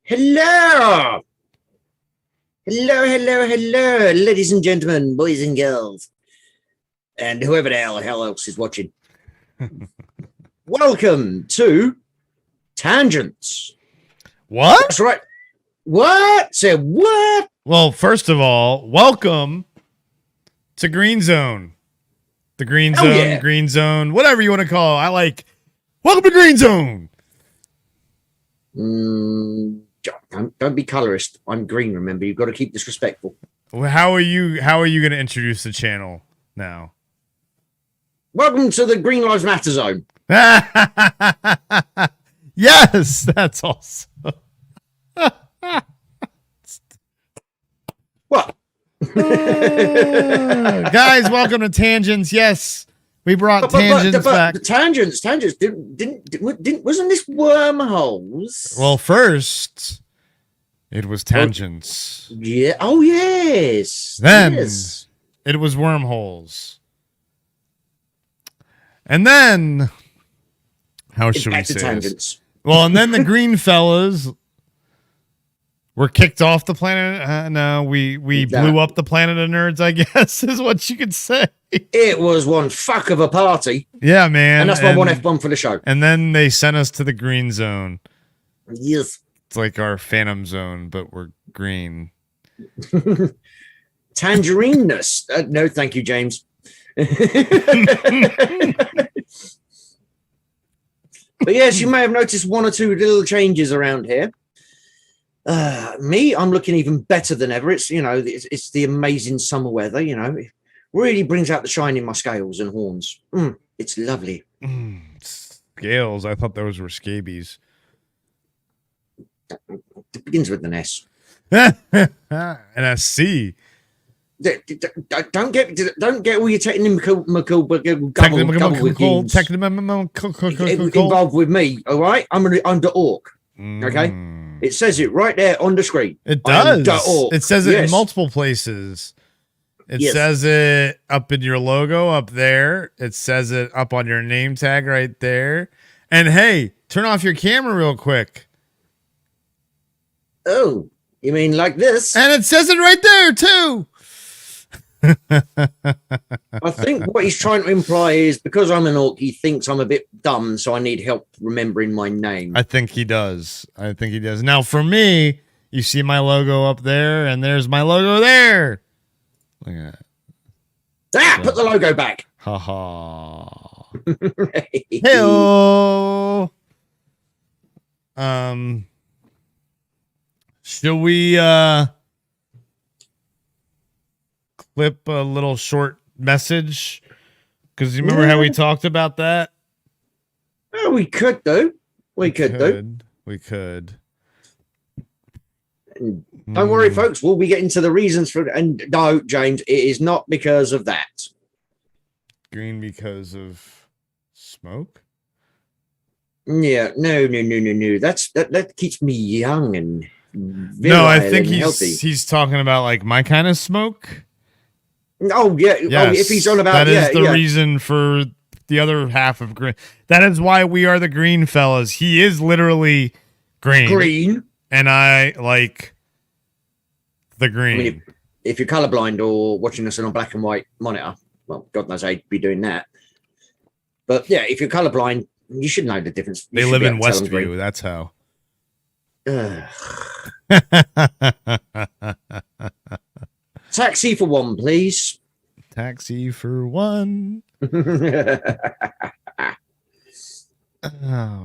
Hello! Hello, ladies and gentlemen, boys and girls, and whoever the hell else is watching. Welcome to Tangents. What? That's right. What? Say what? Well, first of all, welcome to Green Zone. The Green Zone, yeah. Green Zone, whatever you want to call it. I like, welcome to Green Zone. Don't be colorist. I'm green, remember. You've got to keep this respectful. Well, how are you going to introduce the channel now? Welcome to the Green Lives Matter zone. Yes, that's awesome. What? Guys, welcome to Tangents. Yes, we brought Tangents back. Tangents wasn't this wormholes? Well, first it was Tangents. Yeah. Oh, yes. Then yes. It was Wormholes. And then, how should we say this? Well, and then the Greenfellaz were kicked off the planet. No, we blew up the planet of nerds, I guess, is what you could say. It was one fuck of a party. Yeah, man. And that's my one F-bomb for the show. And then they sent us to the Green Zone. Yes. It's like our Phantom Zone, but we're green. Tangerine-ness. No, thank you, James. But yes, you may have noticed one or two little changes around here. I'm looking even better than ever. It's it's the amazing summer weather. It really brings out the shine in my scales and horns. It's lovely. Scales? I thought those were scabies. It begins with an S. And a C. Don't get all your technical involved with me. All right, I'm Da Ork. Okay, it says it right there on the screen. It does. It says it in multiple places. It says it up in your logo up there. It says it up on your name tag right there. And hey, turn off your camera real quick. Oh, you mean like this? And it says it right there too. I think what he's trying to imply is because I'm an orc, he thinks I'm a bit dumb, so I need help remembering my name. I think he does. Now, for me, you see my logo up there, and there's my logo there. Look at that. Put the logo back. Ha ha. Hello. Shall we clip a little short message? Because you remember how we talked about that? Oh, we could do. We could. Don't worry, folks. We'll be getting to the reasons for it. And no, James, it is not because of that. Green because of smoke? Yeah, no. That keeps me young and no, I think he's talking about like my kind of smoke. Oh yeah, yes. If he's on about that is the reason for the other half of green. That is why we are the Greenfellaz. He is literally green, and I like the green. I mean, if you're colorblind or watching us on a black and white monitor, well, God knows I'd be doing that. But yeah, if you're colorblind, you should know the difference. They live in Westview. That's how. Taxi for one, please. Taxi for one. Oh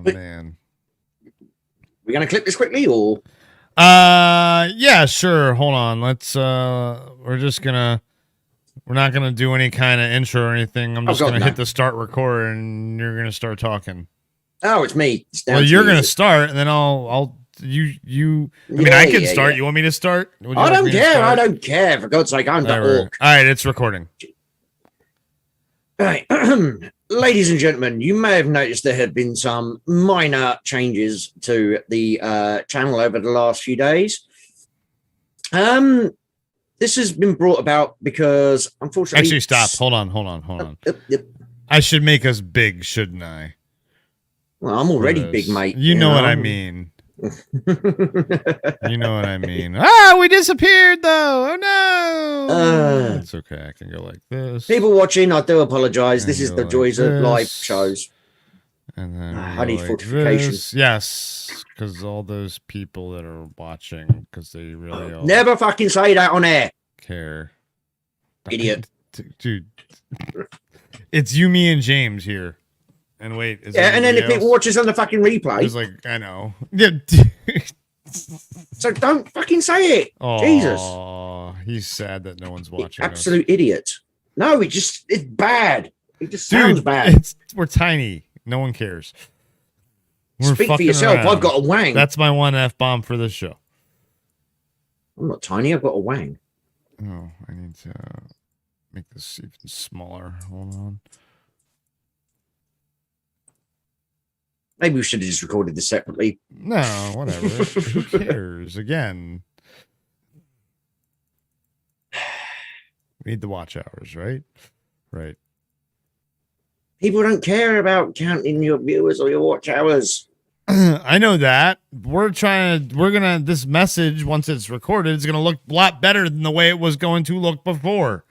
man. We're gonna clip this quickly or yeah, sure. Hold on. Let's we're not gonna do any kind of intro or anything. I'm just gonna hit the start record and you're gonna start talking. Oh, it's me. Well, you're gonna start and then I mean, I can start. You want me to start? I don't care. For God's sake, I'm the orc. All right, it's recording. All right. Ladies and gentlemen, you may have noticed there have been some minor changes to the channel over the last few days. This has been brought about because, unfortunately... Actually, stop. Hold on. I should make us big, shouldn't I? Well, I'm already big, mate. You know what I mean. You know what I mean. Ah, we disappeared though. Oh no. It's okay. I can go like this. People watching, I do apologize. This is the joys of live shows. And then I need fortification. Yes, because all those people that are watching, because they really all never fucking say that on air. Care. Idiot. Dude. It's you, me, and James here. And wait, and then if people watch us on the fucking replay. It's like, I know. Yeah. So don't fucking say it. Aww, Jesus. He's sad that no one's watching. Absolute idiot. No, it's bad. It just sounds bad. We're tiny. No one cares. Speak for yourself. Around. I've got a wang. That's my one F-bomb for this show. I'm not tiny. I've got a wang. Oh, I need to make this even smaller. Hold on. Maybe we should have just recorded this separately. No, whatever. Who cares? Again. We need the watch hours, right? Right. People don't care about counting your viewers or your watch hours. I know that. This message, once it's recorded, is going to look a lot better than the way it was going to look before.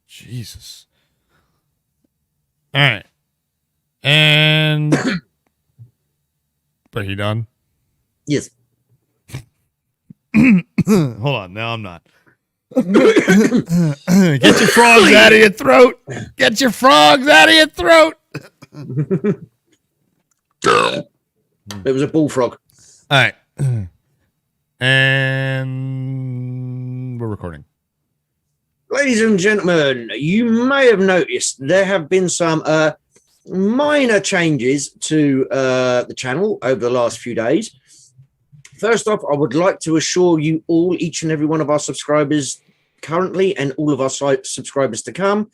Jesus. All right. And are you done? Yes. Hold on. No, I'm not. Get your frogs out of your throat. Get your frogs out of your throat. It was a bullfrog. All right. And we're recording. Ladies and gentlemen, you may have noticed there have been some minor changes to the channel over the last few days. First off, I would like to assure you all, each and every one of our subscribers currently and all of our subscribers to come,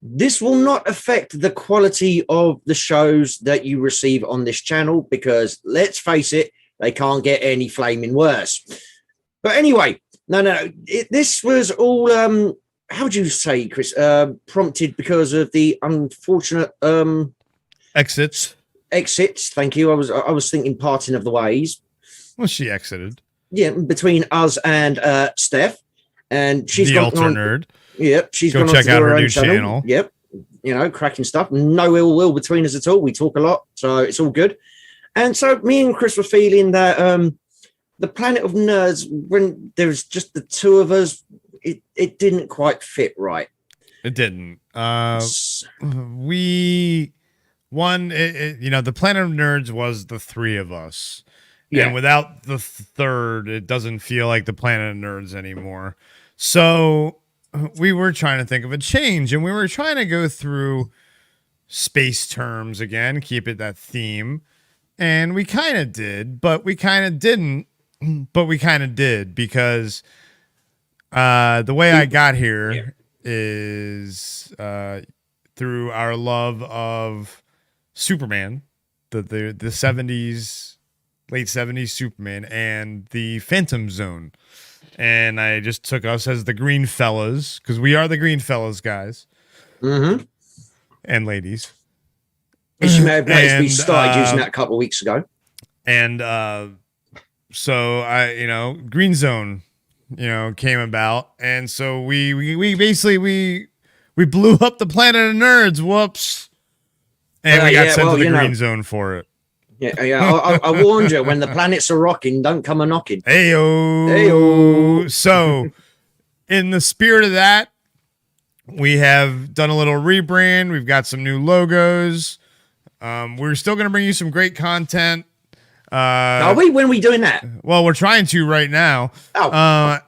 this will not affect the quality of the shows that you receive on this channel because, let's face it, they can't get any flaming worse. But anyway, this was all, how would you say, Chris, prompted because of the unfortunate exits. Thank you. I was thinking parting of the ways. Well, she exited. Yeah, between us and Steph, and she's the gone Ultra on, Nerd. Yep, she's go gone check on to out her her new channel. channel. Yep, cracking stuff. No ill will between us at all. We talk a lot, so it's all good. And so me and Chris were feeling that the Planet of Nerds, when there's just the two of us, it didn't quite fit right. It didn't. The Planet of Nerds was the three of us. Yeah. And without the third, it doesn't feel like the Planet of Nerds anymore. So we were trying to think of a change, and we were trying to go through space terms again, keep it that theme. And we kind of did, but we kind of didn't, but we kind of did because the way I got here is through our love of Superman, the 70s, late 70s Superman, and the Phantom Zone. And I just took us as the Greenfellaz, because we are the Greenfellaz guys. Mm-hmm. And ladies. As you may have noticed, we started using that a couple of weeks ago. And so Green Zone, came about. And so we basically blew up the Planet of Nerds. Whoops. And we got sent to the Green Zone for it. Yeah. I warned you, when the planets are rocking, don't come a knocking. Heyo. So, in the spirit of that, we have done a little rebrand. We've got some new logos. We're still going to bring you some great content. Are we? When are we doing that? Well, we're trying to right now.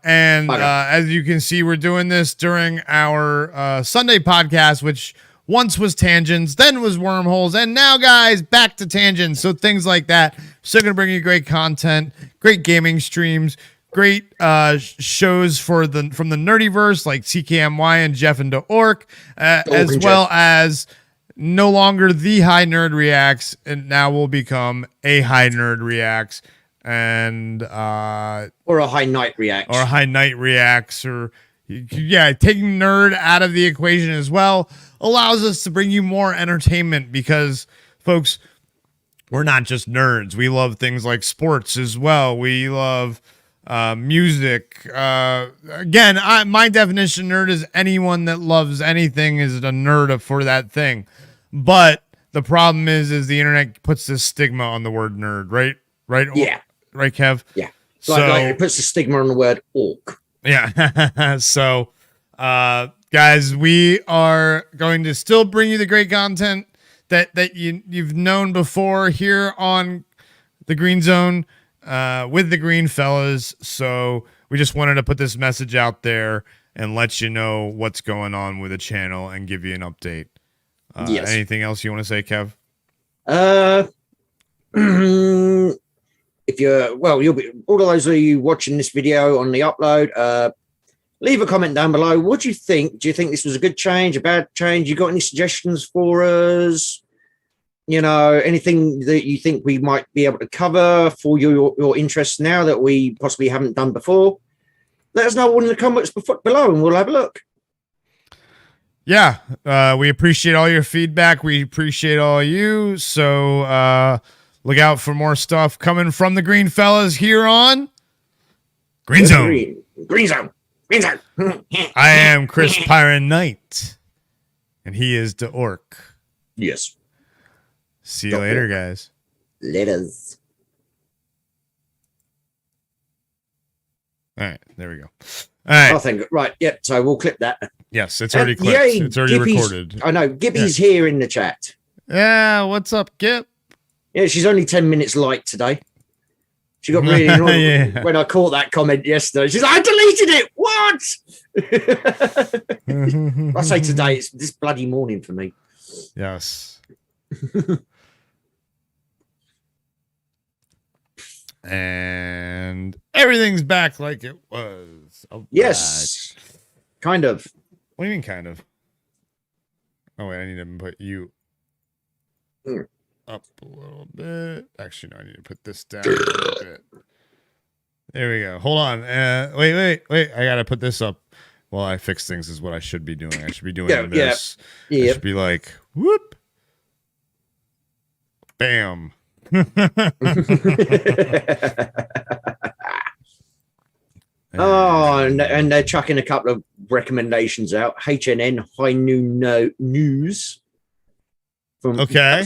As you can see, we're doing this during our Sunday podcast, which once was tangents, then was wormholes, and now, guys, back to tangents. So things like that. Still going to bring you great content, great gaming streams, great shows from the Nerdyverse like CKMY and Jeff and Da Ork, as well as no longer the High Nerd Reacts, and now will become a High Nerd Reacts, and or a High Night Reacts, or a High Night Reacts, or taking nerd out of the equation as well allows us to bring you more entertainment because, folks, we're not just nerds. We love things like sports as well. We love music. Again, my definition of nerd is anyone that loves anything is a nerd for that thing. But the problem is the internet puts this stigma on the word nerd, right? Right? Yeah. Right, Kev? Yeah. Like it puts the stigma on the word orc. Yeah. So, guys, we are going to still bring you the great content that you've known before here on the Green Zone with the Greenfellaz. So we just wanted to put this message out there and let you know what's going on with the channel and give you an update. Yes. Anything else you want to say, Kev? If you'll be all of those of you watching this video on the upload. Leave a comment down below. What do you think? Do you think this was a good change, a bad change? You got any suggestions for us? Anything that you think we might be able to cover for your interests now that we possibly haven't done before? Let us know in the comments below and we'll have a look. Yeah, we appreciate all your feedback. We appreciate all you. So look out for more stuff coming from the Greenfellaz here on Green Zone. Green Zone. I am Chris Pyron Knight, and he is Da Ork. Yes. See you later, guys. Laters. All right, there we go. All right. I think right. Yep. So we'll clip that. Yes, it's already clipped. It's already recorded. I know. Gibby's here in the chat. Yeah. What's up, Gib? Yeah, she's only 10 minutes late today. She got really annoyed when I caught that comment yesterday. She's like, I deleted it. What? I say today, it's this bloody morning for me. Yes. And everything's back like it was. Yes. Kind of. What do you mean, kind of? Oh, wait, I need to put you up a little bit. Actually, no, I need to put this down a little bit. There we go. Hold on. Wait. I got to put this up while I fix things is what I should be doing. I should be doing this. Yeah. I should be like, whoop. Bam. Oh, and they're chucking a couple of recommendations out. HNN High Noon News. Okay.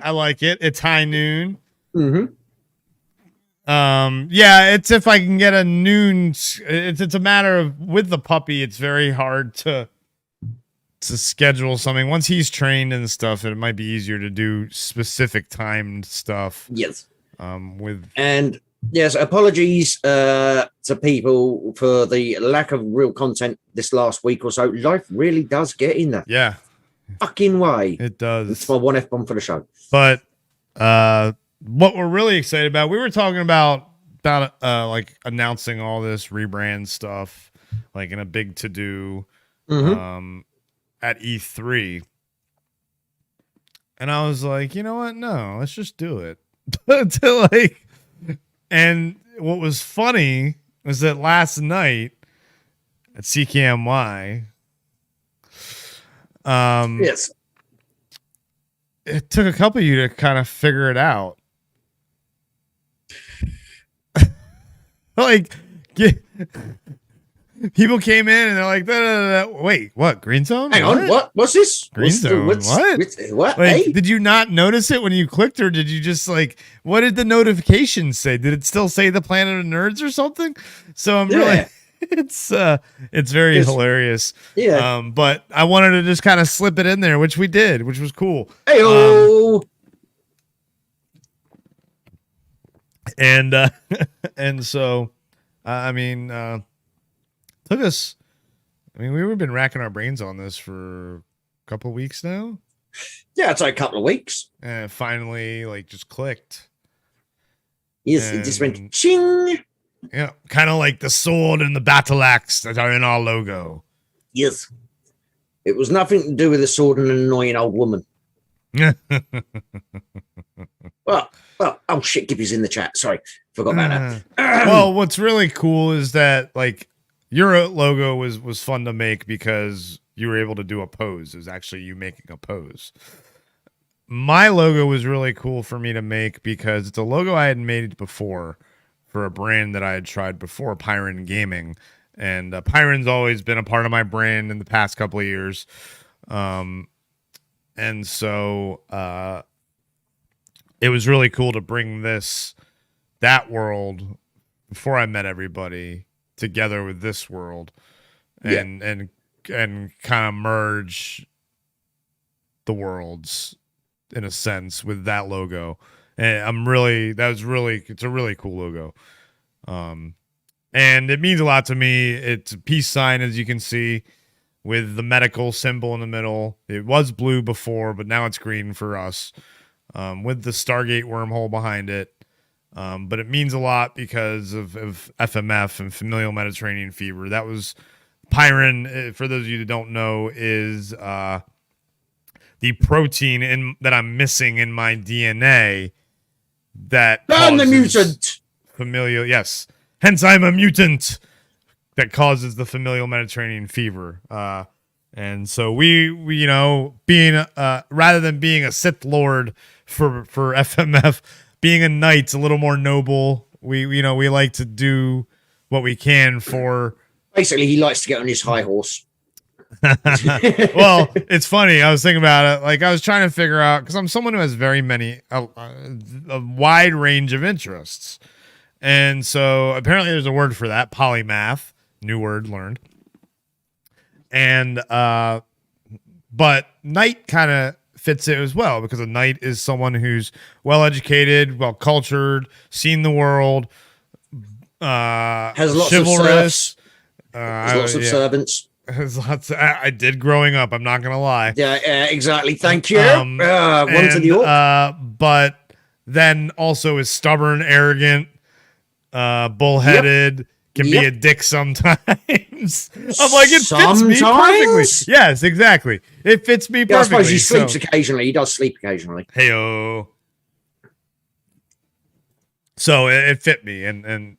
I like it. It's high noon. Mm-hmm. Yeah, it's if I can get a noon. It's a matter of with the puppy. It's very hard to schedule something. Once he's trained and stuff, it might be easier to do specific timed stuff. Yes. And yes, apologies to people for the lack of real content this last week or so. Life really does get in there. Yeah. Fucking way. It does. It's my one F-bomb for the show. But what we're really excited about, we were talking about like announcing all this rebrand stuff, like in a big to-do at E3. And I was like, you know what? No, let's just do it. And what was funny was that last night at CKMY, yes, it took a couple of you to kind of figure it out. Like, people came in and they're like, wait, what? Green Zone? Hang on, what? What's this? Green Zone? What? Like, hey? Did you not notice it when you clicked, or did you just like, what did the notification say? Did it still say the Planet of Nerds or something? So I'm really, it's very hilarious. Yeah. But I wanted to just kind of slip it in there, which we did, which was cool. Hey-o! And so, I mean, took us. I mean, we've been racking our brains on this for a couple of weeks now. Yeah, it's like a couple of weeks. And finally, like, just clicked. Yes, it just went ching. Yeah, kind of like the sword and the battle axe that are in our logo. Yes, it was nothing to do with the sword and an annoying old woman. Well, oh shit, Gibby's in the chat. Sorry, forgot about that. Well, what's really cool is that like your logo was fun to make because you were able to do a pose. It was actually you making a pose. my logo was really cool for me to make because it's a logo I had made before for a brand that I had tried before, Pyron Gaming. And Pyron's always been a part of my brand in the past couple of years. And so it was really cool to bring that world before I met everybody together with this world and kind of merge the worlds in a sense with that logo. And it's a really cool logo. And it means a lot to me. It's a peace sign, as you can see, with the medical symbol in the middle. It was blue before, but now it's green for us, with the Stargate wormhole behind it. But it means a lot because of FMF and familial Mediterranean fever. That was Pyron, for those of you that don't know, is the protein that I'm missing in my DNA that burn the mutant familial. Yes, hence I'm a mutant that causes the familial Mediterranean fever. And so we being rather than being a Sith Lord for FMF, being a knight's a little more noble. We like to do what we can for. Basically, he likes to get on his high horse. Well, it's funny. I was thinking about it. Like, I was trying to figure out, because I'm someone who has very many, a wide range of interests. And so apparently there's a word for that, polymath, new word learned. And, but knight kind of fits it as well, because a knight is someone who's well-educated, well-cultured, seen the world, has lots chivalrous, has lots of servants. I did growing up. I'm not gonna lie. Yeah, exactly. Thank you. One to the Ork. But then also is stubborn, arrogant, bullheaded. Can be a dick sometimes. I'm like, it fits me perfectly. Yes, exactly. It fits me perfectly. I suppose he sleeps occasionally. He does sleep occasionally. Hey-o. So it fit me, and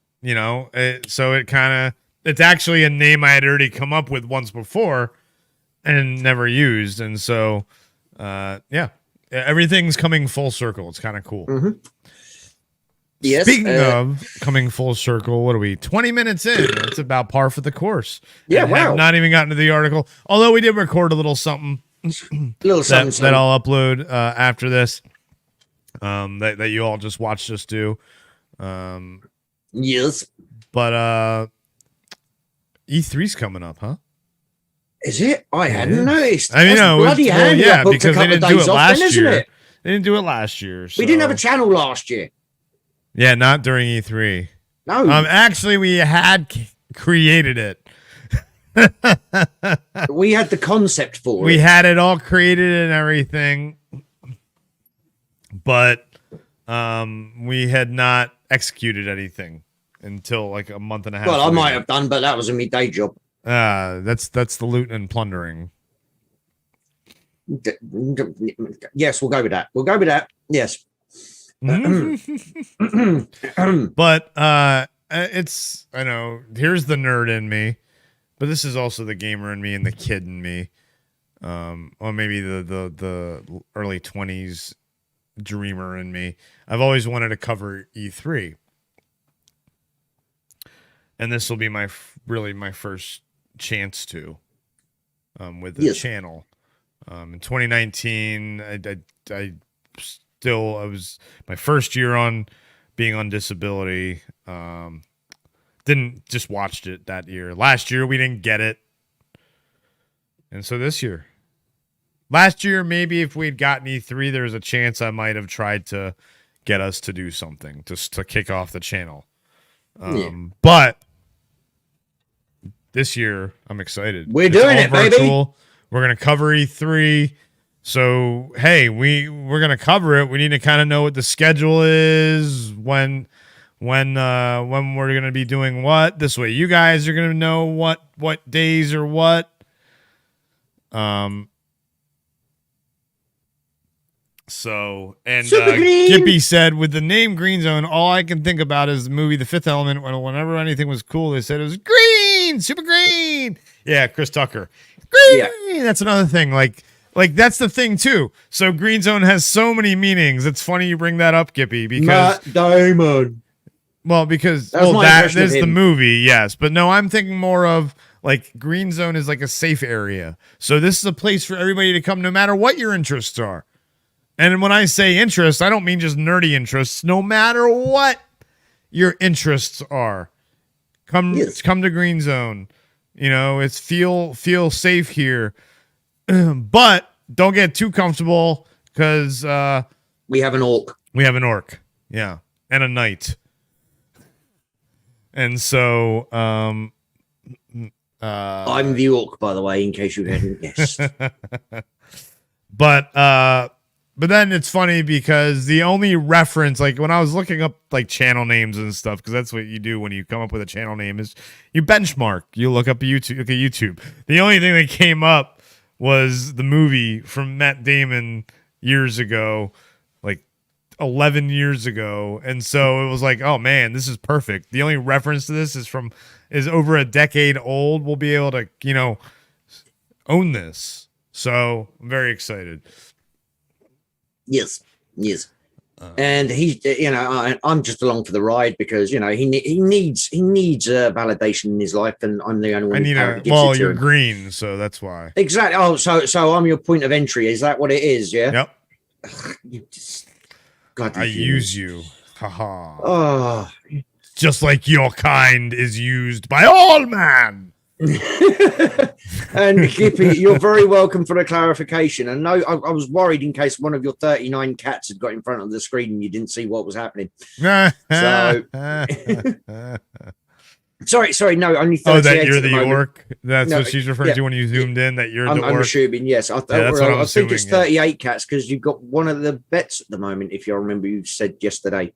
so it kind of. It's actually a name I had already come up with once before and never used. And so, everything's coming full circle. It's kind of cool. Mm-hmm. Yes, Speaking of coming full circle, what are we, 20 minutes in? It's about par for the course. Yeah, wow. Have not even gotten to the article. Although we did record a little something, that I'll upload after this, that you all just watched us do. Yes. But E3's coming up, huh? Is it? I hadn't noticed. I mean, bloody handy. Yeah, because they didn't do it last year. They didn't do it last year. So. We didn't have a channel last year. Yeah, not during E3. No. Actually, we had created it. We had the concept for it. We had it all created and everything, but we had not executed anything until like a month and a half. Well, I might have done, but that was in my day job. That's the looting and plundering. Yes, we'll go with that. We'll go with that. Yes. But it's, I know, here's the nerd in me, but this is also the gamer in me and the kid in me. Or maybe the early 20s dreamer in me. I've always wanted to cover E3. And this will be my first chance to, with the channel. In 2019, I was my first year on being on disability. Didn't just watched it that year. Last year we didn't get it, and so this year, last year maybe if we'd gotten E3, there's a chance I might have tried to get us to do something just to kick off the channel. But this year I'm excited. We're doing it, virtual. Baby. We're gonna cover E3. So hey, we're gonna cover it. We need to kind of know what the schedule is, when we're gonna be doing what. This way, you guys are gonna know what days or what. So and Gippy said, with the name Green Zone, all I can think about is the movie The Fifth Element. Whenever anything was cool, they said it was green, super green. Yeah, Chris Tucker. Green. Yeah. That's another thing. Like, like that's the thing too. So Green Zone has so many meanings. It's funny you bring that up, Gippy, because Matt Damon. Well, because that is the movie, yes, but no, I'm thinking more of like Green Zone is like a safe area. So this is a place for everybody to come, no matter what your interests are. And when I say interests, I don't mean just nerdy interests. No matter what your interests are, come to Green Zone. You know, it's feel safe here, but don't get too comfortable because we have an orc. We have an orc, yeah, and a knight, and so I'm the orc, by the way, in case you hadn't guessed. But then it's funny because the only reference, like when I was looking up like channel names and stuff, because that's what you do when you come up with a channel name, is you benchmark. You look up YouTube. The only thing that came up was the movie from Matt Damon years ago, like 11 years ago, and so it was like, oh man, this is perfect. The only reference to this is over a decade old. We'll be able to own this. So I'm very excited. Yes. And he, I'm just along for the ride because he needs validation in his life, and I'm the only one. You're green, so that's why. Exactly. Oh, so I'm your point of entry. Is that what it is? Yeah. Yep. I use you. Haha. Oh, just like your kind is used by all man. And Gippy, you're very welcome for the clarification. And no, I was worried in case one of your 39 cats had got in front of the screen and you didn't see what was happening. So, sorry, no, only 38. Oh, that you're the orc. That's what she's referring to when you zoomed in. That you're the orc. I'm assuming, yes. I think it's 38 cats because you've got one of the vets at the moment. If you remember, you said yesterday.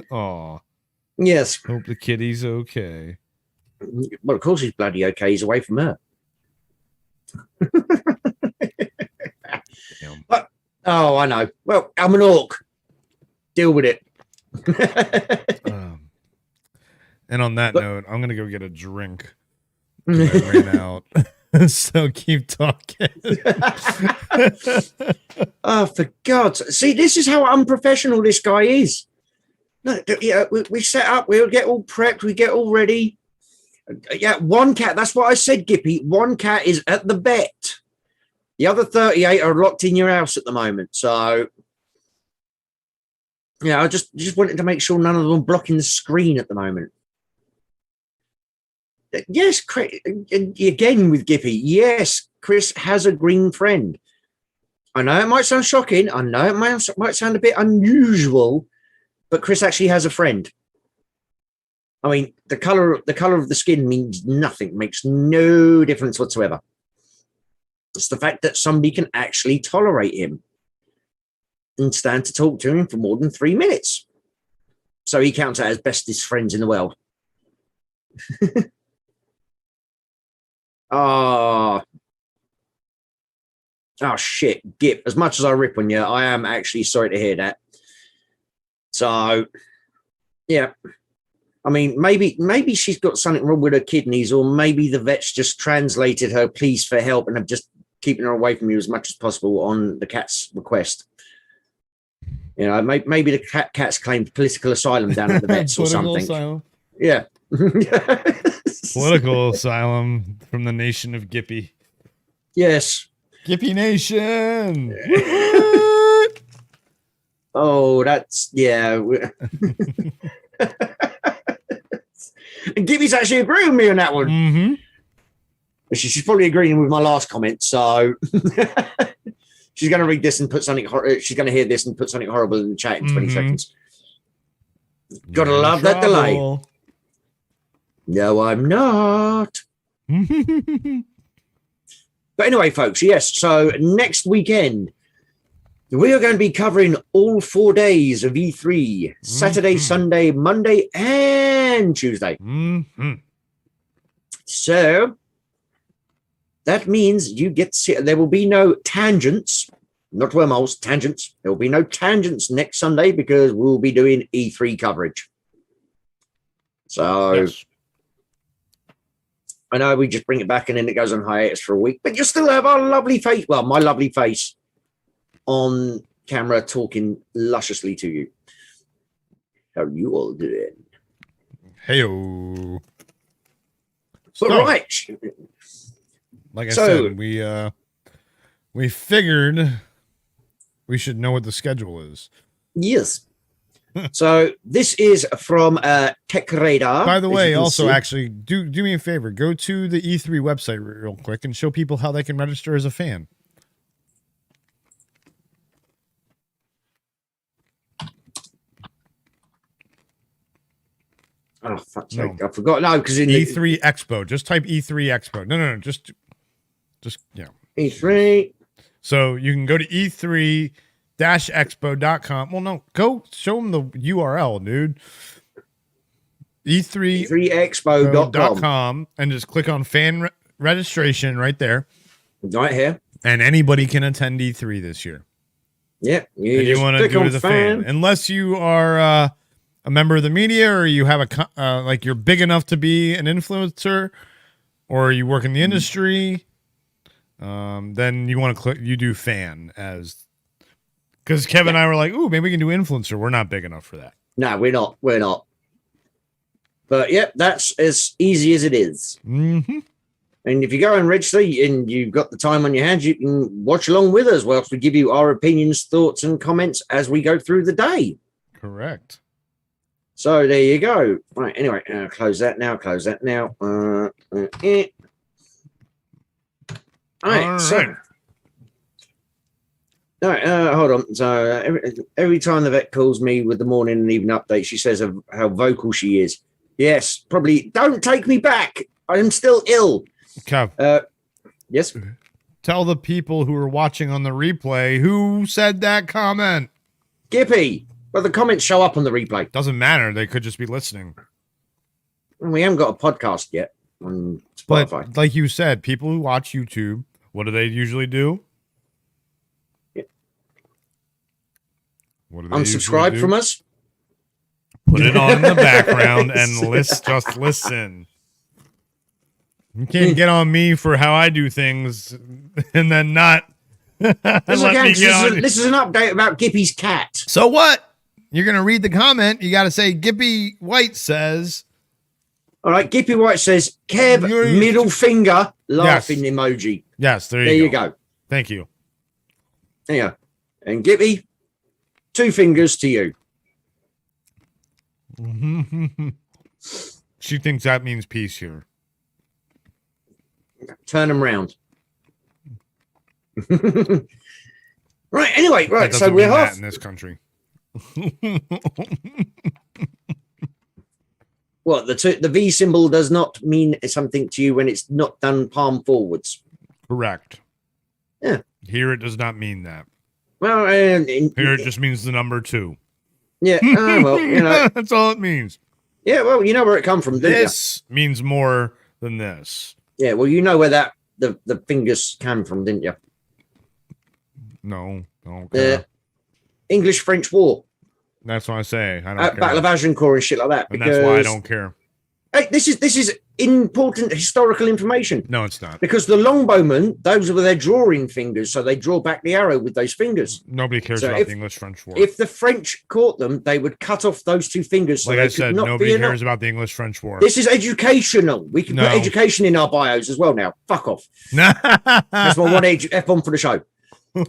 Oh, yes. Hope the kitty's okay. Well, of course he's bloody okay. He's away from her. But, I know. Well, I'm an orc. Deal with it. And on that note, I'm going to go get a drink. I ran out. So keep talking. Oh, for God's see, this is how unprofessional this guy is. No, we set up, we'll get all prepped, we get all ready. Yeah, one cat. That's what I said, Gippy. One cat is at the vet. The other 38 are locked in your house at the moment. So, I just wanted to make sure none of them are blocking the screen at the moment. Yes, again with Gippy. Yes, Chris has a green friend. I know it might sound shocking. I know it might sound a bit unusual, but Chris actually has a friend. I mean, the color of the skin means nothing, makes no difference whatsoever. It's the fact that somebody can actually tolerate him and stand to talk to him for more than 3 minutes. So he counts out as bestest friends in the world. Oh, shit, Gip. As much as I rip on you, I am actually sorry to hear that. So, yeah. I mean, maybe she's got something wrong with her kidneys, or maybe the vets just translated her pleas for help and have just keeping her away from you as much as possible on the cat's request. Maybe the cat's claimed political asylum down at the vets or something. Asylum. Yeah. Political asylum from the nation of Gippy. Yes. Gippy Nation. Oh, that's, yeah. And Gippy's actually agreeing with me on that one. Mm-hmm. She's probably agreeing with my last comment, so she's going to read this and put something. She's going to hear this and put something horrible in the chat in 20 seconds. Gotta love that delay. No, I'm not. But anyway, folks, yes. So next weekend, we are going to be covering all 4 days of E3, Saturday, Sunday, Monday, and Tuesday. So that means you get to see, there will be no tangents, not wormholes, tangents. There will be no tangents next Sunday because we'll be doing E3 coverage. So I know we just bring it back and then it goes on hiatus for a week, but you still have our lovely face. Well, my lovely face on camera talking lusciously to you. How are you all doing? Hey-o. So, right. Like I said, we figured we should know what the schedule is. Yes. So this is from Tech Radar. By the way, also actually do me a favor. Go to the E3 website real quick and show people how they can register as a fan. Oh, fuck's sake. I forgot. No, because in E3 Expo. Just type E3 Expo. No. Just yeah. E3. So you can go to E3-expo.com. Well, no, go show them the URL, dude. E3expo.com and just click on fan registration right there. Right here. And anybody can attend E3 this year. Yeah. You want to do it as a fan. Unless you are a member of the media or you have like you're big enough to be an influencer or you work in the industry, then you want to click, you do fan as, because Kevin and I were like, ooh, maybe we can do influencer. We're not big enough for that. No, we're not. We're not. But yeah, that's as easy as it is. Mm-hmm. And if you go and register and you've got the time on your hands, you can watch along with us whilst we give you our opinions, thoughts, and comments as we go through the day. Correct. So there you go. Right. Anyway, close that now. Close that now. All right. So, all right. Hold on. So every time the vet calls me with the morning and evening update, she says of how vocal she is. Yes, probably. Don't take me back. I am still ill. Kev. Yes. Tell the people who are watching on the replay who said that comment. Gippy. Well, the comments show up on the replay. Doesn't matter. They could just be listening. We haven't got a podcast yet on Spotify. But like you said, people who watch YouTube, what do they usually do? Yeah. What do they unsubscribe from us? Put it on in the background and just listen. You can't get on me for how I do things and then not this is an update about Gippy's cat. So what? You're going to read the comment. You got to say, Gippy White says. All right, Gippy White says, Kev, middle finger, laughing emoji. Yes, there you go. Thank you. There you go. And Gippy, 2 fingers to you. She thinks that means peace here. Turn them round. Right, anyway, right, so we're off. In this country. What, the V symbol does not mean something to you when it's not done palm forwards. Correct. Yeah. Here it does not mean that. Well, here it just means the number 2. Yeah, well, you know. That's all it means. Yeah, well, you know where it come from, don't you? This means more than this. Yeah, well, you know where the fingers came from, didn't you? No. English-French War. That's what I say. I don't care. Battle of Agincourt and shit like that. And that's why I don't care. Hey, this is important historical information. No, it's not. Because the longbowmen, those were their drawing fingers, so they draw back the arrow with those fingers. Nobody cares about the English-French War. If the French caught them, they would cut off those 2 fingers. So like I said, nobody cares about the English-French War. This is educational. We can put education in our bios as well now. Fuck off. That's my one F1 for the show.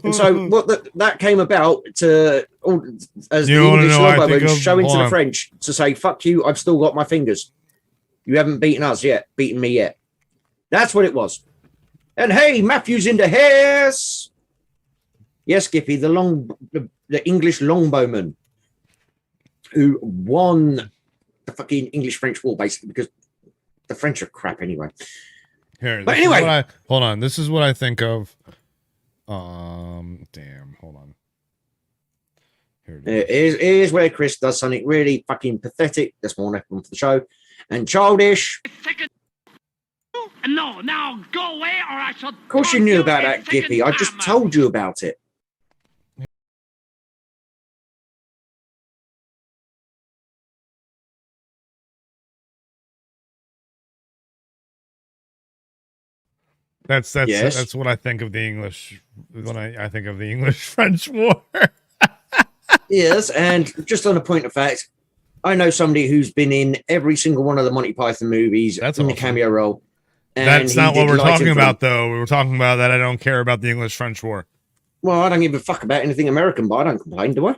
And so what that came about as the English longbowmen showing to the French to say, fuck you, I've still got my fingers. You haven't beaten me yet. That's what it was. And hey, Matthew's into hairs. Yes, Gippy, the English longbowman who won the fucking English-French War, basically, because the French are crap anyway. Here, but anyway, hold on. This is what I think of. Damn, hold on. Here it is. Here's where Chris does something really fucking pathetic. That's more for the show. And childish. No, now go away or I shall. Of course you knew about that, Gippy. I just told you about it. That's what I think of the English when I think of the English-French War. Yes, and just on a point of fact, I know somebody who's been in every single one of the Monty Python movies in a cameo role. That's not what we're talking about, though. We were talking about that I don't care about the English-French War. Well, I don't give a fuck about anything American, but I don't complain, do I?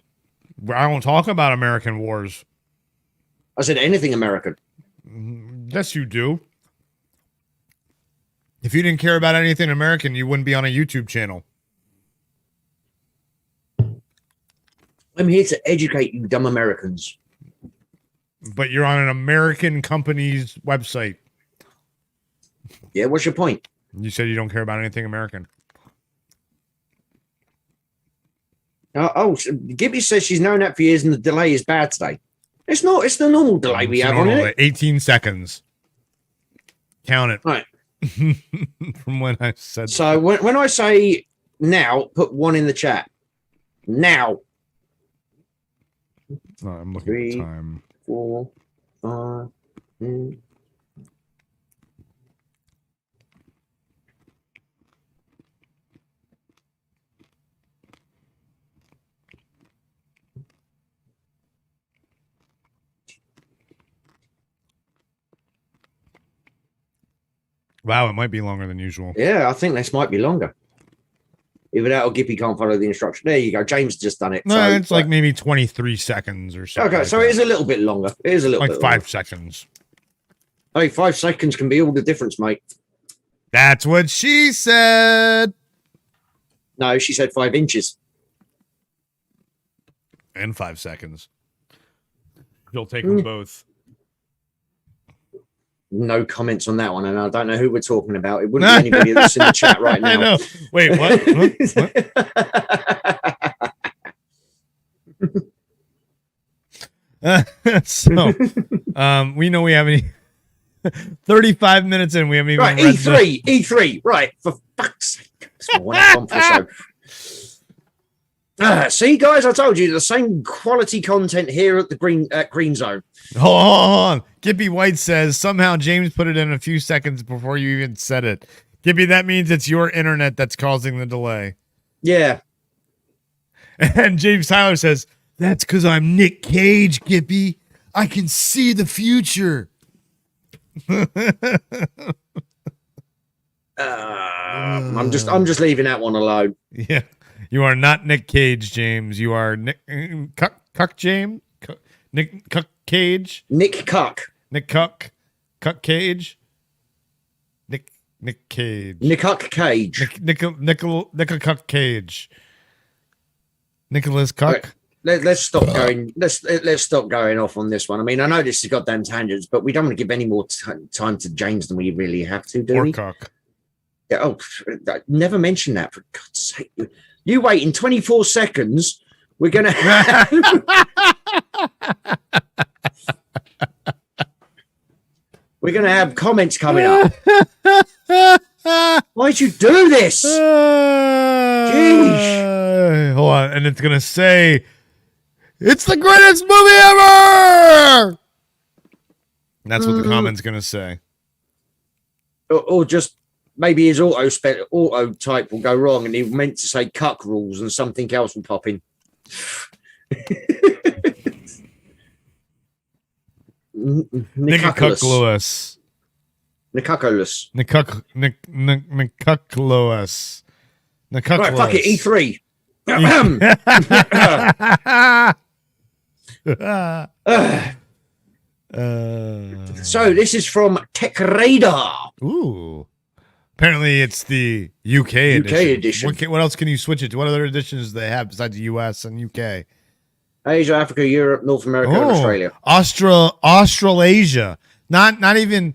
I don't talk about American wars. I said anything American. Yes, you do. If you didn't care about anything American, you wouldn't be on a YouTube channel. I'm here to educate you dumb Americans. But you're on an American company's website. Yeah, what's your point? You said you don't care about anything American. Gibby says she's known that for years and the delay is bad today. It's not. It's the normal delay we have on it. 18 seconds. Count it. Right. From when I said so when I say now, put 1 in the chat. Now. No, I'm looking 3, at the time. 4, 5, 6. Wow, it might be longer than usual. Yeah, I think this might be longer. Either that or Gippy can't follow the instruction. There you go. James just done it. No, so, it's like maybe 23 seconds or something. Okay, like so that. It is a little bit longer. It is a little like bit 5 longer. seconds. Hey, 5 seconds can be all the difference, mate. That's what she said. No, she said 5 inches. And 5 seconds. You'll take them both. No comments on that one, and I don't know who we're talking about. It wouldn't be anybody that's in the chat right now. I know. Wait, what? So, we know we haven't 35 minutes in. We haven't even right. read E3. Right, for fuck's sake. See, guys, I told you the same quality content here at the Green Zone. Hold on. Gippy White says somehow James put it in a few seconds before you even said it. Gippy, that means it's your internet that's causing the delay. Yeah. And James Tyler says, that's because I'm Nick Cage, Gippy. I can see the future. I'm just leaving that one alone. Yeah. You are not Nick Cage, James. You are Nick Cuck James? Nick Cuck Cage? Nick Cuck. Nick Cuck. Cuck Cage? Nick Cage. Nick Cuck Cage. Nickel Cuck Cage. Nicholas Cuck. Right. Let's stop going. Let's stop going off on this one. I mean, I know this is goddamn tangents, but we don't want to give any more time to James than we really have to, do we? Cuck. Yeah, never mention that, for God's sake. You wait in 24 seconds. We're gonna have we're gonna have comments coming up. Why'd you do this? Jeez. Hold on, and it's gonna say, "It's the greatest movie ever." That's what the comment's gonna say. Or just maybe his auto type will go wrong, and he meant to say "cuck rules" and something else will pop in. Nicucklois. Nicucklois. Nicucklois. Right, fuck it, E3. So this is from Tech Radar. Ooh. Apparently it's the UK edition. What else can you switch it to? What other editions do they have besides the US and UK? Asia, Africa, Europe, North America, and Australia. Australasia. Not even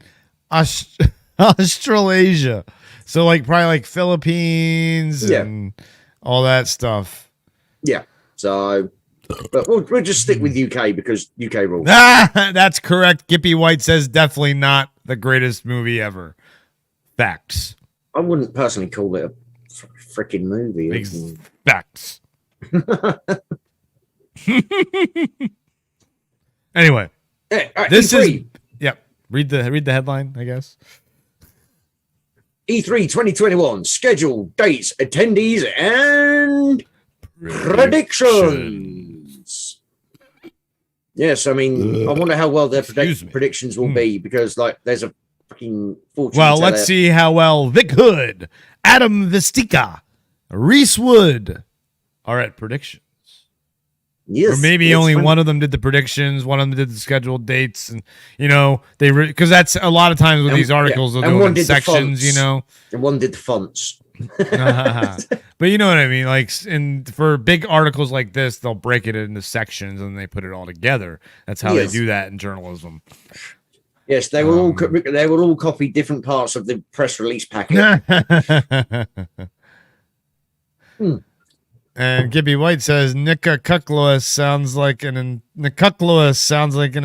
Australasia. So probably like Philippines and all that stuff. Yeah. So but we'll just stick with UK because UK rules. That's correct. Gippy White says definitely not the greatest movie ever. Facts. I wouldn't personally call it a freaking movie. Facts. Anyway, right, this E3. Read the headline, I guess. E3 2021 schedule, dates, attendees, and predictions. Yes, I mean, I wonder how well their predictions will be, because like there's a fucking fortune. Well, let's see how well Vic Hood, Adam Vistica, Reese Wood are at predictions. Yes, or maybe only one of them did the predictions, one of them did the scheduled dates, and they because that's a lot of times with these articles, they'll do it in sections, and one did the fonts. But you know what I mean, like, for big articles like this, they'll break it into sections and they put it all together. That's how they do that in journalism. Yes, they will all copy different parts of the press release packet. And Gibby White says Nicuclois sounds like an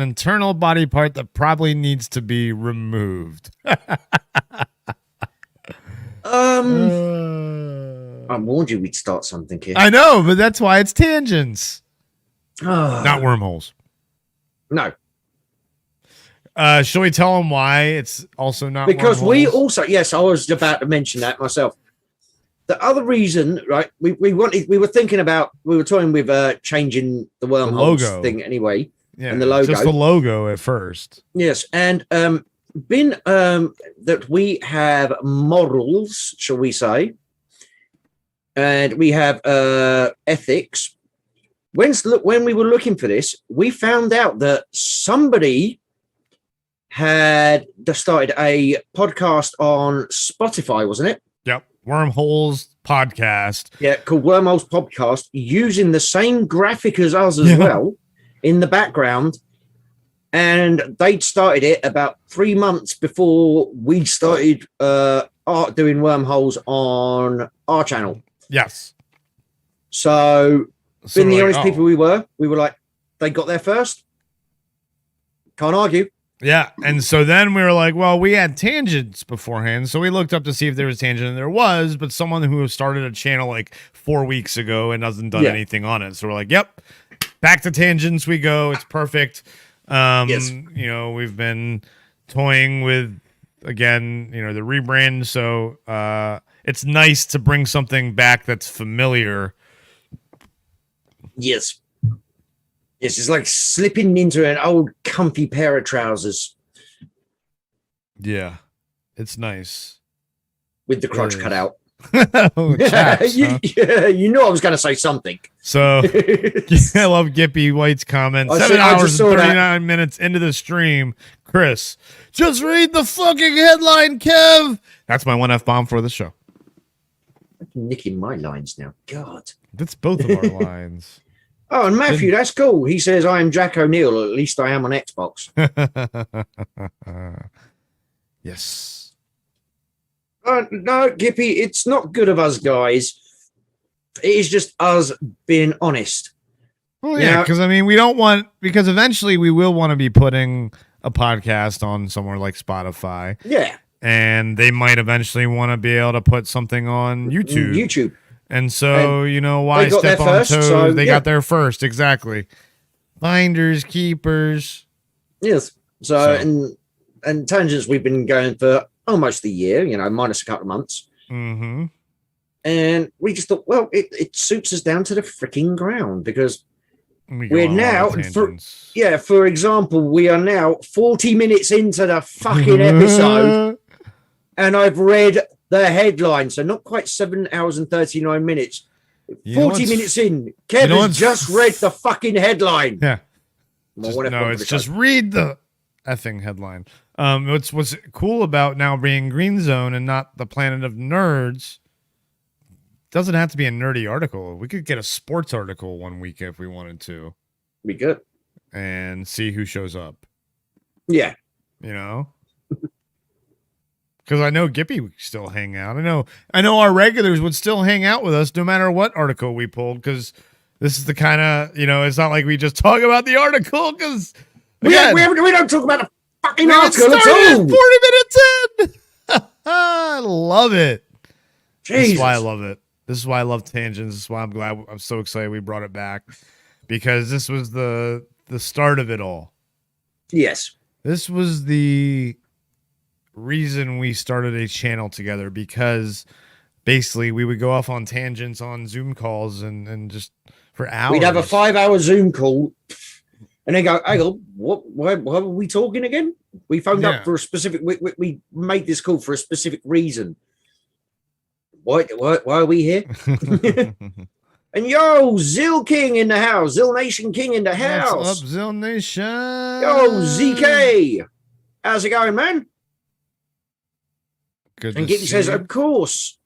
internal body part that probably needs to be removed. I warned you we'd start something here. I know, but that's why it's tangents, not wormholes. No. Shall we tell them why it's also not? Because wormholes? we also, yes, I was about to mention that myself. The other reason, right? We were toying with changing the wormholes thing anyway, and the logo. Just the logo at first. Yes, and that we have morals, shall we say, and we have ethics. When we were looking for this, we found out that somebody had started a podcast on Spotify, wasn't it? Yep. Wormholes podcast. Yeah, called Wormholes Podcast, using the same graphic as us as well in the background. And they'd started it about 3 months before we started doing Wormholes on our channel. Yes. So being the honest people we were like, they got there first. Can't argue. Yeah, and so then we were like, well, we had tangents beforehand, so we looked up to see if there was tangent, and there was, but someone who started a channel like 4 weeks ago and hasn't done anything on it. So we're like, yep, back to tangents we go. It's perfect. Yes. We've been toying with, again, the rebrand, so it's nice to bring something back that's familiar. Yes. Yes, it's like slipping into an old comfy pair of trousers. Yeah, it's nice. With the crotch cut out. Chaps, you know I was going to say something. So, I love Gippy White's comment. 7 hours and 39 minutes into the stream. Chris, just read the fucking headline, Kev. That's my one F-bomb for the show. I'm nicking my lines now. God. That's both of our lines. Oh, and Matthew, that's cool. He says, I am Jack O'Neill. At least I am on Xbox. Yes. No, Gippy, it's not good of us guys. It is just us being honest. Well, yeah, because because eventually we will want to be putting a podcast on somewhere like Spotify. Yeah. And they might eventually want to be able to put something on YouTube. And so, why step on toes? So, they got there first. Exactly. Finders, keepers. Yes. So. And tangents, we've been going for almost a year, minus a couple of months. Mm-hmm. And we just thought, well, it suits us down to the freaking ground, because we're now, for example, we are now 40 minutes into the fucking episode, and I've read the headline, so not quite 7 hours and 39 minutes. 40 minutes in, Kev has just read the fucking headline. Yeah. Just read the effing headline. What's cool about now being Green Zone and not the Planet of Nerds, doesn't have to be a nerdy article. We could get a sports article one week if we wanted to. Be good. And see who shows up. Yeah. Because I know Gippy would still hang out. I know our regulars would still hang out with us no matter what article we pulled, because this is the kind of, it's not like we just talk about the article, because we don't talk about the fucking article at all. 40 minutes in. I love it. Jesus. This is why I love it. This is why I love tangents. This is why I'm so excited we brought it back, because this was the start of it all. Yes. This was the reason we started a channel together, because basically we would go off on tangents on Zoom calls and just for hours. We'd have a 5-hour Zoom call and then go, hey, why were we talking again? We phoned up for a specific, we made this call for a specific reason. Why are we here? And yo, Zill King in the house. Zill Nation King in the house. What's up, Zill Nation? Yo, ZK. How's it going, man? Good. And Gippy says, of course,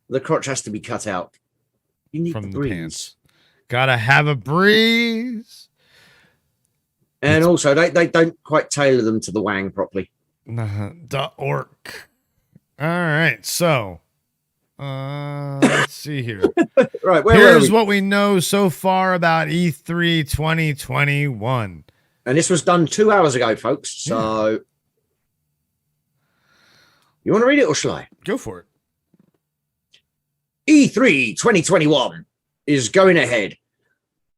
the crotch has to be cut out. You need from the pants. Gotta have a breeze. And also, they don't quite tailor them to the wang properly. Da Ork. All right, so let's see here. Right, here's what we know so far about E3 2021. And this was done 2 hours ago, folks. So you want to read it or shall I? Go for it. E3 2021 is going ahead,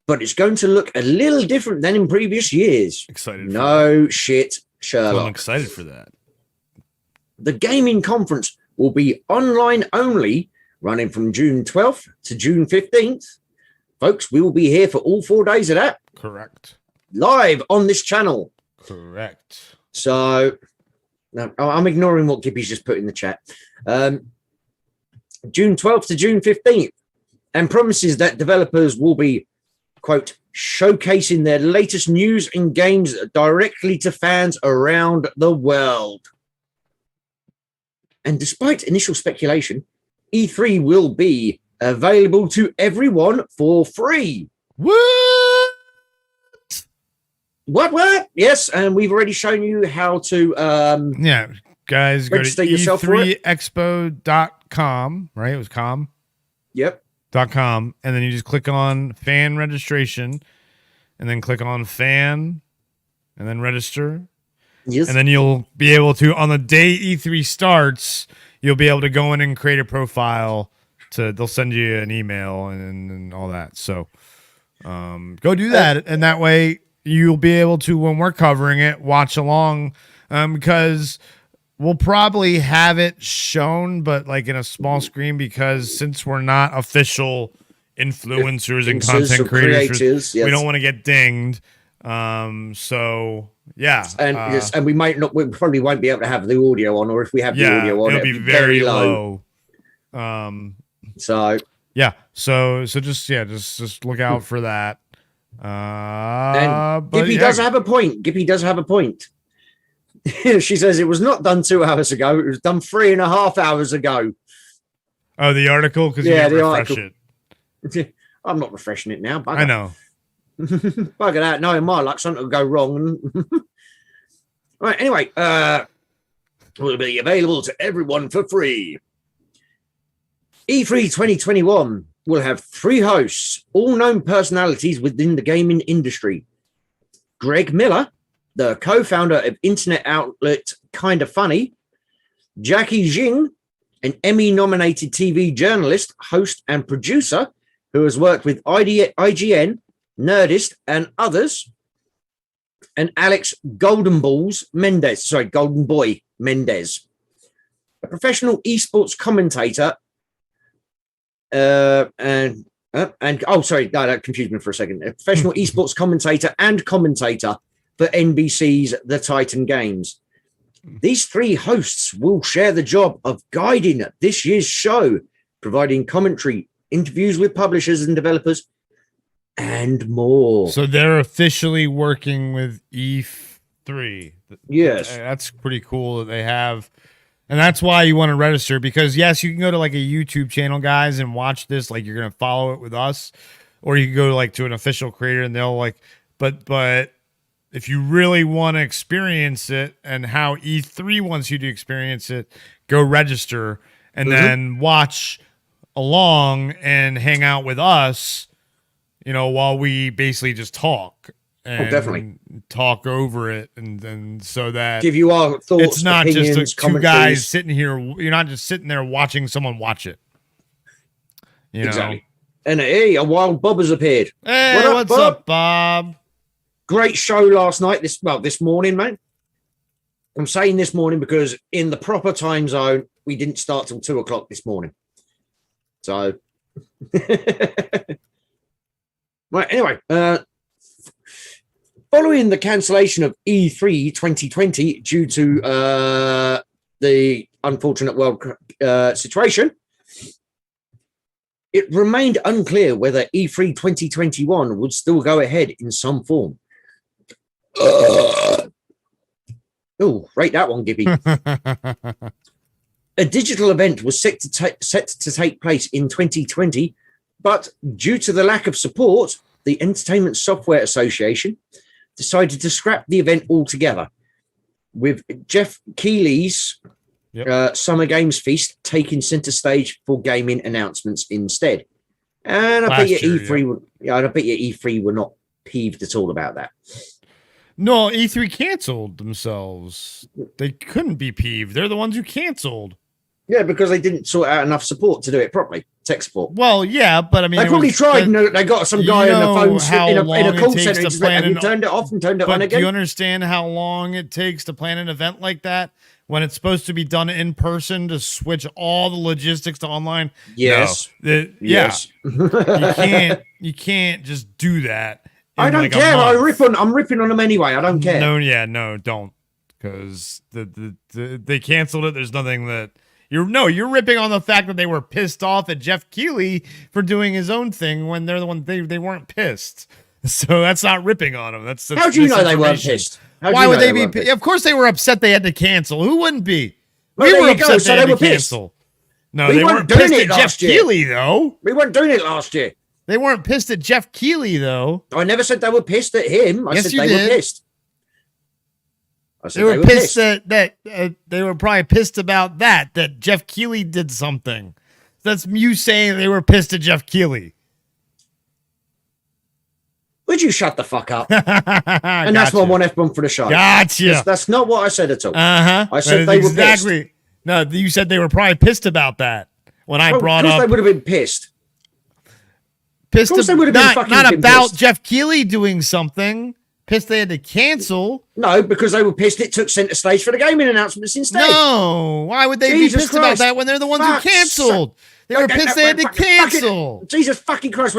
but it's going to look a little different than in previous years. Excited. No shit, Sherlock. I'm excited for that. The gaming conference will be online only, running from June 12th to June 15th. Folks, we will be here for all 4 days of that. Correct. Live on this channel. Correct. So, no, I'm ignoring what Gippy's just put in the chat. June 12th to June 15th, and promises that developers will be, quote, showcasing their latest news and games directly to fans around the world. And despite initial speculation, E3 will be available to everyone for free. What? What? Yes, and we've already shown you how to guys, go to e3expo.com, right? It was com. Yep. .com, and then you just click on fan registration, and then click on fan, and then register. Yes. And then you'll be able to, on the day E3 starts, you'll be able to go in and create a profile. They'll send you an email and all that. So go do that, and that way you'll be able to, when we're covering it, watch along, because we'll probably have it shown, but like in a small screen, because since we're not official influencers and content creators, we don't want to get dinged. So yeah, and we probably won't be able to have the audio on, or if we have the audio on, it'll be very low. So just look out for that. And Gippy does have a point. Gippy does have a point. She says it was not done 2 hours ago. It was done 3.5 hours ago. Oh, the article? Because you didn't refresh it. I'm not refreshing it now. Bugger. I know. Bugger that. No, in my luck, something will go wrong. Right, anyway, will be available to everyone for free. E3 2021 will have 3 hosts, all known personalities within the gaming industry. Greg Miller, the co-founder of internet outlet Kinda Funny, Jackie Jing, an Emmy-nominated TV journalist, host, and producer who has worked with IGN, Nerdist, and others, and Alex Golden Boy Mendez, a professional esports commentator, that confused me for a second. A professional esports commentator and commentator for NBC's The Titan Games. These 3 hosts will share the job of guiding this year's show, providing commentary, interviews with publishers and developers, and more. So they're officially working with E3. Yes. That's pretty cool that they have. And that's why you want to register, because yes, you can go to like a YouTube channel, guys, and watch this. Like, you're going to follow it with us, or you can go like to an official creator and they'll like, but if you really want to experience it and how E3 wants you to experience it, go register and then watch along and hang out with us, while we basically just talk and definitely talk over it. And then so that give you our thoughts, it's not opinions, just 2 guys sitting here. You're not just sitting there watching someone watch it. Exactly. And hey, a wild Bob has appeared. Hey, what's up, Bob? Great show last night. This morning, man. I'm saying this morning because in the proper time zone, we didn't start till 2:00 this morning. So, right. Anyway, following the cancellation of E3 2020 due to the unfortunate world situation, it remained unclear whether E3 2021 would still go ahead in some form. Oh, rate that one, Gibby. A digital event was set to take place in 2020, but due to the lack of support, the Entertainment Software Association decided to scrap the event altogether, with Jeff Keighley's Summer Games Feast taking center stage for gaming announcements instead. And I bet you E3 were not peeved at all about that. No, E3 canceled themselves. They couldn't be peeved. They're the ones who canceled. Yeah, because they didn't sort out enough support to do it properly. Tech support. Well, yeah, but I mean, they probably tried. They got some guy on the phone in a call center and turned it off and turned it on again. Do you understand how long it takes to plan an event like that when it's supposed to be done in person to switch all the logistics to online? Yes. No, yes. You can't just do that. I don't care. I'm ripping on them anyway. I don't care. No, don't, because they canceled it. There's nothing that you're ripping on the fact that they were pissed off at Jeff Keighley for doing his own thing when they're the one they weren't pissed. So that's not ripping on them. That's how do you know they weren't pissed? Why would they be? Of course they were upset. They had to cancel. Who wouldn't be? We were upset they had to cancel. No, they weren't pissed at Jeff Keighley though. We weren't doing it last year. They weren't pissed at Jeff Keighley, though. I never said they were pissed at him. I said they were pissed. I said they were pissed that they were probably pissed about that Jeff Keighley did something. That's you saying they were pissed at Jeff Keighley. Would you shut the fuck up? And that's my one F-bomb for the show. Gotcha. That's not what I said at all. I said they were pissed. No, you said they were probably pissed about that when I brought up. They would have been pissed. Pissed not about Jeff Keighley doing something. Pissed they had to cancel. No, because they were pissed it took center stage for the gaming announcements instead. No, why would they be pissed about that when they're the ones who canceled? They were pissed they had to cancel. Jesus fucking Christ!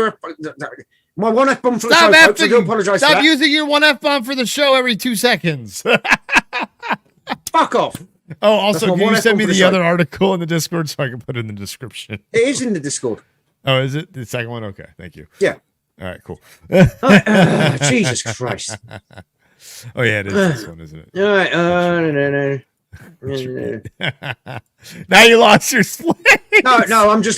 My one F-bomb for the show, folks. I do apologize. Stop using your one F-bomb for the show every 2 seconds. Fuck off. Oh, also, can you send me the other article in the Discord so I can put it in the description? It is in the Discord. Oh, is it the second one? Okay, thank you. Yeah. All right, cool. Jesus Christ. Oh yeah, it is this one, isn't it? All right. No. Now you lost your split. No, I'm just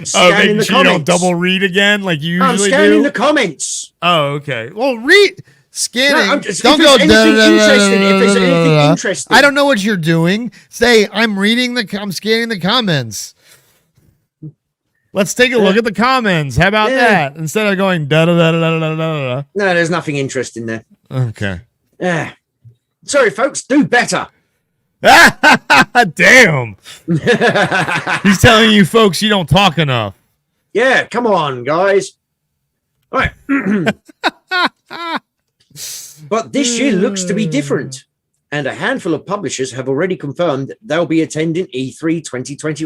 scanning the comments. You don't double read again like you usually do. I'm scanning the comments. Oh, okay. Well, read. Scanning. No, don't go. If there's anything interesting, I don't know what you're doing. Say, I'm scanning the comments. Let's take a look at the comments. How about that? Instead of going da da da da da da da. No, there's nothing interesting there. Okay. Yeah. Sorry, folks. Do better. Damn. He's telling you folks you don't talk enough. Yeah, come on, guys. All right. But this year looks to be different. And a handful of publishers have already confirmed they'll be attending E3 2020.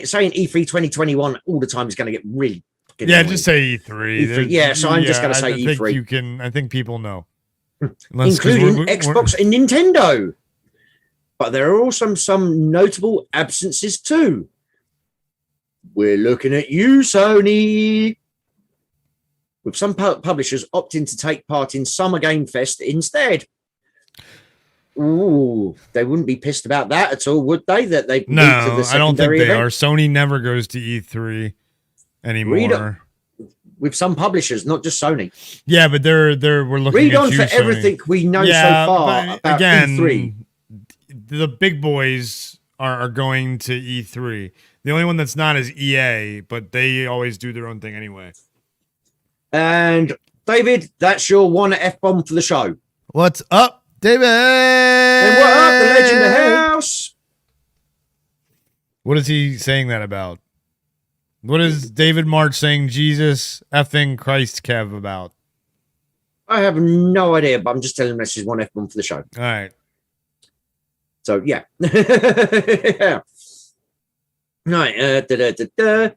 Saying E3 2021 all the time is going to get really. Yeah, just say E3. Yeah, so I'm just going to say E3. I think people know. Including Xbox and Nintendo. But there are also some notable absences too. We're looking at you, Sony. With some publishers opting to take part in Summer Game Fest instead. Ooh, they wouldn't be pissed about that at all, would they? That they no, I don't think they are. Sony never goes to E3 anymore. With some publishers, not just Sony. Yeah, but we're looking. Read at on you, for Sony. Everything we know so far about E3. The big boys are going to E3. The only one that's not is EA, but they always do their own thing anyway. And David, that's your one F-bomb for the show. What's up, David? And what up, the legend of the house? What is he saying that about? What is David March saying Jesus effing Christ Kev about? I have no idea, but I'm just telling him this is one F-bomb for the show. All right. So yeah. Yeah. Right.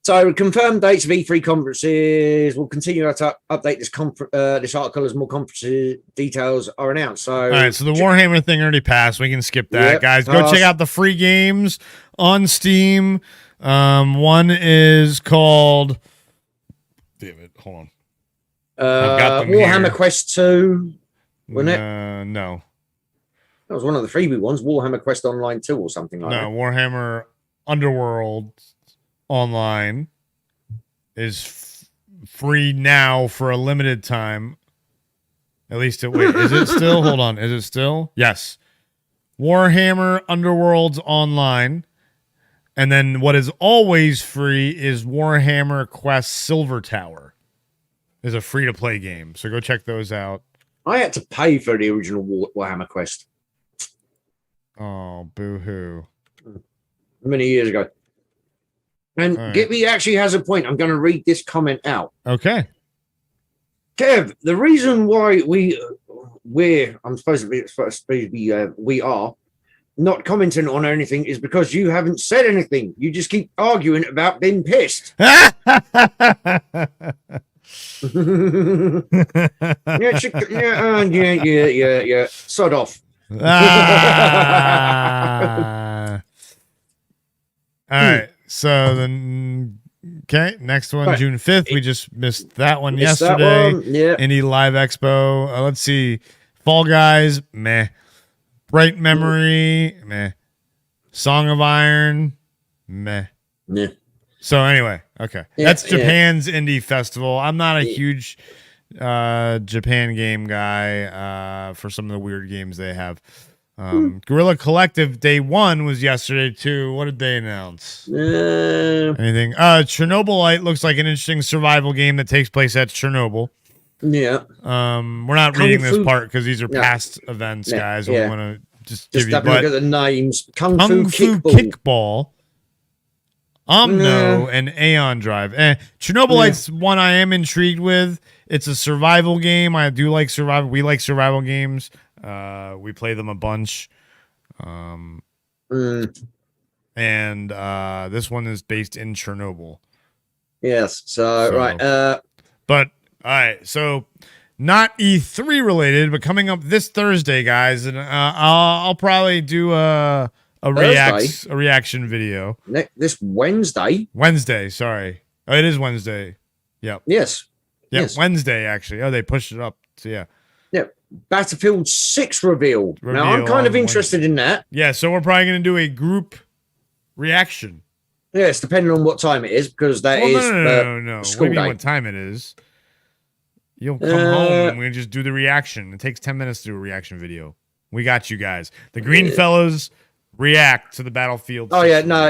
So confirmed dates of E3 conferences. We'll continue to update this article as more conference details are announced. So all right, so the Warhammer thing already passed. We can skip that, Yep, guys. Go check out the free games on Steam. One is called. Damn it! Hold on. I've got them Warhammer here. Quest 2. Wasn't it? No. That was one of the freebie ones. Warhammer Quest Online 2 or something like that. No, Warhammer Underworld Online is free now for a limited time. At least is it still? Hold on. Is it still? Yes. Warhammer Underworlds Online. And then what is always free is Warhammer Quest Silver Tower. Is a free-to-play game. So go check those out. I had to pay for the original Warhammer Quest. Oh, boo-hoo. Many years ago. And right. Gibby actually has a point. I'm going to read this comment out. Okay. Kev, the reason why we are not commenting on anything is because you haven't said anything. You just keep arguing about being pissed. Yeah. Sod off. All right. So then, okay, next one, right. June 5th. We just missed that one yesterday. That one. Yeah. Indie Live Expo. Let's see. Fall Guys, meh. Bright Memory, meh. Song of Iron, meh. Yeah. So anyway, okay. Yeah, that's Japan's indie festival. I'm not a huge Japan game guy for some of the weird games they have. Guerrilla Collective Day 1 was yesterday too. What did they announce? Anything? Chernobylite looks like an interesting survival game that takes place at Chernobyl. Yeah. We're not reading this part because these are past events, guys. We want to just give you. Have a look at the names. Kung Fu Kickball. Omno and Aeon Drive. Chernobylite's one I am intrigued with. It's a survival game. I do like survival. We like survival games. We play them a bunch. And this one is based in Chernobyl. Yes. So right. But all right. So not E3 related, but coming up this Thursday, guys, and I'll probably do a reaction video. This Wednesday. Sorry. Oh, it is Wednesday. Yep. Yes. Yeah. Yes. Wednesday actually. Oh, they pushed it up. So yeah. Yeah. Battlefield 6 revealed. Now I'm kind of interested in that. Yeah. So we're probably going to do a group reaction. Yes, depending on what time it is, because that is no. School day. What time it is? You'll come home and we just do the reaction. It takes 10 minutes to do a reaction video. We got you guys. The Greenfellaz react to the Battlefield. Oh yeah, no.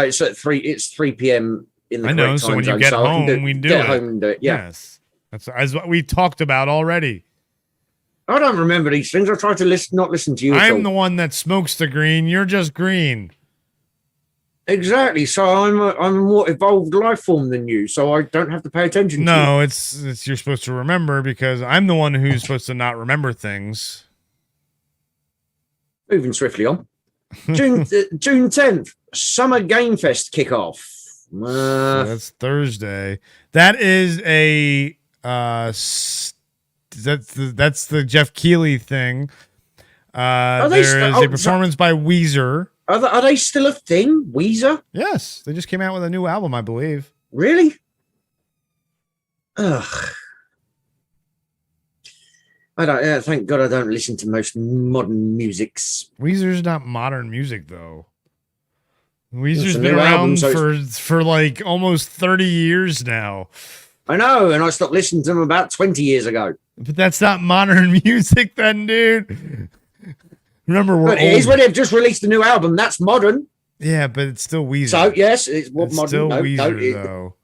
It's at 3. It's 3 p.m. in the I know. So when you get home, we do it. Home and do it. Yeah. Yes, that's as what we talked about already. I don't remember these things. I try to not listen to you. I'm the one that smokes the green. You're just green. Exactly. So I'm a more evolved life form than you, so I don't have to pay attention. No, it's you're supposed to remember because I'm the one who's supposed to not remember things. Moving swiftly on. June 10th, Summer Game Fest kickoff. So that's Thursday. That is a that's the Jeff Keighley thing. There is a performance by Weezer. Are they still a thing? Weezer? Yes, they just came out with a new album, I believe. Really? Ugh. I don't. Thank God I don't listen to most modern musics. Weezer's not modern music though. Weezer's been around for like almost 30 years now. I know, and I stopped listening to them about 20 years ago. But that's not modern music, then, dude. Remember, it is when they've just released a new album. That's modern. Yeah, but it's still Weezer. So yes, it's what modern. Still Weezer, though.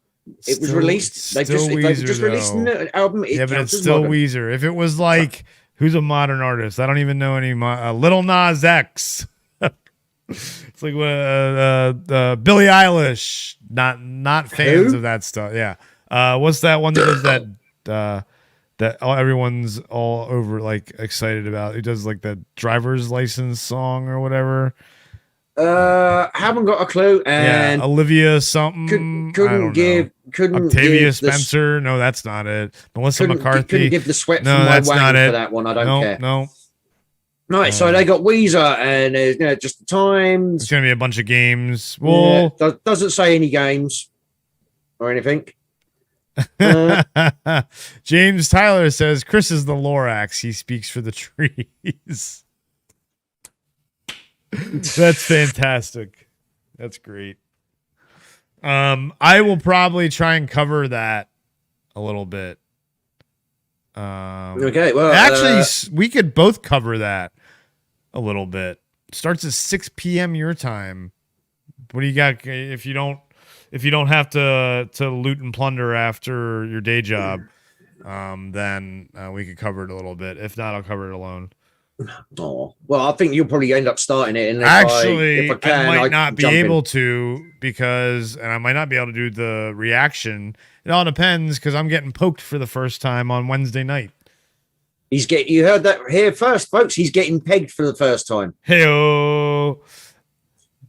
It was released. They just released an album. Yeah, but it's still modern. Weezer. If it was like, who's a modern artist? I don't even know any. Lil Nas X. It's like Billie Eilish. Not fans of that stuff. Yeah. What's that one that does that? that everyone's all over like excited about. He does like the driver's license song or whatever. Haven't got a clue. And Olivia something. Couldn't give Octavia Spencer. No, that's not it. Melissa McCarthy. Couldn't give the sweat no, from my that's wagon not it. for that one. I don't care. No. Right, so they got Weezer and just the times. It's gonna be a bunch of games. Well, doesn't say any games or anything. James Tyler says Chris is the Lorax. He speaks for the trees. That's fantastic. That's great. I will probably try and cover that a little bit. Okay, well, actually, we could both cover that a little bit. Starts at 6 p.m. your time. What do you got? If you don't have to loot and plunder after your day job, then we could cover it a little bit. If not, I'll cover it alone. Oh, well, I think you'll probably end up starting it. And actually, if I can, I might not be able in. to and I might not be able to do the reaction. It all depends because I'm getting poked for the first time on Wednesday night. You heard that here first, folks. He's getting pegged for the first time. Hey-o.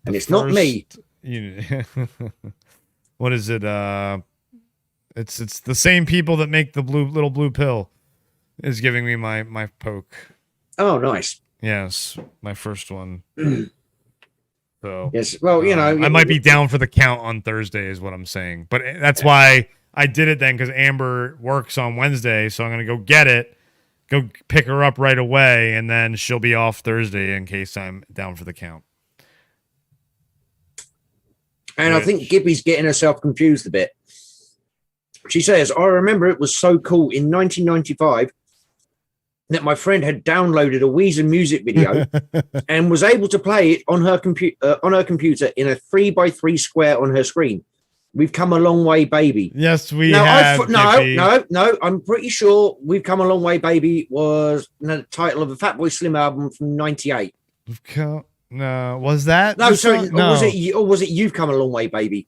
And it's not me. What is it? It's the same people that make the little blue pill is giving me my poke. Oh, nice. Yes, my first one. So yes, well, I might be down for the count on Thursday, is what I'm saying. But that's why I did it then, because Amber works on Wednesday, so I'm gonna go get it, go pick her up right away, and then she'll be off Thursday in case I'm down for the count. And I think Gibby's getting herself confused a bit. She says, I remember it was so cool in 1995 that my friend had downloaded a Weezer music video and was able to play it on her computer in a 3x3 square on her screen. We've come a long way, baby. Yes, we have. No. I'm pretty sure We've Come a Long Way, Baby was the title of a Fatboy Slim album from '98. No, was that? No, sorry. No. Or was it You've Come a Long Way, Baby?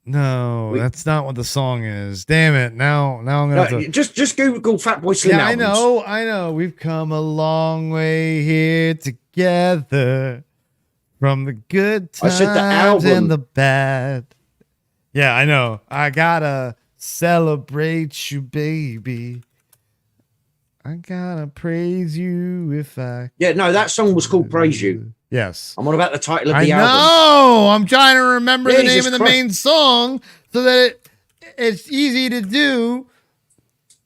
No, that's not what the song is. Damn it! Now I'm gonna have to... just Google Fatboy Slim albums. I know. We've come a long way here together, from the good times and the bad. Yeah, I know. I gotta celebrate you, baby. I gotta praise you if I... Yeah, no, that song was called Praise You. Yes. I'm on about the title of the album. No, I'm trying to remember the name of the main song so that it's easy to do.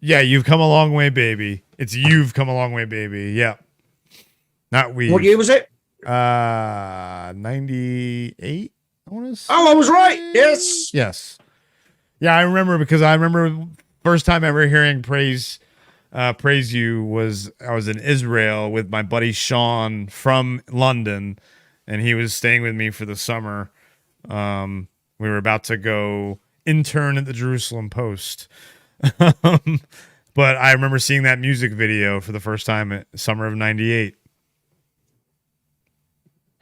Yeah, You've Come a Long Way, Baby. It's You've Come a Long Way, Baby. Yeah. Not we. What year was it? 98, I want to say. Oh, I was right. Yes. Yes. Yeah, I remember because I remember first time ever hearing Praise You was I was in Israel with my buddy Sean from London, and he was staying with me for the summer. We were about to go intern at the Jerusalem Post. But I remember seeing that music video for the first time at summer of '98.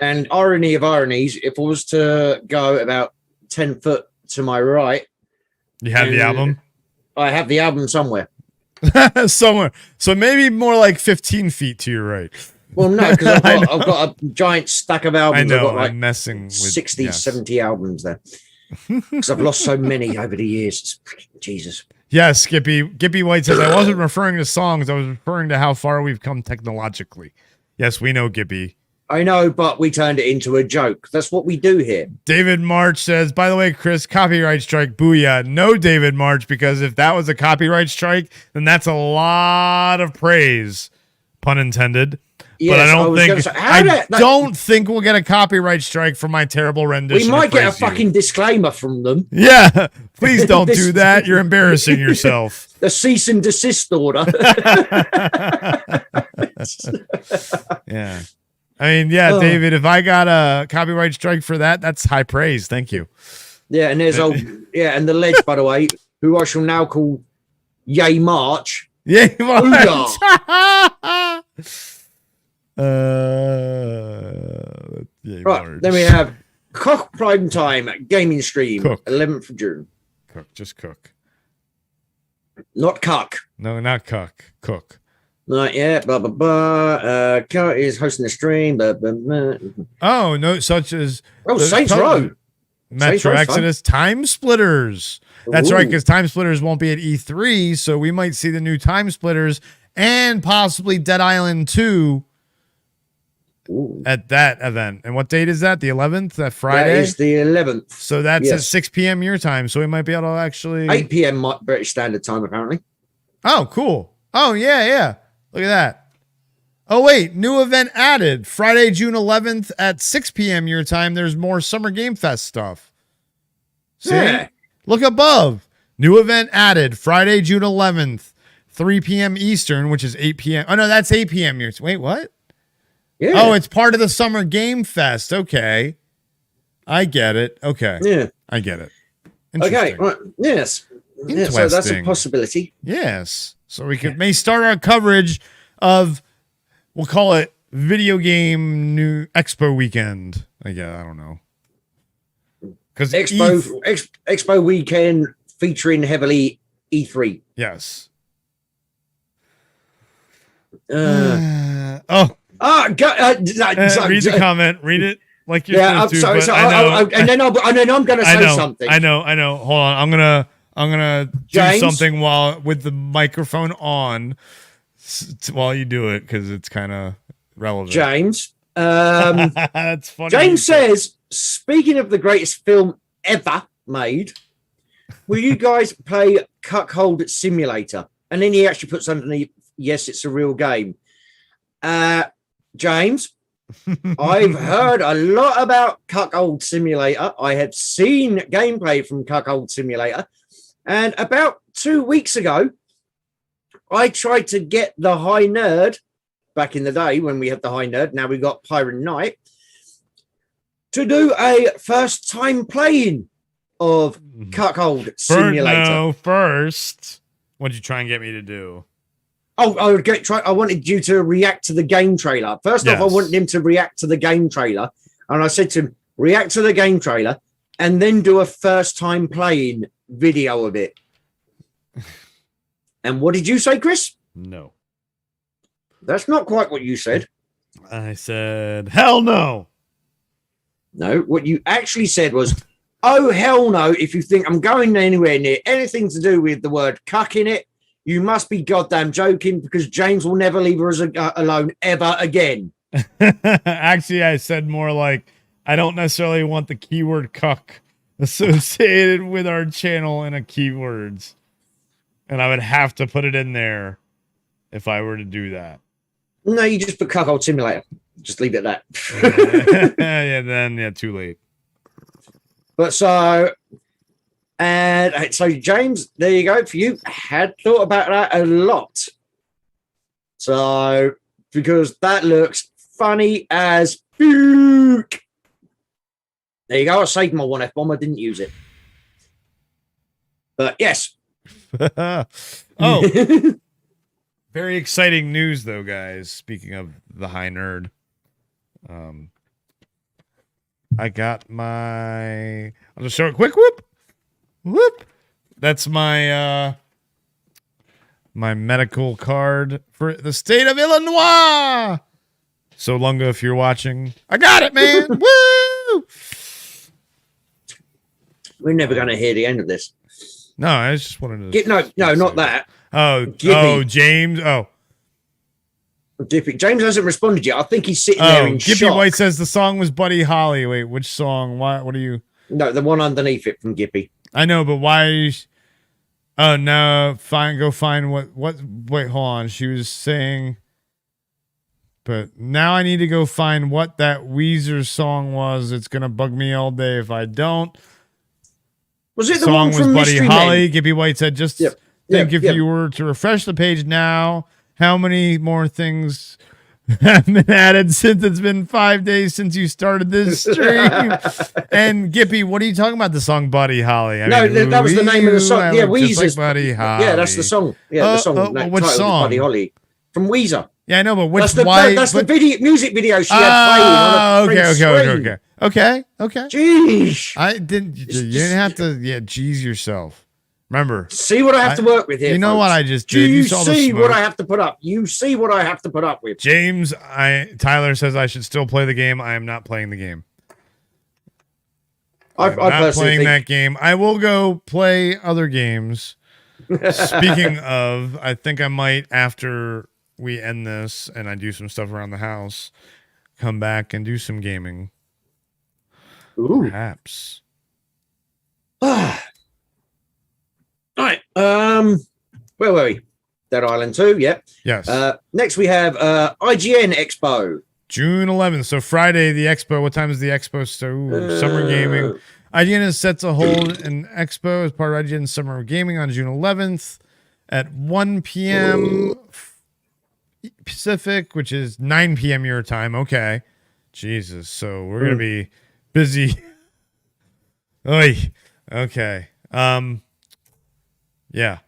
And irony of ironies, if I was to go about 10 foot to my right. You have the album? I have the album somewhere. Somewhere. So maybe more like 15 feet to your right. Well, no, because I've got a giant stack of albums. I know, I've got I'm messing with 60, 70 albums there. Because I've lost so many over the years. Jesus. Yes, Skippy White says, I wasn't referring to songs. I was referring to how far we've come technologically. Yes, we know, Gippy. I know, but we turned it into a joke. That's what we do here. David March says, by the way, Chris, copyright strike, booyah. No, David March, because if that was a copyright strike, then that's a lot of praise, pun intended. Yes, but I don't think we'll get a copyright strike for my terrible rendition. We might get a fucking disclaimer from them. Yeah, please don't do that. You're embarrassing yourself. The cease and desist order. Yeah. I mean, yeah, David, if I got a copyright strike for that, that's high praise. Thank you. Yeah, and there's and the ledge, by the way, who I shall now call Yay March. Yay March. Right, March. Then we have Cook Prime Time Gaming Stream, 11th of June. Just cook. Not cuck. No, not cuck. Cook. Not yet. Blah blah blah. Cuck is hosting the stream. Blah, blah, blah. Oh no, such as Saints Row. Metro Exodus, Time Splitters. That's right, because Time Splitters won't be at E3, so we might see the new Time Splitters and possibly Dead Island 2 at that event. And what date is that? The 11th? That Friday? That is the 11th. So that's at 6 p.m. your time, so we might be able to actually... 8 p.m. British Standard Time, apparently. Oh, cool. Oh, yeah. Look at that. Oh, wait. New event added. Friday, June 11th at 6 p.m. your time. There's more Summer Game Fest stuff. See? Yeah. Look above. New event added. Friday, June 11th, 3 p.m. Eastern, which is 8 p.m. Oh, no, that's 8 p.m. your time. Wait, what? Yeah. Oh, it's part of the Summer Game Fest. Okay. I get it. Okay. Yeah. I get it. Okay. Right. Yes. Yeah, so that's a possibility. Yes. So we may start our coverage of... We'll call it Video Game New Expo Weekend. I don't know. Because Expo Weekend featuring heavily E3. Yes. Read read the comment. Read it like you're supposed to. Sorry, and then I'm going to say something. I know. Hold on. I'm gonna do something with the microphone on. While you do it, because it's kind of relevant. James. That's funny. James says, speaking of the greatest film ever made, will you guys play Cuckold Simulator? And then he actually puts underneath, yes, it's a real game. James, I've heard a lot about Cuckold Simulator. I have seen gameplay from Cuckold Simulator. And about 2 weeks ago, I tried to get the High Nerd back in the day when we had the High Nerd. Now we got Pirate Knight to do a first time playing of Cuckold Simulator. First, what'd you try and get me to do? Oh, I wanted you to react to the game trailer. First off, I wanted him to react to the game trailer. And I said to him, react to the game trailer and then do a first time playing video of it. And what did you say, Chris? No. That's not quite what you said. I said, hell no. No, what you actually said was, oh, hell no, if you think I'm going anywhere near anything to do with the word cuck in it, you must be goddamn joking, because James will never leave us alone ever again. Actually, I said more like, I don't necessarily want the keyword cuck associated with our channel in a keywords. And I would have to put it in there if I were to do that. No, you just put Cuckold Simulator. Just leave it at that. Too late. But so James, there you go for you. I had thought about that a lot. So, because that looks funny as fuck. There you go. I saved my 1F-bomb. I didn't use it. But yes. Oh, very exciting news though, guys. Speaking of the High Nerd, I got I'll just show it quick. Whoop. That's my my medical card for the state of Illinois. So Lunga, if you're watching, I got it, man. Woo! We're never going to hear the end of this. No, I just wanted to... No, not that. James. Oh. Dippy. James hasn't responded yet. I think he's sitting there in Gippy shock. White says the song was Buddy Holly. Wait, which song? What are you... No, the one underneath it from Gippy. I know, but why... Oh, no. Go find what... Wait, hold on. She was saying... But now I need to go find what that Weezer song was. It's going to bug me all day if I don't. Was it the song one from Buddy Mystery Holly? Men? Gippy White said, if you were to refresh the page now, how many more things have been added since it's been 5 days since you started this stream? And Gippy, what are you talking about? The song Buddy Holly? That was the name of the song. Yeah, Weezer's. Like Buddy Holly. Yeah, that's the song. Yeah, the song. Which song? Buddy Holly from Weezer. Yeah, I know, but That's the music video she had playing on a Okay. Jeez. You didn't have to, geez yourself. Remember, see what I have to work with here. You know folks. what I just did? Do you see what I have to put up? You see what I have to put up with. James, Tyler says I should still play the game. I am not playing the game. I'm not playing that game. I will go play other games. Speaking of, I think I might, after we end this and I do some stuff around the house, come back and do some gaming. Ooh. Perhaps. All right. Where were we? Dead Island 2, yep. Yes. Next we have IGN Expo. June 11th. So Friday, the expo. What time is the expo? So summer gaming. IGN is set to hold an expo as part of IGN Summer Gaming on June 11th at 1 p.m. Pacific, which is 9 p.m. your time. Okay. Jesus. So we're going to be busy. Oy. Okay. Yeah.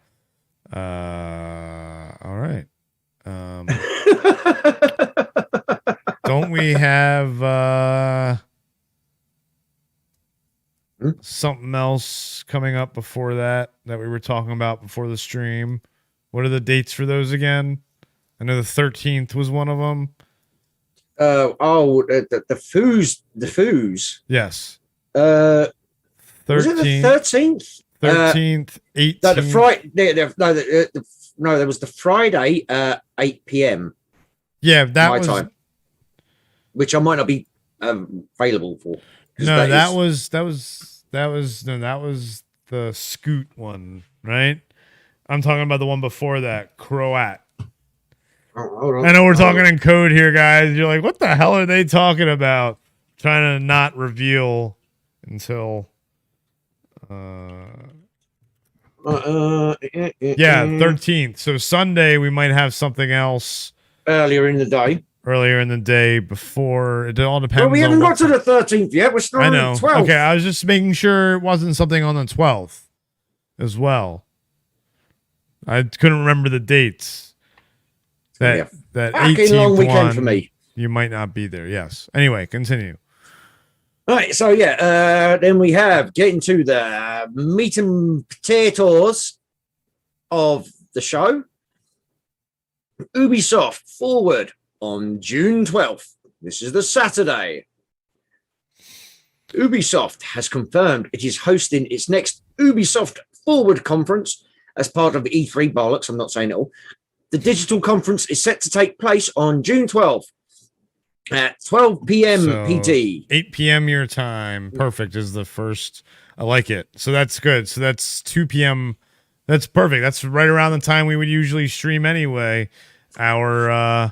All right. Don't we have something else coming up before that we were talking about before the stream? What are the dates for those again? I know the 13th was one of them. The foos. Yes. 13th. Was it the 13th? 13th, 18th. No, the Friday. No, there was the Friday 8 p.m. Yeah, that was time, which I might not be available for. No, that was the Scoot one, right? I'm talking about the one before that, Croat. Oh, I know we're talking in code here, guys. You're like, what the hell are they talking about? Trying to not reveal until yeah, 13th. So Sunday we might have something else earlier in the day before. It all depends. Well, we haven't got to the 13th yet. We're still on the 12th. Okay, I was just making sure it wasn't something on the 12th as well. I couldn't remember the dates. That 18th long weekend one, for me. You might not be there. Yes. Anyway, continue. All right, so then we have getting to the meat and potatoes of the show. Ubisoft Forward on June 12th. This is the Saturday. Ubisoft has confirmed it is hosting its next Ubisoft Forward conference as part of the E3 bollocks. I'm not saying it all. The digital conference is set to take place on June 12th at 12 p.m. PT. 8 p.m. your time. Perfect is the first. I like it. So that's good. So that's 2 p.m. That's perfect. That's right around the time we would usually stream anyway. Our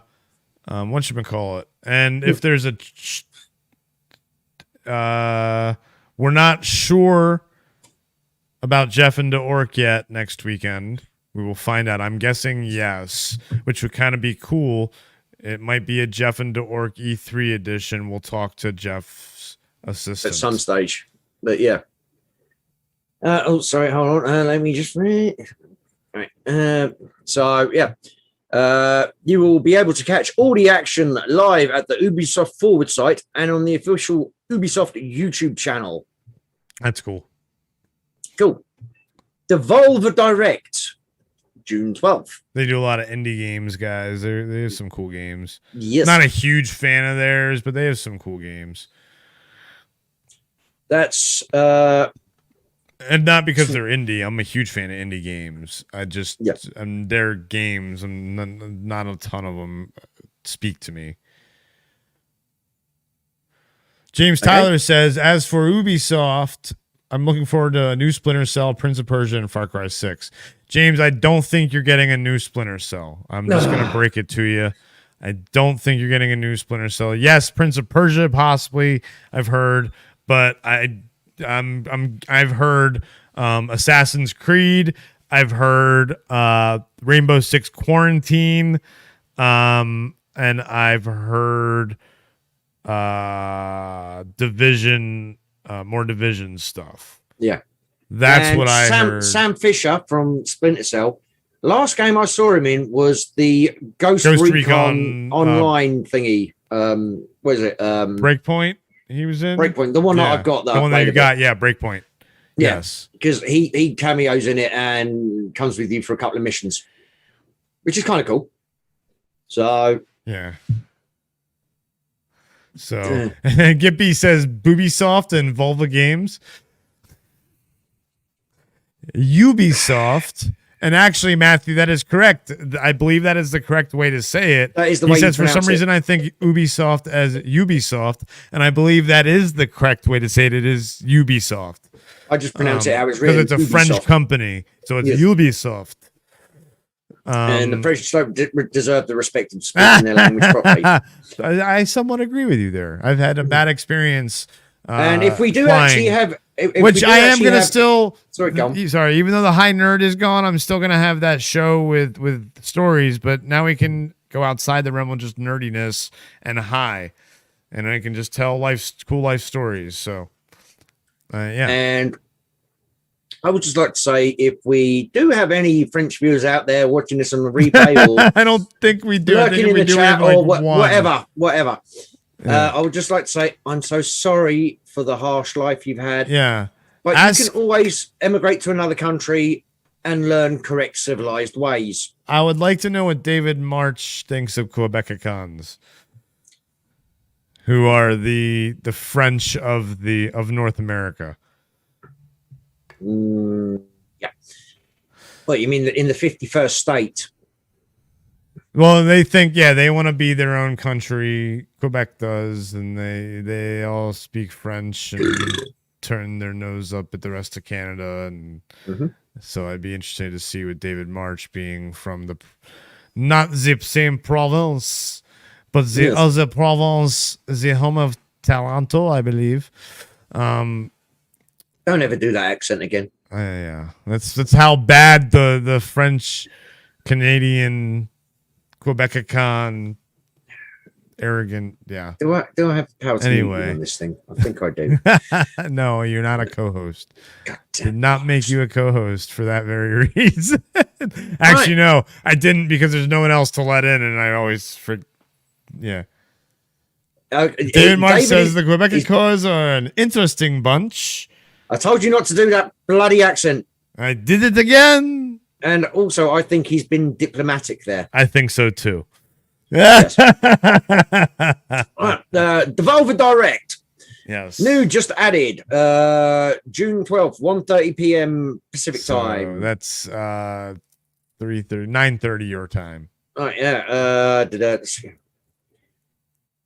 what should we call it? And if there's a we're not sure about Jeff and Da Ork yet next weekend. We will find out. I'm guessing yes, which would kind of be cool. It might be a Jeff and Da Ork E3 edition. We'll talk to Jeff's assistant at some stage. But yeah. Sorry, hold on. Let me just read. All right. So yeah. You will be able to catch all the action live at the Ubisoft Forward site and on the official Ubisoft YouTube channel. That's cool. Cool. Devolver Direct, June 12th. They do a lot of indie games, guys. They have some cool games. Yes. Not a huge fan of theirs, but they have some cool games. That's and not because they're indie. I'm a huge fan of indie games. Their games, and not a ton of them speak to me. James Tyler says, as for Ubisoft, I'm looking forward to a new Splinter Cell, Prince of Persia, and Far Cry 6. James, I don't think you're getting a new Splinter Cell. I'm just going to break it to you. I don't think you're getting a new Splinter Cell. Yes, Prince of Persia, possibly, I've heard, but I've heard Assassin's Creed. I've heard Rainbow Six Quarantine, and I've heard Division, more Division stuff. Yeah, that's what I heard. Sam Fisher from Splinter Cell. Last game I saw him in was the Ghost Recon online thingy. What is it? Breakpoint. He was in Breakpoint, the one that I've got. The one that you got, yeah, Breakpoint. Yes. Because he cameos in it and comes with you for a couple of missions, which is kind of cool. So yeah. So Gippy says Ubisoft and Volva Games. Ubisoft. And actually, Matthew, that is correct. I believe that is the correct way to say it. That is the way he says, you for some reason, it. I think Ubisoft as Ubisoft, and I believe that is the correct way to say it. It is Ubisoft. I just pronounce it how it's written. Because it's a Ubisoft. French company, so it's Ubisoft. And the French don't deserve the respect of speaking their language properly. I somewhat agree with you there. I've had a bad experience. And if we do flying, actually have, which I am going to still. Sorry, even though the high nerd is gone, I'm still going to have that show with stories. But now we can go outside the realm of just nerdiness and high, and I can just tell cool life stories. So, yeah. And I would just like to say, if we do have any French viewers out there watching this on the replay, or I don't think we do. Lurking in the chat, or whatever. Yeah. I would just like to say, I'm so sorry for the harsh life you've had. Yeah. But you can always emigrate to another country and learn correct civilized ways. I would like to know what David March thinks of Quebecicans, who are the French of North America. Yeah. Well, you mean in the 51st state? Well, they think, they want to be their own country. Quebec does, and they all speak French and turn their nose up at the rest of Canada. And so I'd be interested to see what David March, being from not the same province, but the other province, the home of Taranto, I believe. Don't ever do that accent again. Yeah, that's how bad the French Canadian Quebecican arrogant. Yeah. Do I have the power to anyway on this thing? I think I do. No, you're not a co-host. Did not make you a co-host for that very reason. Actually, no, I didn't, because there's no one else to let in, and I always yeah. David Marsh says the Quebecicans are an interesting bunch. I told you not to do that bloody accent. I did it again. And also, I think he's been diplomatic there. I think so too. Yes. Devolver Direct. Yes. New, just added. June 12th, 1:30 p.m. Pacific time. That's 9:30 your time. Right, yeah.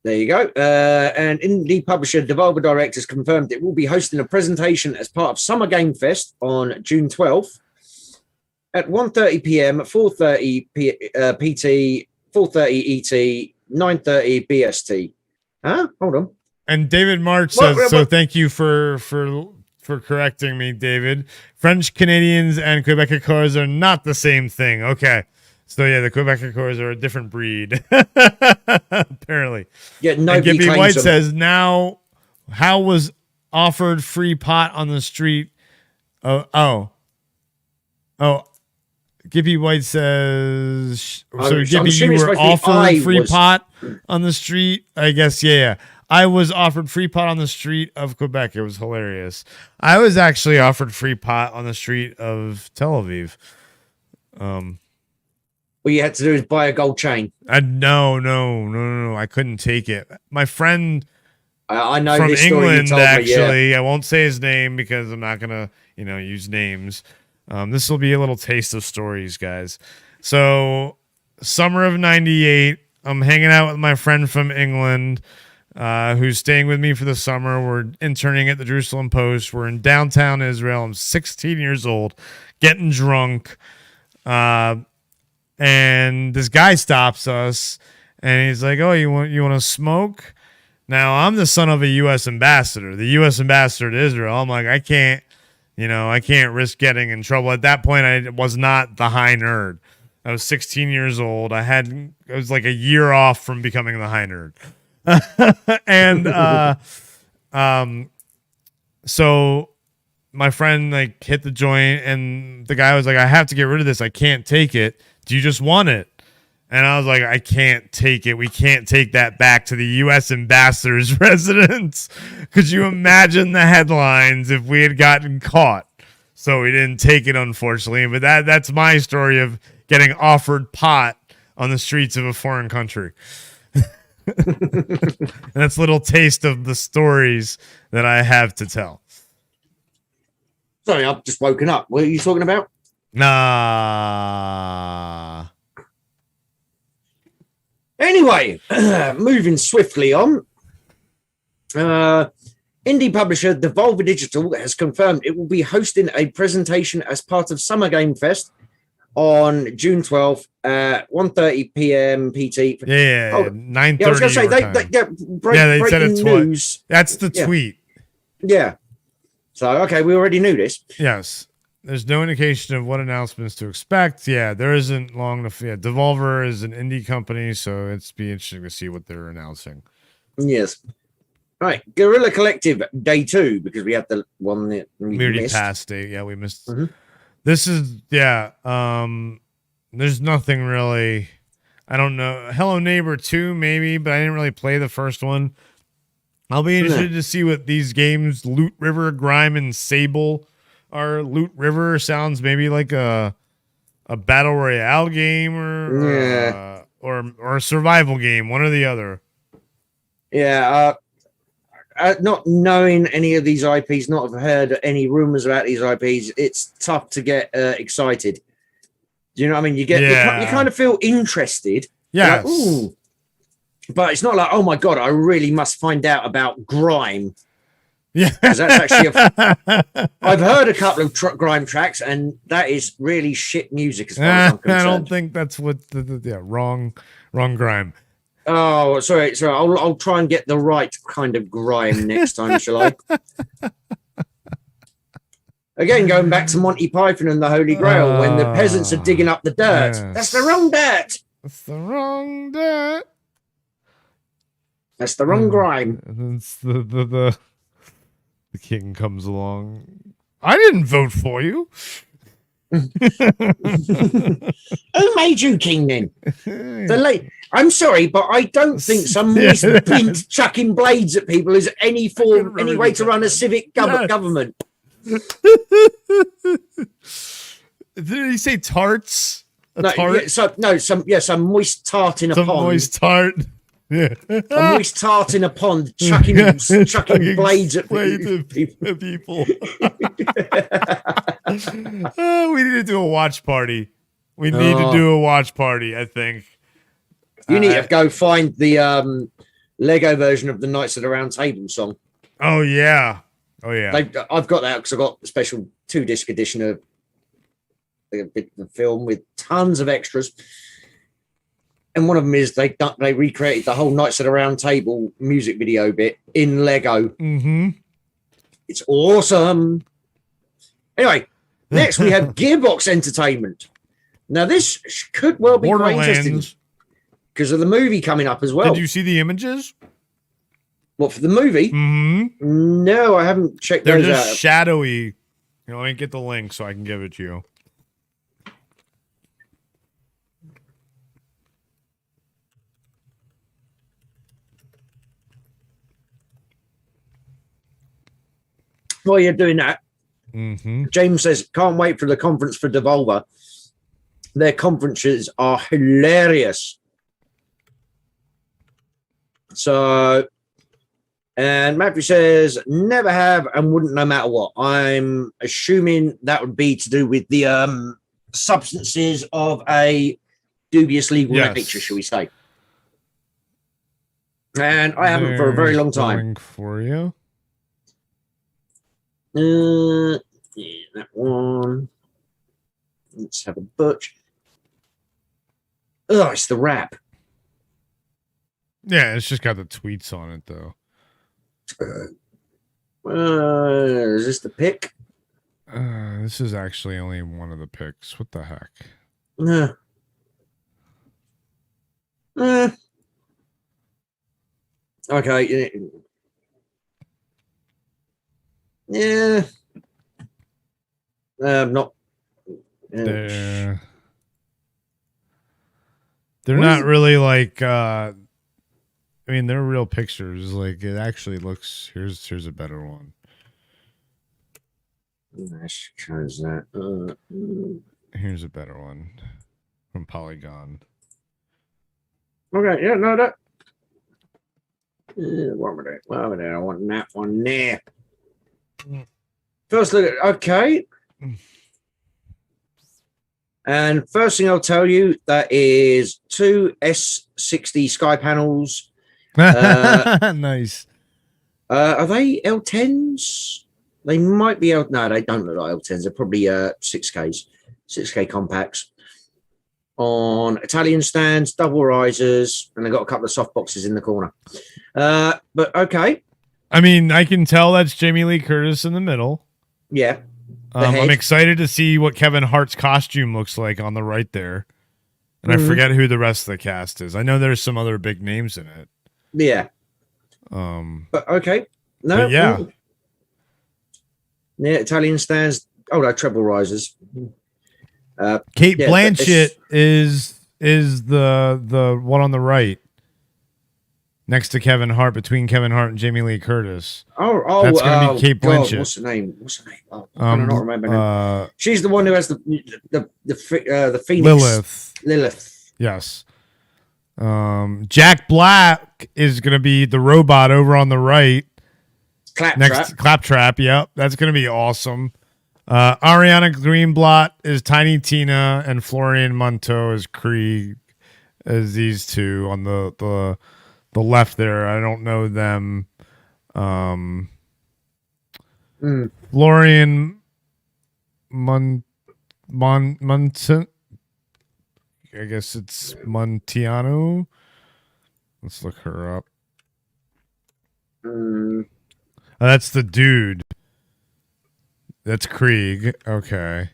There you go. And indie publisher Devolver Direct has confirmed it will be hosting a presentation as part of Summer Game Fest on June 12th at 1:30 p.m. 4:30 PT, 4:30 ET, 9:30 BST. Huh? Hold on. And David March says, so thank you for correcting me, David. French Canadians and Quebecicans are not the same thing. Okay. So, yeah, the Quebecicans are a different breed, apparently. Yeah, and Gibby White says, now, how was offered free pot on the street? Oh. Gibby White says, so Gibby, you were offered free pot on the street? I guess, yeah. I was offered free pot on the street of Quebec. It was hilarious. I was actually offered free pot on the street of Tel Aviv. What you had to do is buy a gold chain. No. I couldn't take it. My friend I know from this England, story actually. I won't say his name because I'm not going to, use names. This will be a little taste of stories, guys. So, summer of 98, I'm hanging out with my friend from England, who's staying with me for the summer. We're interning at the Jerusalem Post. We're in downtown Israel. I'm 16 years old, getting drunk. And this guy stops us, and he's like, "Oh, you want to smoke?" Now, I'm the son of a U.S. ambassador, the U.S. ambassador to Israel. I'm like, I can't risk getting in trouble. At that point, I was not the high nerd. I was 16 years old. I was like a year off from becoming the high nerd. And so my friend hit the joint, and the guy was like, I have to get rid of this. I can't take it. Do you just want it? And I was like, I can't take it. We can't take that back to the U.S. ambassador's residence. Could you imagine the headlines if we had gotten caught? So we didn't take it, unfortunately. But that's my story of getting offered pot on the streets of a foreign country. And that's a little taste of the stories that I have to tell. Sorry, I've just woken up. What are you talking about? Nah. Anyway, moving swiftly on. Indie publisher Devolver Digital has confirmed it will be hosting a presentation as part of Summer Game Fest on June 12th at 1:30 p.m. PT. Yeah, 9:30. Yeah, I was going to say, they said it's news. That's the tweet. Yeah. So, okay, we already knew this. Yes. There's no indication of what announcements to expect. Yeah, there isn't long enough. Yeah, Devolver is an indie company, so it's be interesting to see what they're announcing. Yes. Right, Guerrilla Collective Day 2, because we had the one that we missed. Passed day. Yeah, we missed. Mm-hmm. This is, there's nothing really. I don't know. Hello Neighbor 2, maybe, but I didn't really play the first one. I'll be interested to see what these games, Loot River, Grime, and Sable, are. Loot River sounds maybe like a battle royale game or a survival game, one or the other. Yeah, not knowing any of these IPs, not have heard any rumors about these IPs, it's tough to get excited. Do you know what I mean? You kind of feel interested. Yeah. Like, ooh. But it's not like, oh my God, I really must find out about Grime. Yeah. That's actually I've heard a couple of Grime tracks, and that is really shit music as far as I'm concerned. I don't think that's what wrong Grime. Oh, sorry. I'll try and get the right kind of grime next time, shall I? Again, going back to Monty Python and the Holy Grail, when the peasants are digging up the dirt. Yes. That's the wrong dirt. That's the wrong dirt. That's the wrong grime. And then the king comes along. I didn't vote for you. Who made you king then? I'm sorry, but I don't think some moist chucking blades at people is any way to run a civic government. Did he say tarts? Some moist tart in a pond. Moist tart. Yeah. A moist tart in a pond, chucking blades at people. We need to do a watch party. We need to do a watch party, I think. You need to go find the Lego version of the Knights of the Round Table song. Oh, yeah. I've got that because I got a special 2-disc edition of the film with tons of extras. And one of them is they recreated the whole Knights of the Round Table music video bit in Lego. Mm-hmm. It's awesome. Anyway, next we have Gearbox Entertainment. Now, this could well be quite interesting because of the movie coming up as well. Did you see the images? What, for the movie? Mm-hmm. No, I haven't checked those out. They're just shadowy. Let me get the link so I can give it to you. While you're doing that, mm-hmm. James says, can't wait for the conference for Devolver. Their conferences are hilarious. So, and Matthew says, never have and wouldn't no matter what. I'm assuming that would be to do with the substances of a dubious legal nature, shall we say. And I haven't for a very long time. For you. Yeah, that one. Let's have a butch. Oh, it's the rap. Yeah, it's just got the tweets on it, though. Is this the pick? This is actually only one of the picks. What the heck? Okay. Yeah. Not. There They're not really like. I mean, they're real pictures. Like it actually looks. Here's a better one. Let's change that. Here's a better one from Polygon. Okay, yeah, no, that. What were they? I want that one there. First look at okay. And first thing I'll tell you, that is 2 S60 sky panels. Nice. Are they L10s? They might be no, they don't look like L10s. They're probably 6K compacts. On Italian stands, double risers, and they've got a couple of soft boxes in the corner. But okay. I mean, I can tell that's Jamie Lee Curtis in the middle. Yeah. I'm excited to see what Kevin Hart's costume looks like on the right there. And I forget who the rest of the cast is. I know there's some other big names in it. Yeah. But okay. No. But yeah. Yeah, Italian stands. Oh, no, treble risers. Kate Blanchett is the one on the right. Next to Kevin Hart, between Kevin Hart and Jamie Lee Curtis. Oh, that's going to be Kate Blanchett. God, what's her name? Oh, I don't remember. Now. She's the one who has the Phoenix. Lilith. Yes. Jack Black is going to be the robot over on the right. Claptrap. Yep, that's going to be awesome. Ariana Greenblatt is Tiny Tina, and Florian Munto is Krieg. As these two on the left there. I don't know them. Florian Munton. I guess it's Montiano. Let's look her up. That's the dude. That's Krieg. Okay.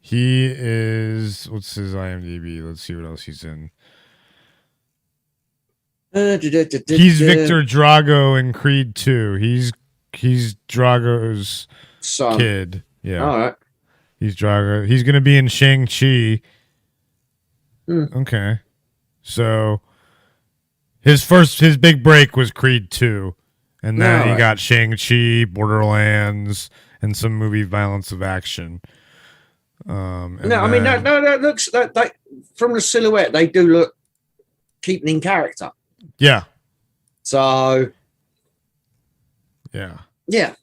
He is. What's his IMDb? Let's see what else he's in. He's Victor Drago in Creed 2. He's Drago's son. Kid. Yeah. All right. He's Drago. He's going to be in Shang-Chi. Okay. So his big break was Creed 2. And then he got Shang-Chi, Borderlands, and some movie Violence of Action. I mean that looks that from the silhouette they do look keeping in character. Yeah. So. Yeah. Yeah.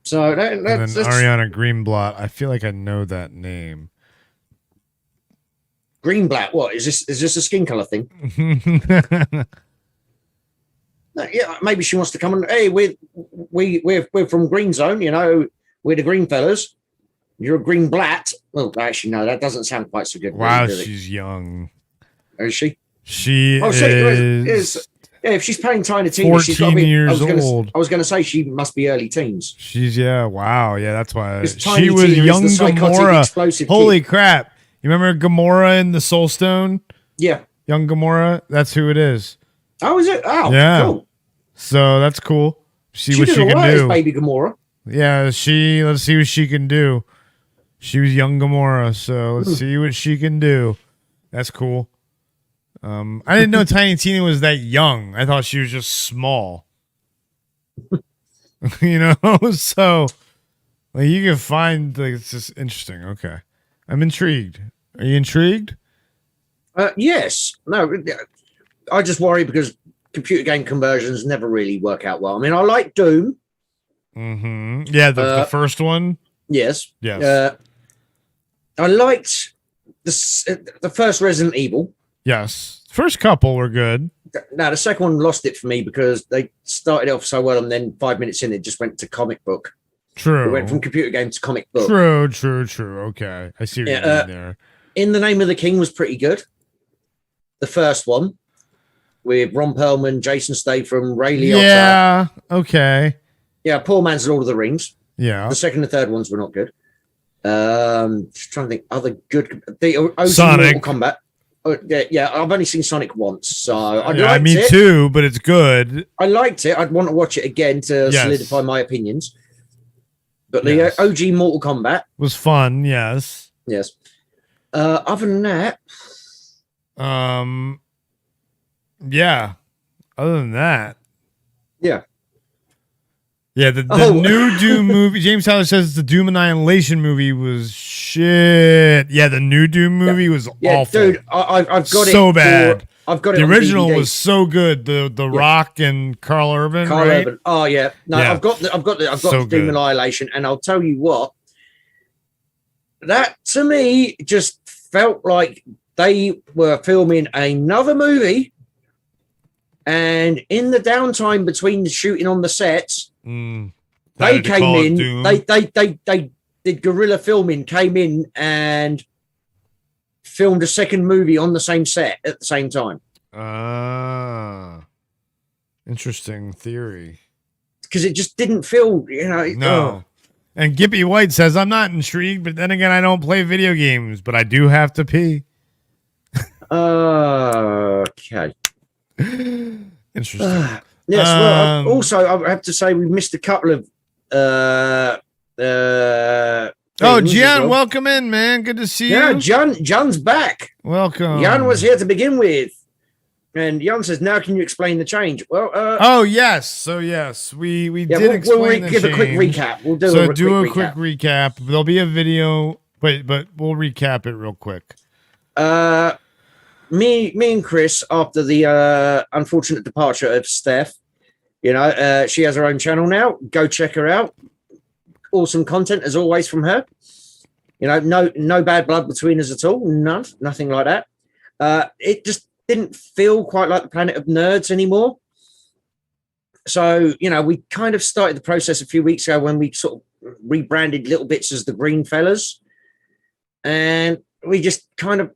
So that's Ariana Greenblatt. I feel like I know that name. Greenblatt. What is this? Is this a skin color thing? Yeah, maybe she wants to come and hey, we're from Green Zone. You know, we're the Greenfellaz. You're a Greenblatt. Well, actually, no, that doesn't sound quite so good. Wow, she's young. Is she? She is. Yeah, if she's playing Tiny Tina, she's 14 years old. I was going to say she must be early teens. Wow, yeah, that's why she was Tina young Gamora. Holy crap! You remember Gamora in the Soul Stone? Yeah, young Gamora. That's who it is. Oh, is it? Oh, yeah. Cool. So that's cool. See what she can do. As baby Gamora. Yeah, let's see what she can do. She was young Gamora, so let's see what she can do. That's cool. I didn't know Tiny Tina was that young. I thought she was just small. You know, so like you can find like it's just interesting. Okay, I'm intrigued. Are you intrigued? Yes. No, I just worry because computer game conversions never really work out well. I mean, I like Doom. Yeah, the first one. Yes. Yes. I liked the first Resident Evil. Yes. First couple were good. No, the second one lost it for me because they started off so well and then 5 minutes in, it just went to comic book. True. It went from computer game to comic book. True. Okay. I see what you mean there. In the Name of the King was pretty good. The first one with Ron Perlman, Jason Statham, Ray Liotta. Yeah. Okay. Yeah, poor man's Lord of the Rings. Yeah. The second and third ones were not good. Just trying to think other good. The OG Sonic. Mortal Kombat. Yeah, I've only seen Sonic once, so I liked it. Me too, but it's good. I liked it. I'd want to watch it again to solidify my opinions. But the OG Mortal Kombat was fun. Yes. Other than that, Yeah. Other than that. Yeah. Yeah, the new Doom movie. James Tyler says the Doom Annihilation movie was shit. Yeah, the new Doom movie was awful. Dude, I've got it so bad. I've got it. The original on DVD. was so good. The Rock and Carl Urban. Carl right? Urban. Oh yeah. No, yeah. I've got the Doom Annihilation, and I'll tell you what. That to me just felt like they were filming another movie, and in the downtime between the shooting on the sets, they came in. They did guerrilla filming. Came in and filmed a second movie on the same set at the same time. Interesting theory. Because it just didn't feel, No. And Gippy White says, I'm not intrigued, but then again, I don't play video games, but I do have to pee. Okay. Interesting. Yes, well, also, I have to say we missed a couple of Gian, welcome in, man. Good to see you. Yeah, John's back. Welcome. Jan was here to begin with. And Jan says, now can you explain the change? Well, yes. So, yes, we did explain the change. Give a quick recap. We'll do a quick recap. There'll be a video, but we'll recap it real quick. Me and Chris, after the unfortunate departure of Steph, she has her own channel now. Go check her out. Awesome content as always from her. No bad blood between us at all. Nothing like that. It just didn't feel quite like the Planet of Nerds anymore. So, we kind of started the process a few weeks ago when we sort of rebranded little bits as the Greenfellaz. And we just kind of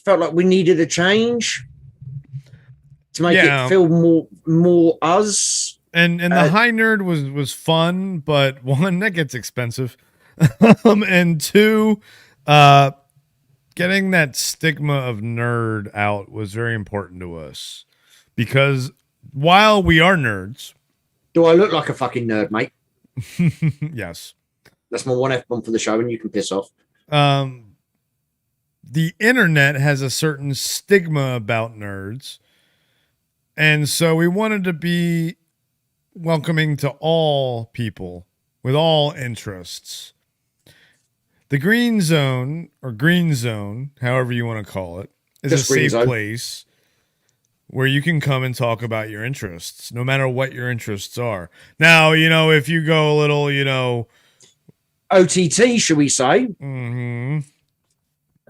felt like we needed a change to make it feel more us. And the high nerd was fun, but one, that gets expensive. And two, getting that stigma of nerd out was very important to us, because while we are nerds, do I look like a fucking nerd, mate? Yes, that's my one F-bomb for the show, and you can piss off. The internet has a certain stigma about nerds, and so we wanted to be welcoming to all people with all interests. The Green Zone, or Green Zone, however you want to call it, is just a safe place where you can come and talk about your interests, no matter what your interests are. Now, if you go a little, OTT, should we say? Mm-hmm.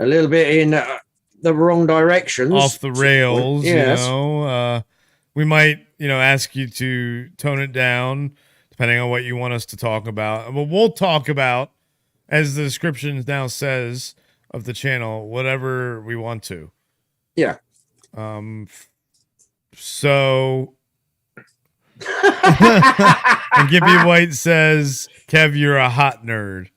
A little bit in the wrong directions. Off the rails, yes. We might, ask you to tone it down, depending on what you want us to talk about. But we'll talk about, as the description now says of the channel, whatever we want to. Yeah. So, and Gippy White says, Kev, you're a hot nerd.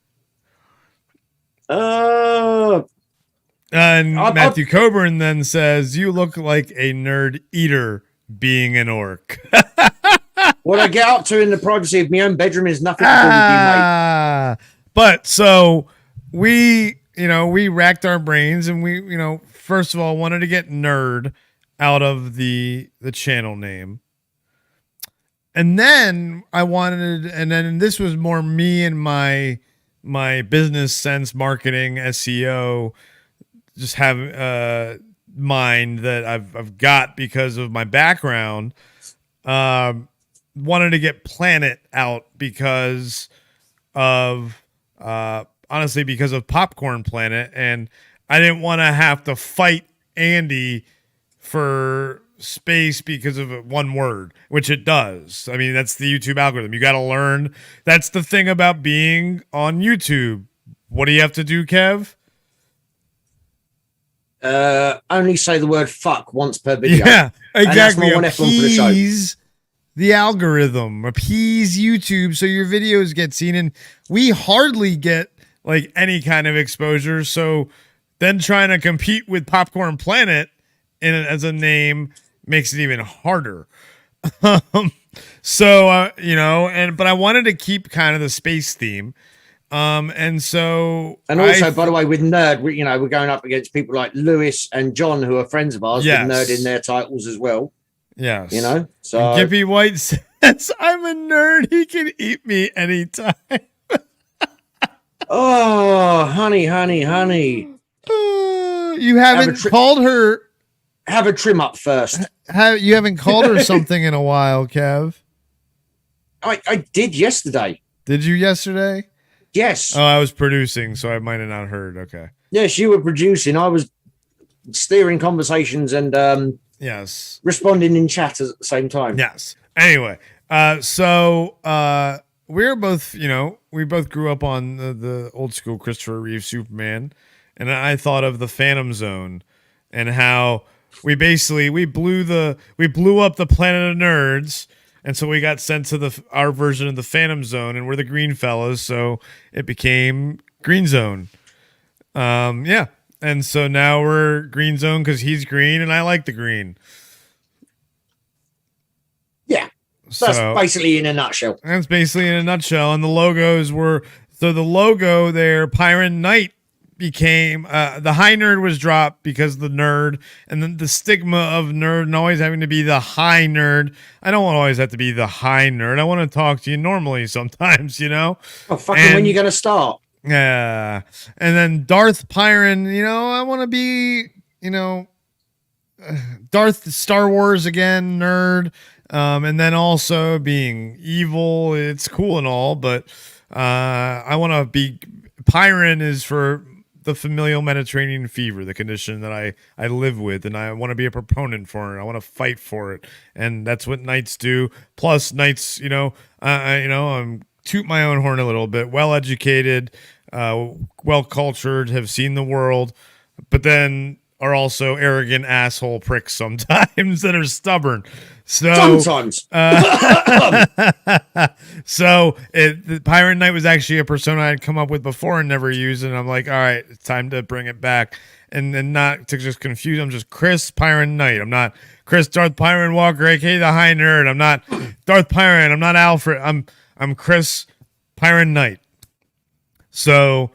And Matthew Coburn then says, you look like a nerd eater being an orc. What I get up to in the privacy of my own bedroom is nothing to do with you, mate. But so we racked our brains, and we, first of all, wanted to get nerd out of the channel name. And then this was more me and my business sense, marketing, SEO, just have mind that I've got because of my background. Wanted to get Planet out because of honestly because of Popcorn Planet, and I didn't want to have to fight Andy for space because of one word, which it does. I mean, that's the YouTube algorithm. You got to learn. That's the thing about being on YouTube. What do you have to do, Kev? Only say the word fuck once per video. Yeah, exactly. Appease the algorithm, appease YouTube so your videos get seen, and we hardly get like any kind of exposure. So then trying to compete with Popcorn Planet as a name makes it even harder. But I wanted to keep kind of the space theme. And also, by the way, with nerd, we're going up against people like Lewis and John, who are friends of ours, with nerd in their titles as well. Yes. You know? So and Gippy White says, I'm a nerd. He can eat me anytime. oh, honey. You haven't called her. Have a trim up first. You haven't called her something in a while, Kev. I did yesterday. Did you yesterday? Yes. Oh, I was producing, so I might have not heard. Okay. Yes, you were producing. I was steering conversations and yes, responding in chat at the same time. Yes. Anyway, so we're both, we both grew up on the old school Christopher Reeve Superman, and I thought of the Phantom Zone and how we blew up the planet of nerds. And so we got sent to our version of the Phantom Zone, and we're the Greenfellaz, so it became Green Zone. Yeah. And so now we're Green Zone because he's green, and I like the green. Yeah. That's basically in a nutshell. That's basically in a nutshell. And the logos were, so the logo there, Pirate Knight, became the high nerd was dropped because of the nerd, and then the stigma of nerd and always having to be the high nerd. I don't want to always have to be the high nerd. I want to talk to you normally sometimes, Oh, fucking when you gonna start? Yeah. And then Darth Pyron, I want to be, Darth Star Wars again, nerd. And then also being evil. It's cool and all, but I want to be, Pyron is for the familial Mediterranean fever, the condition that I live with, and I want to be a proponent for it. I want to fight for it, and that's what knights do. Plus, knights, I'm toot my own horn a little bit. Well educated, well cultured, have seen the world, but then are also arrogant asshole pricks sometimes that are stubborn. So sometimes. So the Pirate Knight was actually a persona I'd come up with before and never used, and I'm like, all right, it's time to bring it back, and not to just confuse. I'm just Chris Pirate Knight. I'm not Chris Darth Pirate Walker, aka the High Nerd. I'm not Darth Pirate. I'm not Alfred. I'm Chris Pirate Knight. So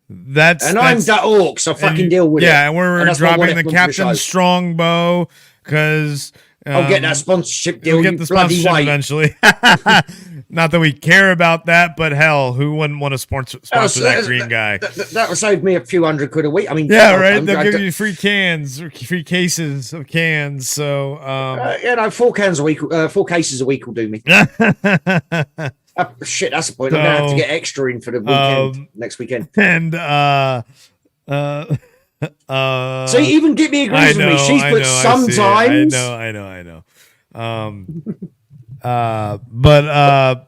I'm Da Ork, so fucking deal with it. Yeah, and we're dropping the Captain Strongbow because I'll get that sponsorship deal. We'll get the sponsorship eventually. Not that we care about that, but hell, who wouldn't want to sponsor that green guy? That would save me a few $100 a week. I mean, yeah, right. They'll give you free cans, or free cases of cans. So, 4 cans a week, 4 cases a week will do me. Shit, that's the point. I'm gonna have to get extra in for the weekend next weekend. And so even Gippy agrees with me. She's put sometimes. I know. But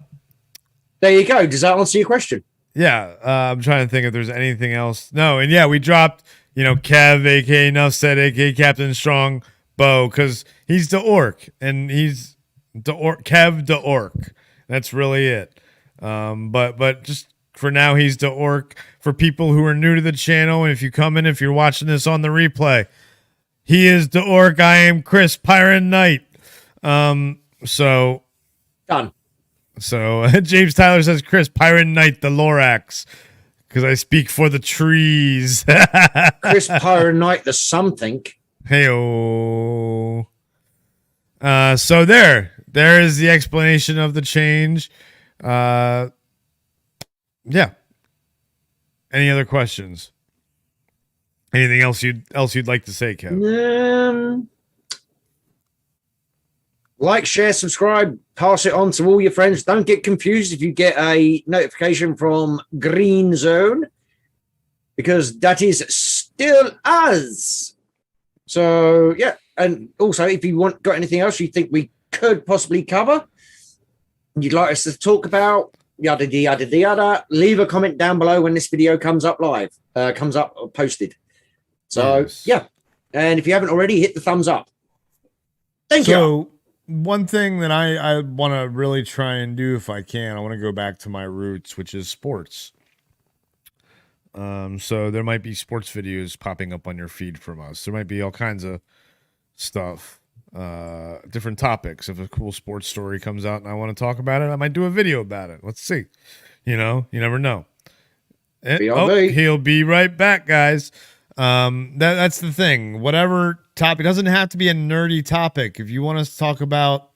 there you go. Does that answer your question? Yeah. I'm trying to think if there's anything else. No, and yeah, we dropped, Kev, aka Nuff said, aka Captain Strong Bow, because he's Da Ork, and he's Da Ork, Kev Da Ork. That's really it. But just for now, he's Da Ork. For people who are new to the channel, and if you're watching this on the replay, he is Da Ork. I am Chris Pirate Knight. So done. So James Tyler says Chris Pirate Knight the Lorax, because I speak for the trees. Chris Pirate Knight the something. Hey-o. So there is the explanation of the change. Yeah. Any other questions? Anything else you'd like to say, Kev? Like, share, subscribe, pass it on to all your friends. Don't get confused if you get a notification from Green Zone, because that is still us. So yeah, and also if you got anything else you think we could possibly cover, you'd like us to talk about, yada yada yada, leave a comment down below when this video comes up live, comes up or posted. So yes. Yeah, and if you haven't already, hit the thumbs up. Thank you. One thing that I want to really try and do, if I can, I want to go back to my roots, which is sports. So there might be sports videos popping up on your feed from us. There might be all kinds of stuff, different topics. If a cool sports story comes out and I want to talk about it, I might do a video about it. Let's see. You never know. He'll be right back, guys. That's the thing. Whatever topic, it doesn't have to be a nerdy topic. If you want us to talk about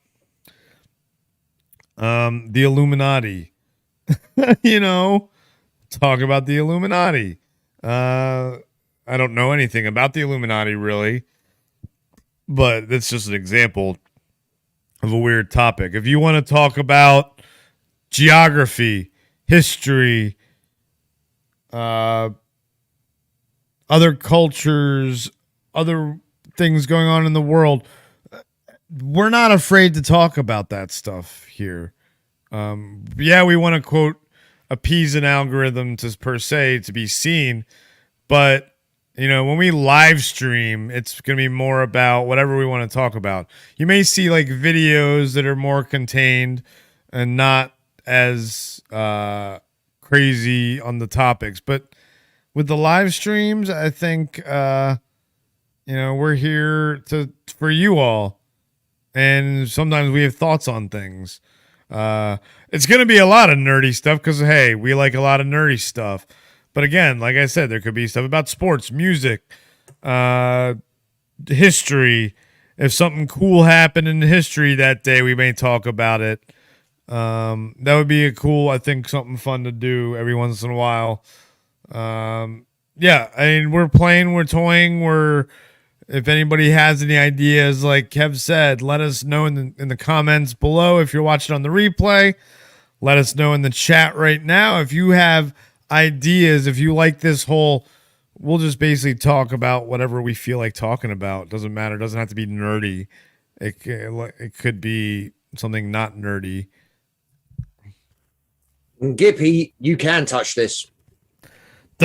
the Illuminati, talk about the Illuminati. I don't know anything about the Illuminati really, but that's just an example of a weird topic. If you want to talk about geography, history, other cultures, other things going on in the world, we're not afraid to talk about that stuff here. We want to quote appease an algorithm per se to be seen, but when we live stream, it's going to be more about whatever we want to talk about. You may see like videos that are more contained and not as crazy on the topics, but with the live streams, I think we're here for you all, and sometimes we have thoughts on things. It's going to be a lot of nerdy stuff because hey, we like a lot of nerdy stuff. But again, like I said, there could be stuff about sports, music, history. If something cool happened in history that day, we may talk about it. That would be I think something fun to do every once in a while. We're playing, we're toying, if anybody has any ideas, like Kev said, let us know in the comments below. If you're watching on the replay, let us know in the chat right now. If you have ideas, if you like this we'll just basically talk about whatever we feel like talking about. Doesn't matter. It doesn't have to be nerdy. It could be something not nerdy. Gippy, you can touch this. So,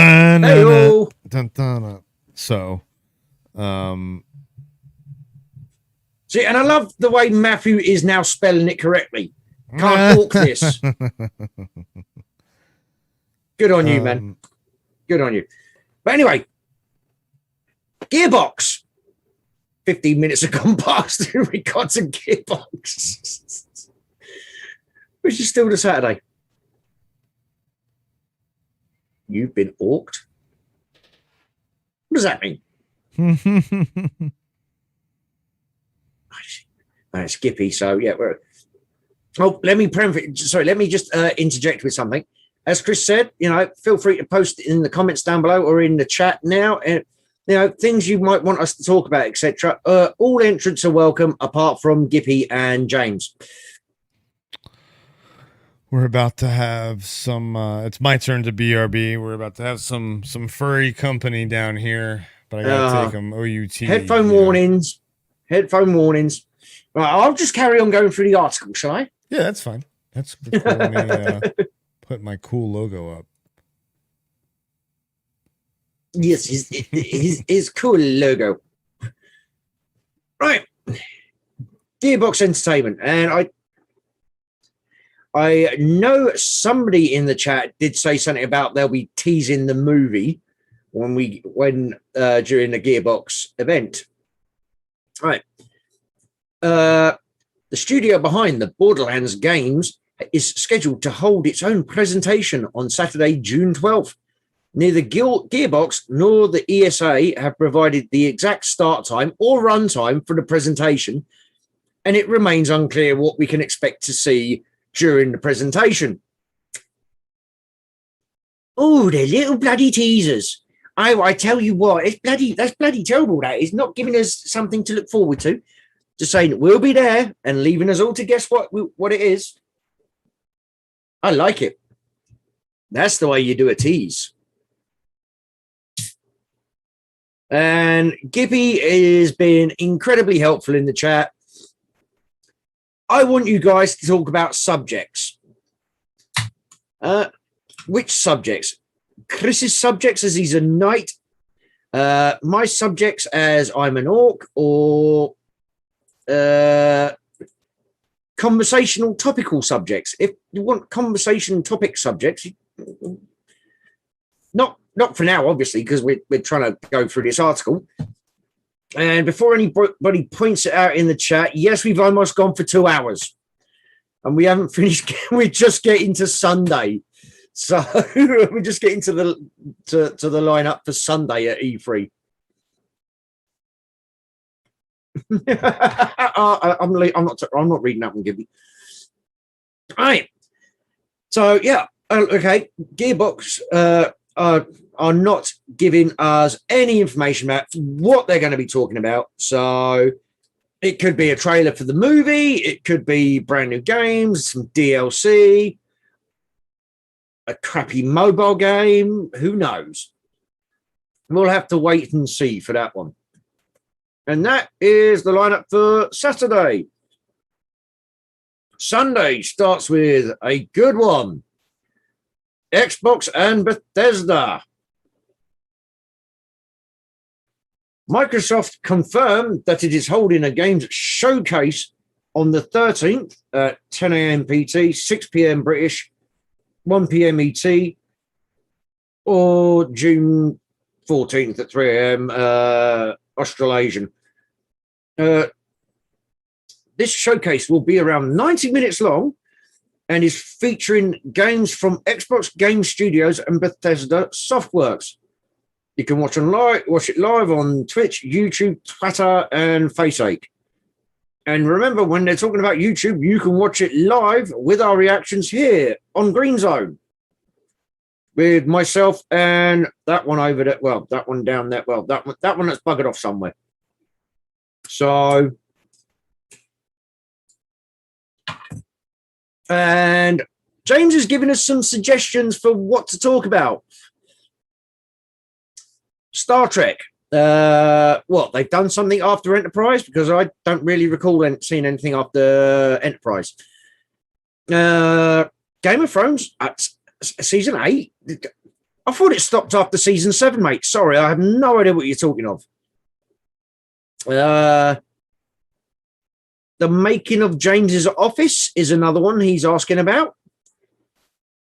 see, and I love the way Matthew is now spelling it correctly. Can't talk this. Good on you, man. Good on you. But anyway, Gearbox. 15 minutes have gone past. We got some Gearbox. Which is still the Saturday. You've been orked. What does that mean? It's Skippy. So yeah, let me just interject with something. As Chris said, feel free to post it in the comments down below or in the chat now. And things you might want us to talk about, etc. All entrants are welcome, apart from Gippy and James. We're about to have some. It's my turn to BRB. We're about to have some furry company down here, but I gotta take them OUT. Headphone warnings. Headphone warnings. Right, I'll just carry on going through the article, shall I? Yeah, that's fine. That's cool. Let me put my cool logo up. Yes, his cool logo. Right. Gearbox Entertainment. And I know somebody in the chat did say something about they'll be teasing the movie when during the Gearbox event. Right. The studio behind the Borderlands games is scheduled to hold its own presentation on Saturday, June 12th. Neither Gearbox nor the ESA have provided the exact start time or run time for the presentation, and it remains unclear what we can expect to see during the presentation. Oh, the little bloody teasers. Oh, I tell you what, that's bloody terrible. That is not giving us something to look forward to. Just saying we'll be there and leaving us all to guess what it is. I like it. That's the way you do a tease. And Gippy has been incredibly helpful in the chat. I want you guys to talk about subjects. Which subjects? Chris's subjects as he's a knight. My subjects as I'm an orc, or conversational topical subjects. If you want conversation topic subjects, not for now, obviously, because we're trying to go through this article. And before anybody points it out in the chat, yes, we've almost gone for 2 hours. And we haven't finished. We're just getting to Sunday. So we're just getting to the lineup for Sunday at E3. I'm not reading that one, Gibby. All right. So yeah, okay. Gearbox are not giving us any information about what they're going to be talking about. So it could be a trailer for the movie. It could be brand new games, some DLC, a crappy mobile game. Who knows? We'll have to wait and see for that one. And that is the lineup for Saturday. Sunday starts with a good one. Xbox and Bethesda. Microsoft confirmed that it is holding a games showcase on the 13th at 10 a.m. PT, 6 p.m. British, 1 p.m. ET, or June 14th at 3 a.m. Australasian. This showcase will be around 90 minutes long and is featuring games from Xbox Game Studios and Bethesda Softworks. You can watch it live on Twitch, YouTube, Twitter, and Faceache. And remember, when they're talking about YouTube, you can watch it live with our reactions here on Green Zone with myself and that one over there. Well, that one down there. Well, that one that's buggered off somewhere. So, and James has given us some suggestions for what to talk about. Star Trek. What, they've done something after Enterprise? Because I don't really recall seeing anything after Enterprise. Game of Thrones at season 8. I thought it stopped after season 7, mate. Sorry, I have no idea what you're talking of. The making of James's office is another one he's asking about.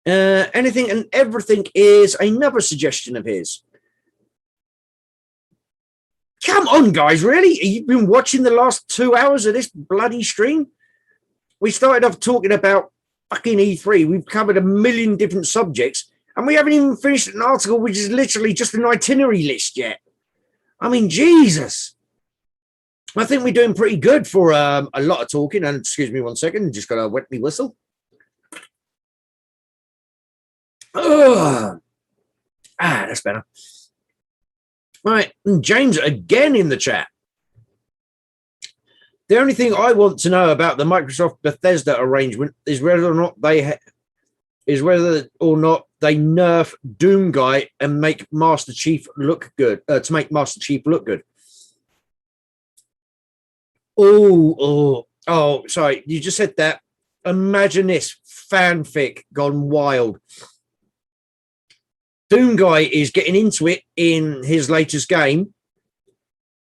Anything and everything is another suggestion of his. Come on, guys, really? You've been watching the last 2 hours of this bloody stream? We started off talking about fucking E3. We've covered a million different subjects, and we haven't even finished an article which is literally just an itinerary list yet. I mean, Jesus. I think we're doing pretty good for a lot of talking. And excuse me 1 second, just got to wet me whistle. That's better. Right, James again in the chat. The only thing I want to know about the Microsoft Bethesda arrangement is whether or not they nerf Doom Guy and make Master Chief look good. To make Master Chief look good. Oh! Sorry, you just said that. Imagine this fanfic gone wild. Doom Guy is getting into it in his latest game,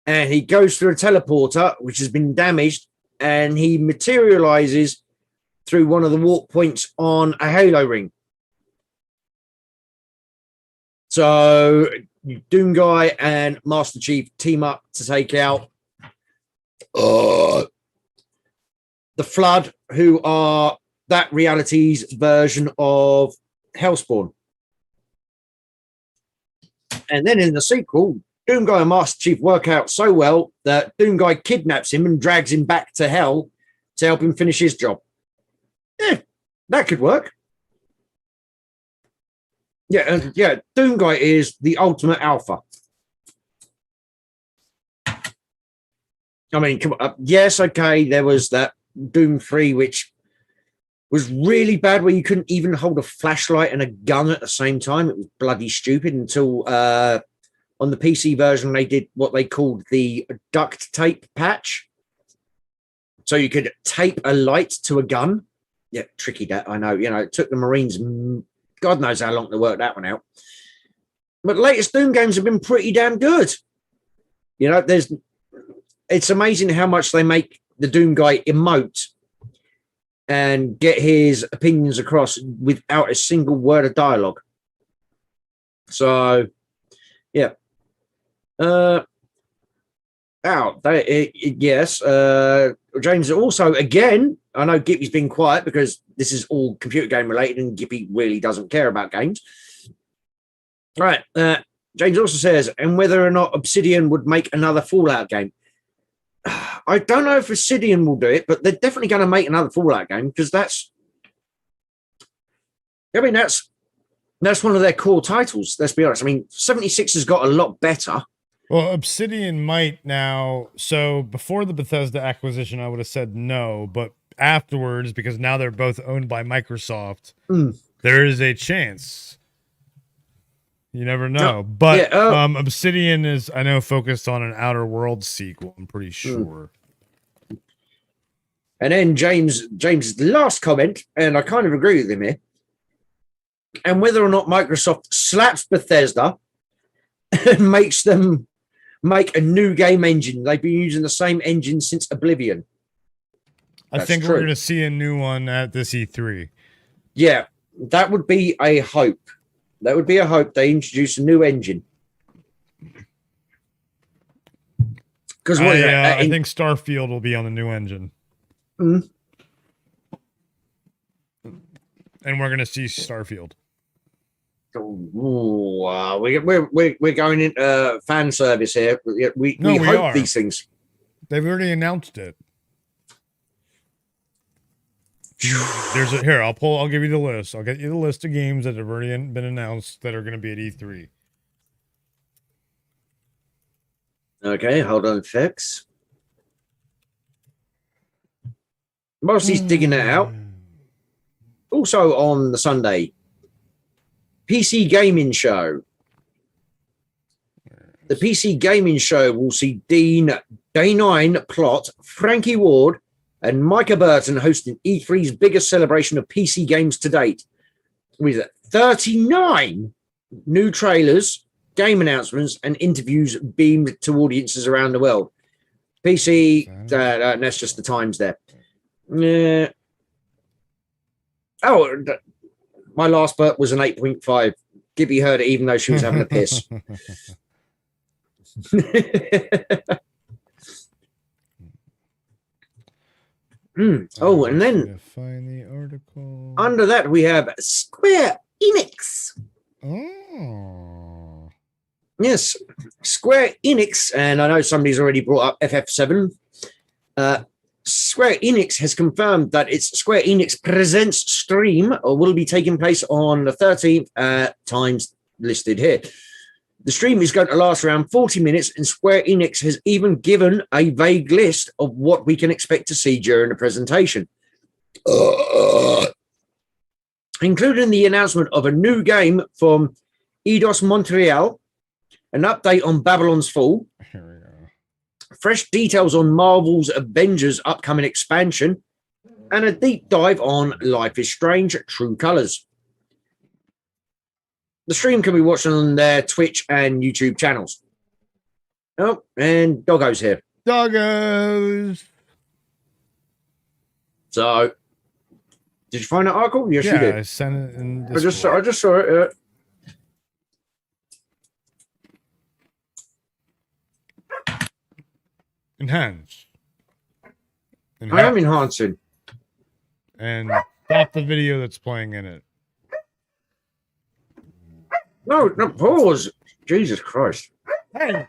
and he goes through a teleporter which has been damaged, and he materializes through one of the warp points on a Halo ring. So Doom Guy and Master Chief team up to take out the Flood, who are that reality's version of Hellspawn. And then in the sequel, Doom Guy and Master Chief work out so well that Doom Guy kidnaps him and drags him back to hell to help him finish his job. Yeah, that could work. Yeah, Doom Guy is the ultimate alpha. I mean, come on. Yes, okay, there was that Doom 3, which was really bad, where you couldn't even hold a flashlight and a gun at the same time. It was bloody stupid until on the PC version, they did what they called the duct tape patch. So you could tape a light to a gun. Yeah, tricky that, I know. You know, it took the Marines, God knows how long to work that one out. But the latest Doom games have been pretty damn good. You know, it's amazing how much they make the Doom Guy emote and get his opinions across without a single word of dialogue. So, yeah. Yes. James, also, again, I know Gippy's been quiet because this is all computer game related and Gippy really doesn't care about games. Right. James also says, and whether or not Obsidian would make another Fallout game. I don't know if Obsidian will do it, but they're definitely going to make another Fallout game because that's one of their core titles, let's be honest. I mean, 76 has got a lot better. Well, Obsidian might now. So before the Bethesda acquisition, I would have said no, but afterwards, because now they're both owned by Microsoft, there is a chance. You never know. But Obsidian is, I know, focused on an Outer Worlds sequel, I'm pretty sure. And then James' last comment, and I kind of agree with him here, and whether or not Microsoft slaps Bethesda and makes them make a new game engine. They've been using the same engine since Oblivion. I think we're going to see a new one at this E3. Yeah, that would be a hope. That would be a hope they introduce a new engine. Because I think Starfield will be on the new engine. Mm-hmm. And we're going to see Starfield. We're going into fan service here. We hope these things. They've already announced it. I'll give you the list. I'll get you the list of games that have already been announced that are going to be at E3. Okay, hold on, Fix. Mossie's digging it out. Also on the Sunday, PC Gaming Show. The PC Gaming Show will see Dean, Day 9 Plot, Frankie Ward, and Micah Burton hosting E3's biggest celebration of PC games to date, with 39 new trailers, game announcements, and interviews beamed to audiences around the world. PC, that's just the times there. My last burp was an 8.5. Gibby heard it even though she was having a piss. Oh, and then find the article. Under that we have Square Enix. Oh, yes, Square Enix, and I know somebody's already brought up FF7. Square Enix has confirmed that its Square Enix Presents stream will be taking place on the 13th times listed here. The stream is going to last around 40 minutes, and Square Enix has even given a vague list of what we can expect to see during the presentation, including the announcement of a new game from Eidos Montreal, an update on Babylon's Fall, fresh details on Marvel's Avengers upcoming expansion, and a deep dive on Life is Strange True Colors. The stream can be watched on their Twitch and YouTube channels. Oh, and Doggo's here. Doggos. So, did you find that article? Yes, you did. I sent it in I just saw it. Enhance. I am enhancing. And stop the video that's playing in it. No, pause. Jesus Christ. Hey.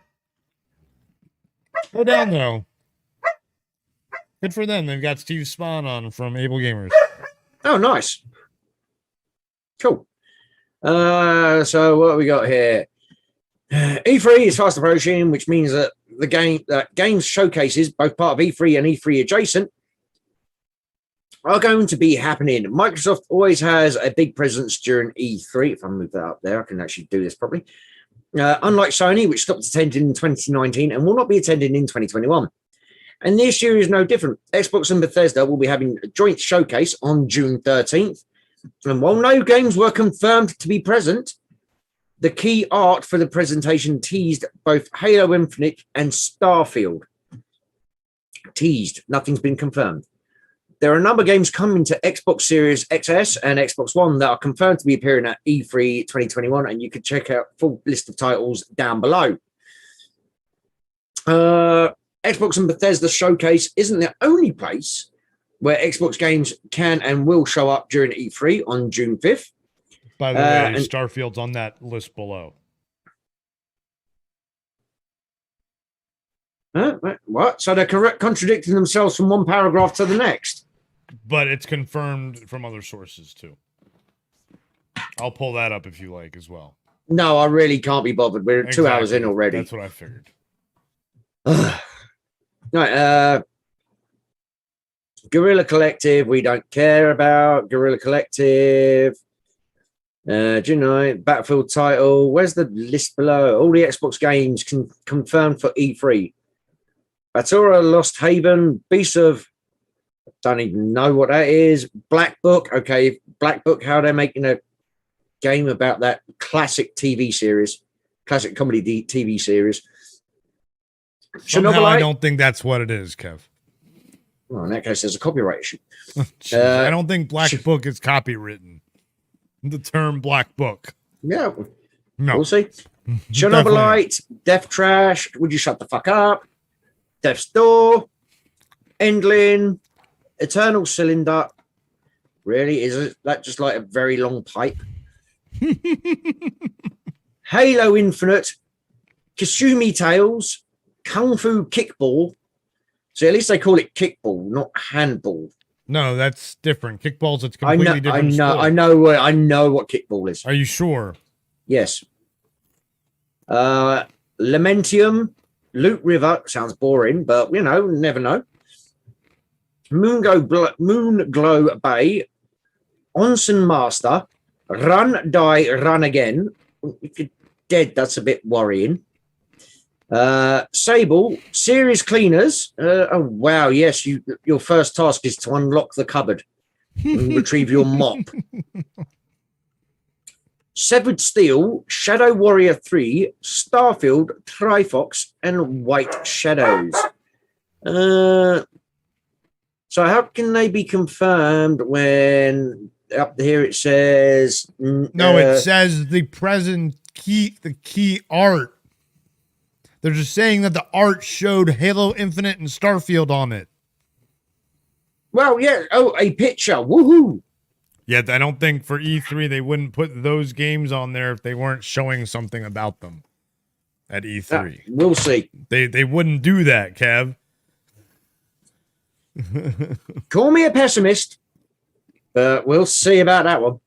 Go down, though. Good for them. They've got Steve Spahn on from Able Gamers. Oh, nice. Cool. So what we got here? E3 is fast approaching, which means that games showcases, both part of E3 and E3 adjacent, are going to be happening. Microsoft always has a big presence during E3. If I move that up there, I can actually do this properly. Unlike Sony, which stopped attending in 2019 and will not be attending in 2021. And this year is no different. Xbox and Bethesda will be having a joint showcase on June 13th. And while no games were confirmed to be present, the key art for the presentation teased both Halo Infinite and Starfield. Teased. Nothing's been confirmed. There are a number of games coming to Xbox Series XS and Xbox One that are confirmed to be appearing at E3 2021, and you can check out full list of titles down below. Xbox and Bethesda Showcase isn't the only place where Xbox games can and will show up during E3 on June 5th. By the way, Starfield's on that list below. What? So they're contradicting themselves from one paragraph to the next. But it's confirmed from other sources, too. I'll pull that up if you like as well. No, I really can't be bothered. We're 2 hours in already. That's what I figured. Right, Guerrilla Collective, we don't care about. Guerrilla Collective. Battlefield title. Where's the list below? All the Xbox games confirmed for E3. Batora, Lost Haven, Beast of... Don't even know what that is. Black Book. Okay, Black Book, how they're making a game about that classic TV series. Classic comedy TV series. Somehow I don't think that's what it is, Kev. Well, in that case, there's a copyright issue. I don't think Black Book is copywritten. The term Black Book. Yeah. No. We'll see. Chernobylite, Death Trash, Would You Shut the Fuck Up? Death's Door, Endlin, Eternal Cylinder. Really? Is that just like a very long pipe? Halo Infinite, Kasumi Tales, Kung Fu Kickball. So at least they call it kickball, not handball. No, that's different. Kickball's it's completely different. I know what kickball is. Are you sure? Yes. Lamentium, Loot River sounds boring, but never know. Moonglow Bay, Onsen Master, Run Die Run Again. If you're dead, that's a bit worrying. Sable, Series Cleaners. Oh wow, yes, your first task is to unlock the cupboard and retrieve your mop. Severed Steel, Shadow Warrior 3, Starfield, Trifox, and White Shadows. So how can they be confirmed when up here it says no, it says the key art. They're just saying that the art showed Halo Infinite and Starfield on it. Well, yeah. Oh, a picture. Woohoo. Yeah, I don't think for E3 they wouldn't put those games on there if they weren't showing something about them at E3. We'll see. They wouldn't do that, Kev. Call me a pessimist, but we'll see about that one.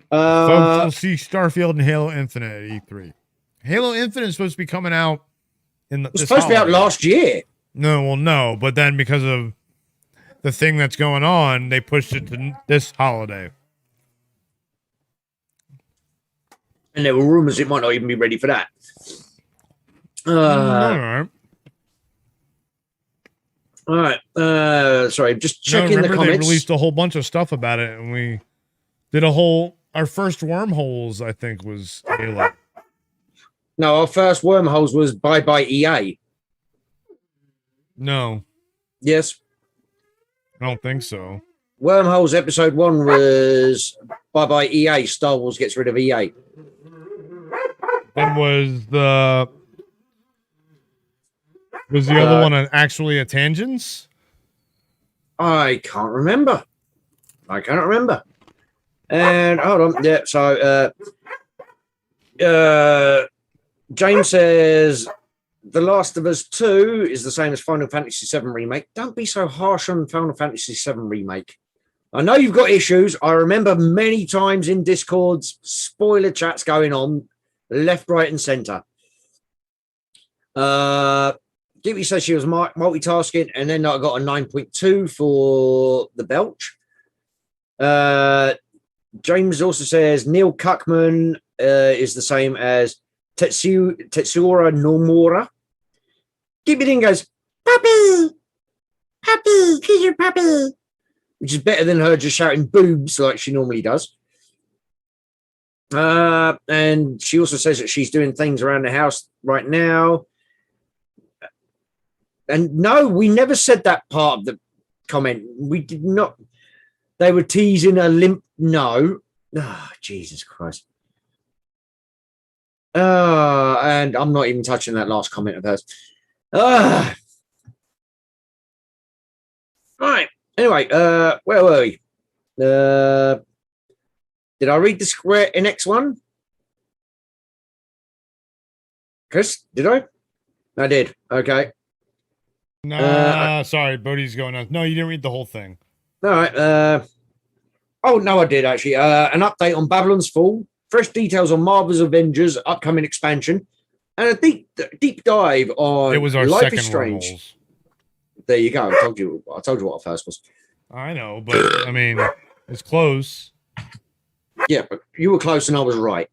Folks will see Starfield and Halo Infinite at E3. Halo Infinite is supposed to be coming out it's supposed to be out last year. No, but then because of the thing that's going on, they pushed it to this holiday. And there were rumors it might not even be ready for that. All right. Sorry, just checking the comments. They released a whole bunch of stuff about it, and we did our first wormholes, I think, was Halo. No, our first wormholes was Bye EA. No. Yes. I don't think so. Wormholes episode 1 was Bye EA. Star Wars gets rid of EA. Then was the other one actually a Tangents? I can't remember. And hold on. Yeah, so James says The Last of Us 2 is the same as Final Fantasy VII Remake. Don't be so harsh on Final Fantasy VII Remake. I know you've got issues. I remember many times in Discords, spoiler chats going on, left, right, and center. Gibby says she was multitasking, and then I got a 9.2 for the Belch. James also says Neil Cuckman is the same as Tetsuya Nomura. Gibby then goes, Puppy, kiss your puppy, which is better than her just shouting boobs like she normally does. And she also says that she's doing things around the house right now. And no, we never said that part of the comment. We did not. They were teasing a limp. No. Oh, Jesus Christ. And I'm not even touching that last comment of hers. Right. Anyway, where were we? Did I read the Square Enix one? Chris, did I? I did. Okay. No, sorry, Bodhi's going on. No, you didn't read the whole thing. All right. Oh, no, I did actually. An update on Babylon's Fall, fresh details on Marvel's Avengers upcoming expansion, and a deep dive on it was our Life second is Strange. Wormholes. There you go. I told you what our first was. I know, but I mean, it's close. Yeah, but you were close and I was right.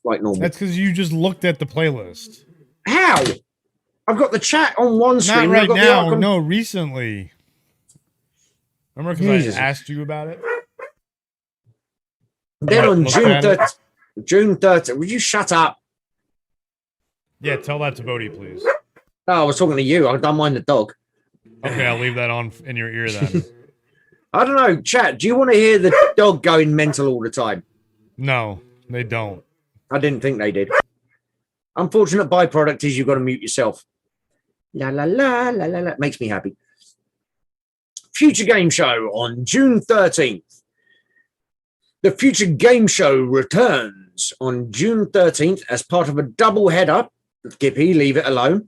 Like normal. That's because you just looked at the playlist. How? I've got the chat on one screen. Not right now. No, recently. Remember because I asked you about it? Then on June 30th, would you shut up? Yeah, tell that to Bodhi, please. Oh, I was talking to you. I don't mind the dog. Okay, I'll leave that on in your ear then. I don't know. Chat, do you want to hear the dog going mental all the time? No, they don't. I didn't think they did. Unfortunate byproduct is you've got to mute yourself. La la la la la la. Makes me happy. Future Game Show on June 13th. The Future Game Show returns on June 13th as part of a double header. Gippy, leave it alone.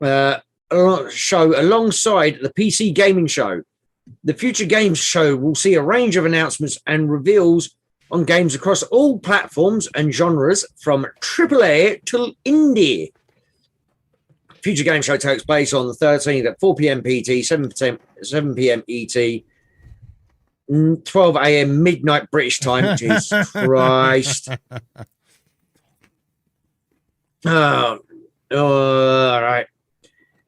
Show alongside the PC Gaming Show. The Future Games Show will see a range of announcements and reveals on games across all platforms and genres from AAA to indie. Future Game Show takes place on the 13th at 4 p.m. PT, 7 p.m. ET, 12 a.m. midnight British time. Jesus Christ. Oh, all right.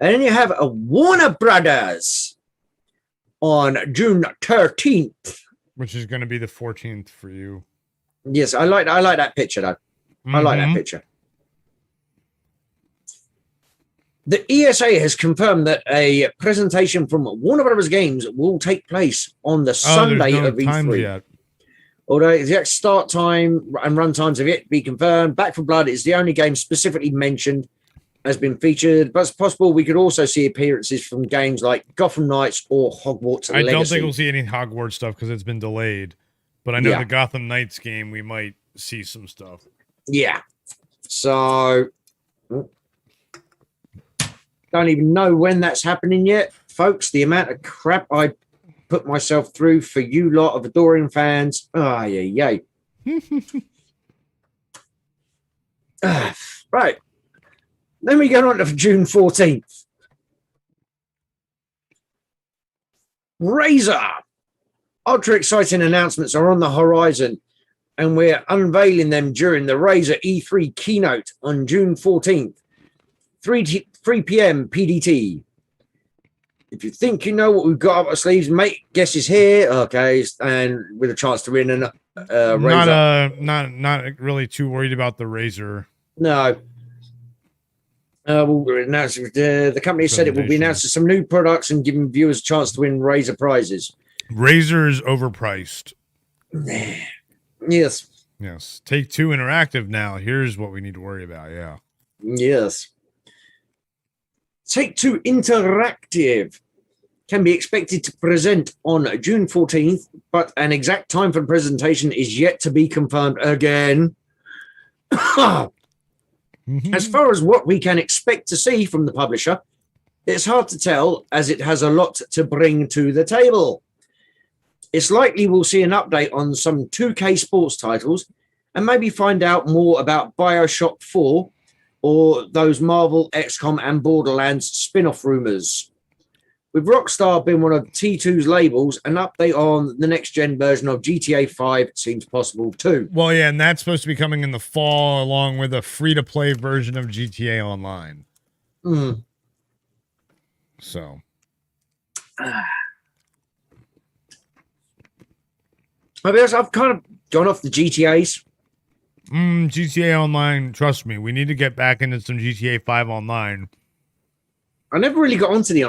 And then you have a Warner Brothers on June 13th. Which is going to be the 14th for you. Yes, I like that picture, though. I like that picture. The ESA has confirmed that a presentation from Warner Brothers Games will take place on the Sunday of E3. Yet. Although the exact start time and run times have yet to be confirmed, Back 4 Blood is the only game specifically mentioned has been featured, but it's possible we could also see appearances from games like Gotham Knights or Hogwarts Legacy. I don't think we'll see any Hogwarts stuff because it's been delayed, but I know the Gotham Knights game, we might see some stuff. Yeah. So, don't even know when that's happening yet. Folks, the amount of crap I put myself through for you lot of adoring fans. Oh, yeah. Right. Then we go on to June 14th. Razer. Ultra exciting announcements are on the horizon, and we're unveiling them during the Razer E3 keynote on June 14th, 3 p.m. PDT. If you think you know what we've got up our sleeves, make guesses here. Okay, and with a chance to win an Razer. Not really too worried about the Razer. No. We'll announce the company said it will be announcing some new products and giving viewers a chance to win Razer prizes. Razer is overpriced. Yes. Take-Two Interactive now. Here's what we need to worry about. Yeah. Yes. Take-Two Interactive can be expected to present on June 14th, but an exact time for the presentation is yet to be confirmed again. As far as what we can expect to see from the publisher, it's hard to tell as it has a lot to bring to the table. It's likely we'll see an update on some 2K sports titles and maybe find out more about BioShock 4 or those Marvel, XCOM and Borderlands spin-off rumors. With Rockstar being one of T2's labels, an update on the next-gen version of GTA 5 seems possible too. Well, yeah, and that's supposed to be coming in the fall along with a free-to-play version of GTA Online. So. I've kind of gone off the GTAs. GTA Online, trust me, we need to get back into some GTA 5 Online. I never really got into the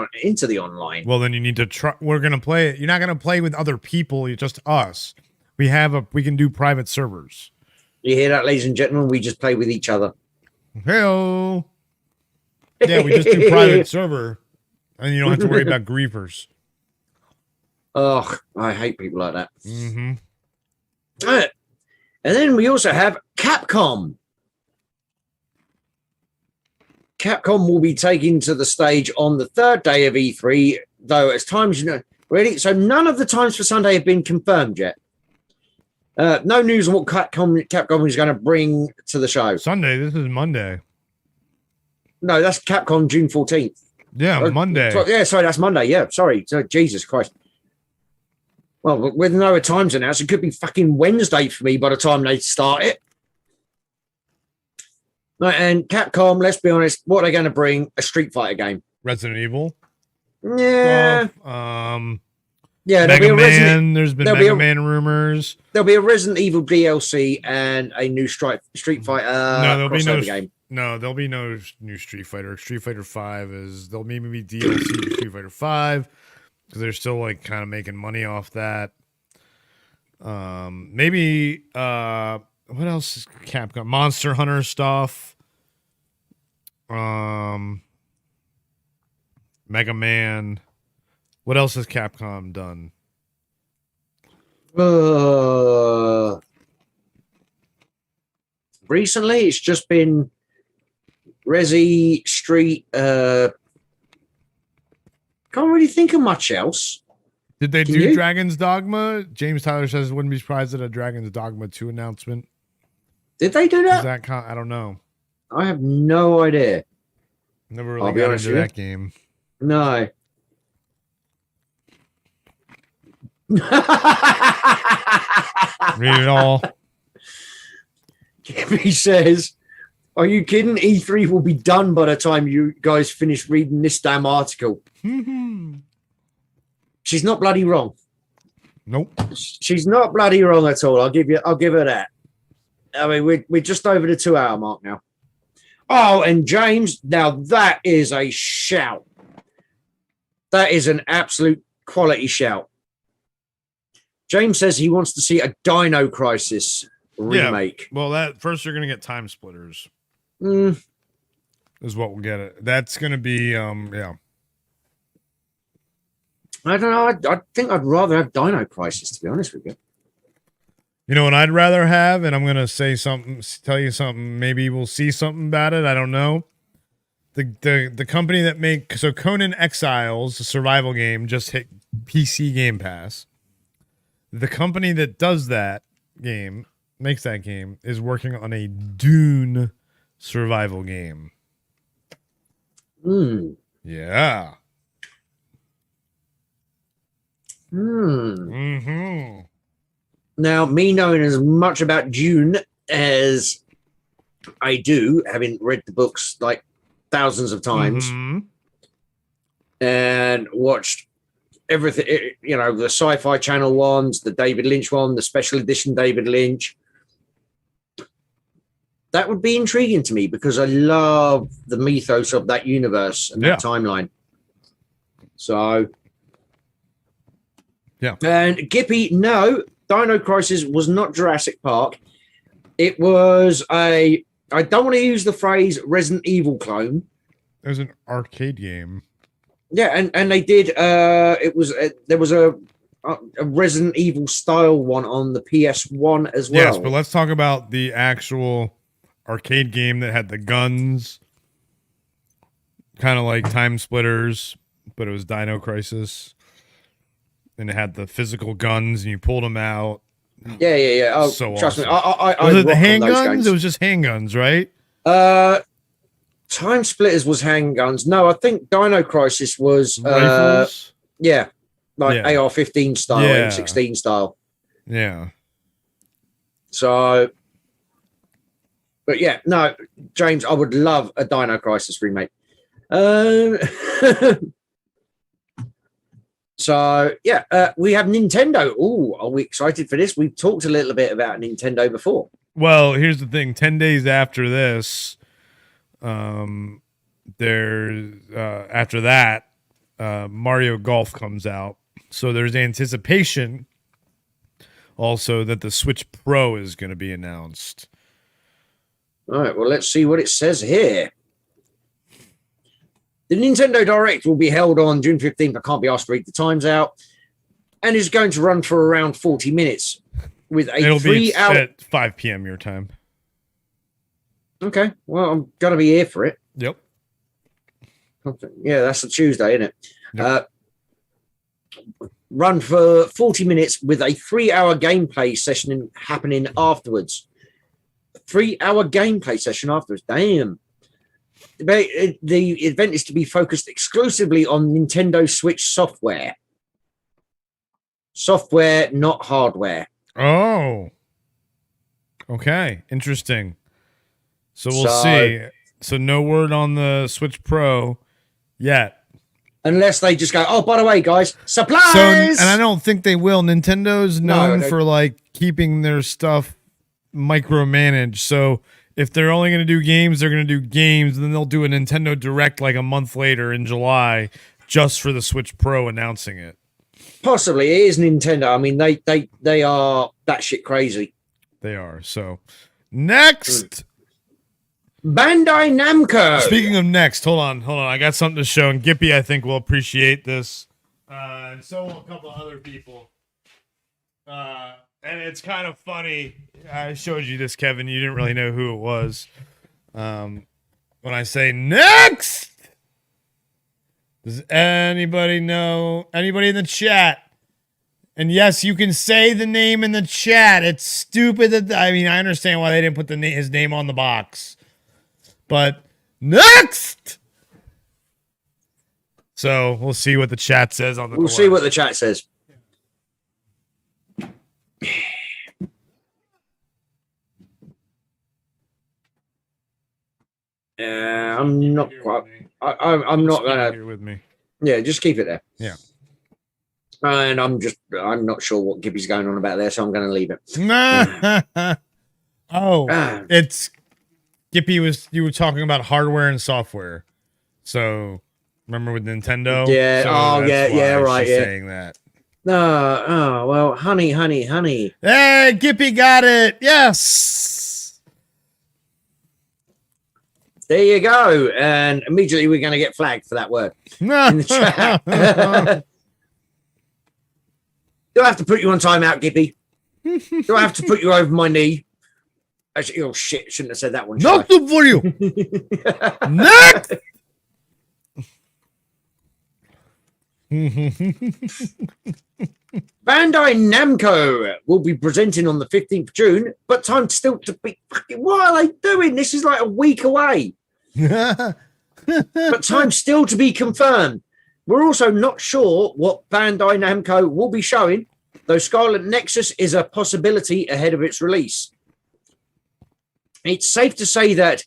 online. Well, then you need to try. We're gonna play it. You're not gonna play with other people. It's just us. We can do private servers. You hear that, ladies and gentlemen? We just play with each other. Hey-o. Yeah, we just do private server, and you don't have to worry about griefers. Oh, I hate people like that. Mm-hmm. And then we also have Capcom. Capcom will be taken to the stage on the third day of E3, though as times, really? So none of the times for Sunday have been confirmed yet. No news on what Capcom is going to bring to the show. Sunday, this is Monday. No, that's Capcom June 14th. Yeah, Monday. Yeah, sorry, that's Monday. Yeah, sorry. So, Jesus Christ. Well, with no times announced, it could be fucking Wednesday for me by the time they start it. Right, and Capcom, let's be honest, what are they going to bring? A Street Fighter game. Resident Evil. Yeah. Yeah, Mega Man. There's been Mega Man rumors. There'll be a Resident Evil DLC and a new Street Fighter crossover game. No, there'll be no new Street Fighter. Street Fighter 5 there'll maybe be DLC to Street Fighter 5 because they're still like kind of making money off that. Maybe what else is Capcom? Monster Hunter stuff. Mega Man. What else has Capcom done? Recently, it's just been Resi, Street. Can't really think of much else. Did they do Dragon's Dogma? James Tyler says wouldn't be surprised at a Dragon's Dogma 2 announcement. Did they do that? I don't know. I have no idea. Never really got into that game. No. Read it all. He says, are you kidding? E3 will be done by the time you guys finish reading this damn article. She's not bloody wrong. Nope. She's not bloody wrong at all. I'll give her that. I mean, we're just over the 2 hour mark now. Oh, and James, now that is a shout. That is an absolute quality shout. James says he wants to see a Dino Crisis remake. Yeah, well, that first you're gonna get Time Splitters. Is what we'll get it. That's gonna be yeah. I don't know. I think I'd rather have Dino Crisis, to be honest with you. You know what I'd rather have, and I'm gonna tell you something. Maybe we'll see something about it. I don't know. The company that Conan Exiles, the survival game, just hit PC Game Pass. The company that does that game, makes that game, is working on a Dune survival game. Yeah. Now, me knowing as much about Dune as I do, having read the books like thousands of times and watched everything, the Sci-Fi Channel ones, the David Lynch one, the special edition David Lynch. That would be intriguing to me because I love the mythos of that universe and that timeline. So, yeah. And Gippy, no, Dino Crisis was not Jurassic Park. It was I don't want to use the phrase Resident Evil clone. It was an arcade game. Yeah, and they did. There was a Resident Evil style one on the PS1 as well. Yes, but let's talk about the actual arcade game that had the guns, kind of like Time Splitters, but it was Dino Crisis, and it had the physical guns, and you pulled them out. Yeah. Oh, so trust awesome. me, I was it the handguns? It was just handguns, right? Time Splitters was handguns. No, I think Dino Crisis was rifles. Like AR-15 style, M16 style. Yeah. So, but yeah, no, James, I would love a Dino Crisis remake. So yeah, we have Nintendo. Oh, are we excited for this? We've talked a little bit about Nintendo before. Well, here's the thing: 10 days after this. After that, Mario Golf comes out. So there's anticipation also that the Switch Pro is going to be announced. All right, well, let's see what it says here. The Nintendo Direct will be held on June 15th. I can't be asked to read the times out. And is going to run for around 40 minutes with a It'll 3 hour... at 5 p.m. your time. Okay, well, I'm going to be here for it. Yep. Okay. Yeah, that's a Tuesday, isn't it? Yep. Run for 40 minutes with a 3-hour gameplay session happening afterwards. 3-hour gameplay session afterwards. Damn. The event is to be focused exclusively on Nintendo Switch software. Software, not hardware. Oh. Okay. Interesting. So we'll see. So no word on the Switch Pro yet. Unless they just go, oh, by the way, guys, supplies! So, and I don't think they will. Nintendo's known for like keeping their stuff micromanaged. So if they're only going to do games, they're going to do games. And then they'll do a Nintendo Direct like a month later in July just for the Switch Pro announcing it. Possibly. It is Nintendo. I mean, they are batshit crazy. They are. So next. Bandai Namco. Speaking of next, hold on. I got something to show, and Gippy, I think, will appreciate this, and so will a couple of other people. And it's kind of funny. I showed you this, Kevin. You didn't really know who it was. When I say next, does anybody know? Anybody in the chat? And yes, you can say the name in the chat. It's stupid that I understand why they didn't put his name on the box. But next, so we'll see what the chat says on the. We'll see what the chat says. I'm not quite. I'm not gonna. Here with me. Yeah, just keep it there. Yeah. And I'm not sure what Gibby's going on about there, so I'm going to leave it. It's. Gippy you were talking about hardware and software. So remember with Nintendo? Yeah. So Right. Yeah. Saying that. Well, honey. Hey, Gippy got it. Yes. There you go. And immediately we're going to get flagged for that word in the chat. Do I have to put you on timeout, Gippy? Do I have to put you over my knee? Actually, oh shit! Shouldn't have said that one. Knocked them for you. Next. Bandai Namco will be presenting on the 15th of June, but time still to be. What are they doing? This is like a week away. But time still to be confirmed. We're also not sure what Bandai Namco will be showing, though Scarlet Nexus is a possibility ahead of its release. It's safe to say that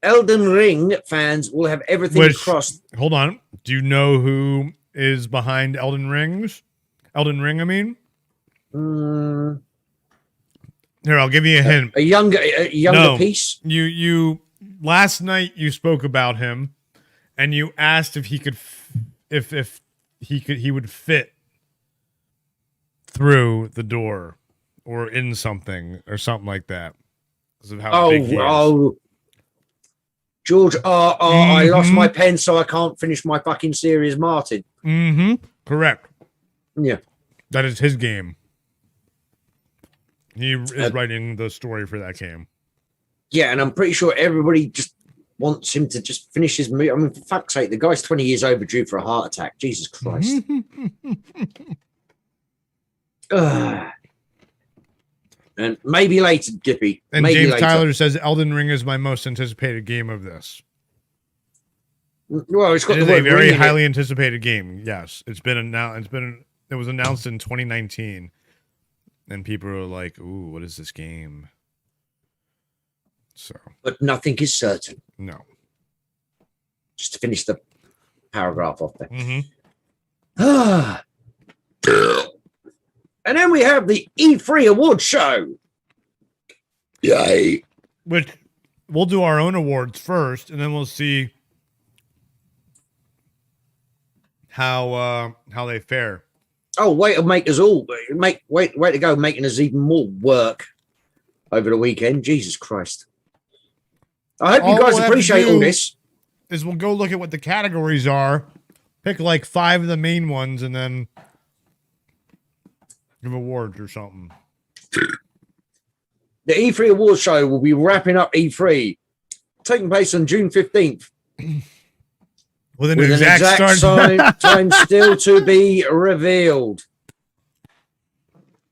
Elden Ring fans will have everything crossed. Hold on. Do you know who is behind Elden Ring, I mean? Here, I'll give you a hint. A younger piece? You last night you spoke about him and you asked if he could he would fit through the door or in something or something like that. Of how big he is. George I lost my pen, so I can't finish my fucking series, Martin. Correct. Yeah. That is his game. He is writing the story for that game. Yeah, and I'm pretty sure everybody just wants him to just finish his movie. I mean, for fuck's sake, the guy's 20 years overdue for a heart attack. Jesus Christ. And maybe later, Gippy. And maybe James later. Tyler says Elden Ring is my most anticipated game of this. Well, it's got it the is word a very ring in highly it. anticipated game. Yes, it's been announced. It was announced in 2019, and people are like, "Ooh, what is this game?" So, but nothing is certain. No. Just to finish the paragraph off there. And then we have the E3 Awards show. Yay. Which we'll do our own awards first, and then we'll see how they fare. Oh, way to make us all way to go, making us even more work over the weekend. Jesus Christ. I hope you guys appreciate all this. Is we'll go look at what the categories are, pick like 5 of the main ones, and then give awards or something. The E3 Awards show will be wrapping up E3, taking place on June 15th. With an exact time still to be revealed.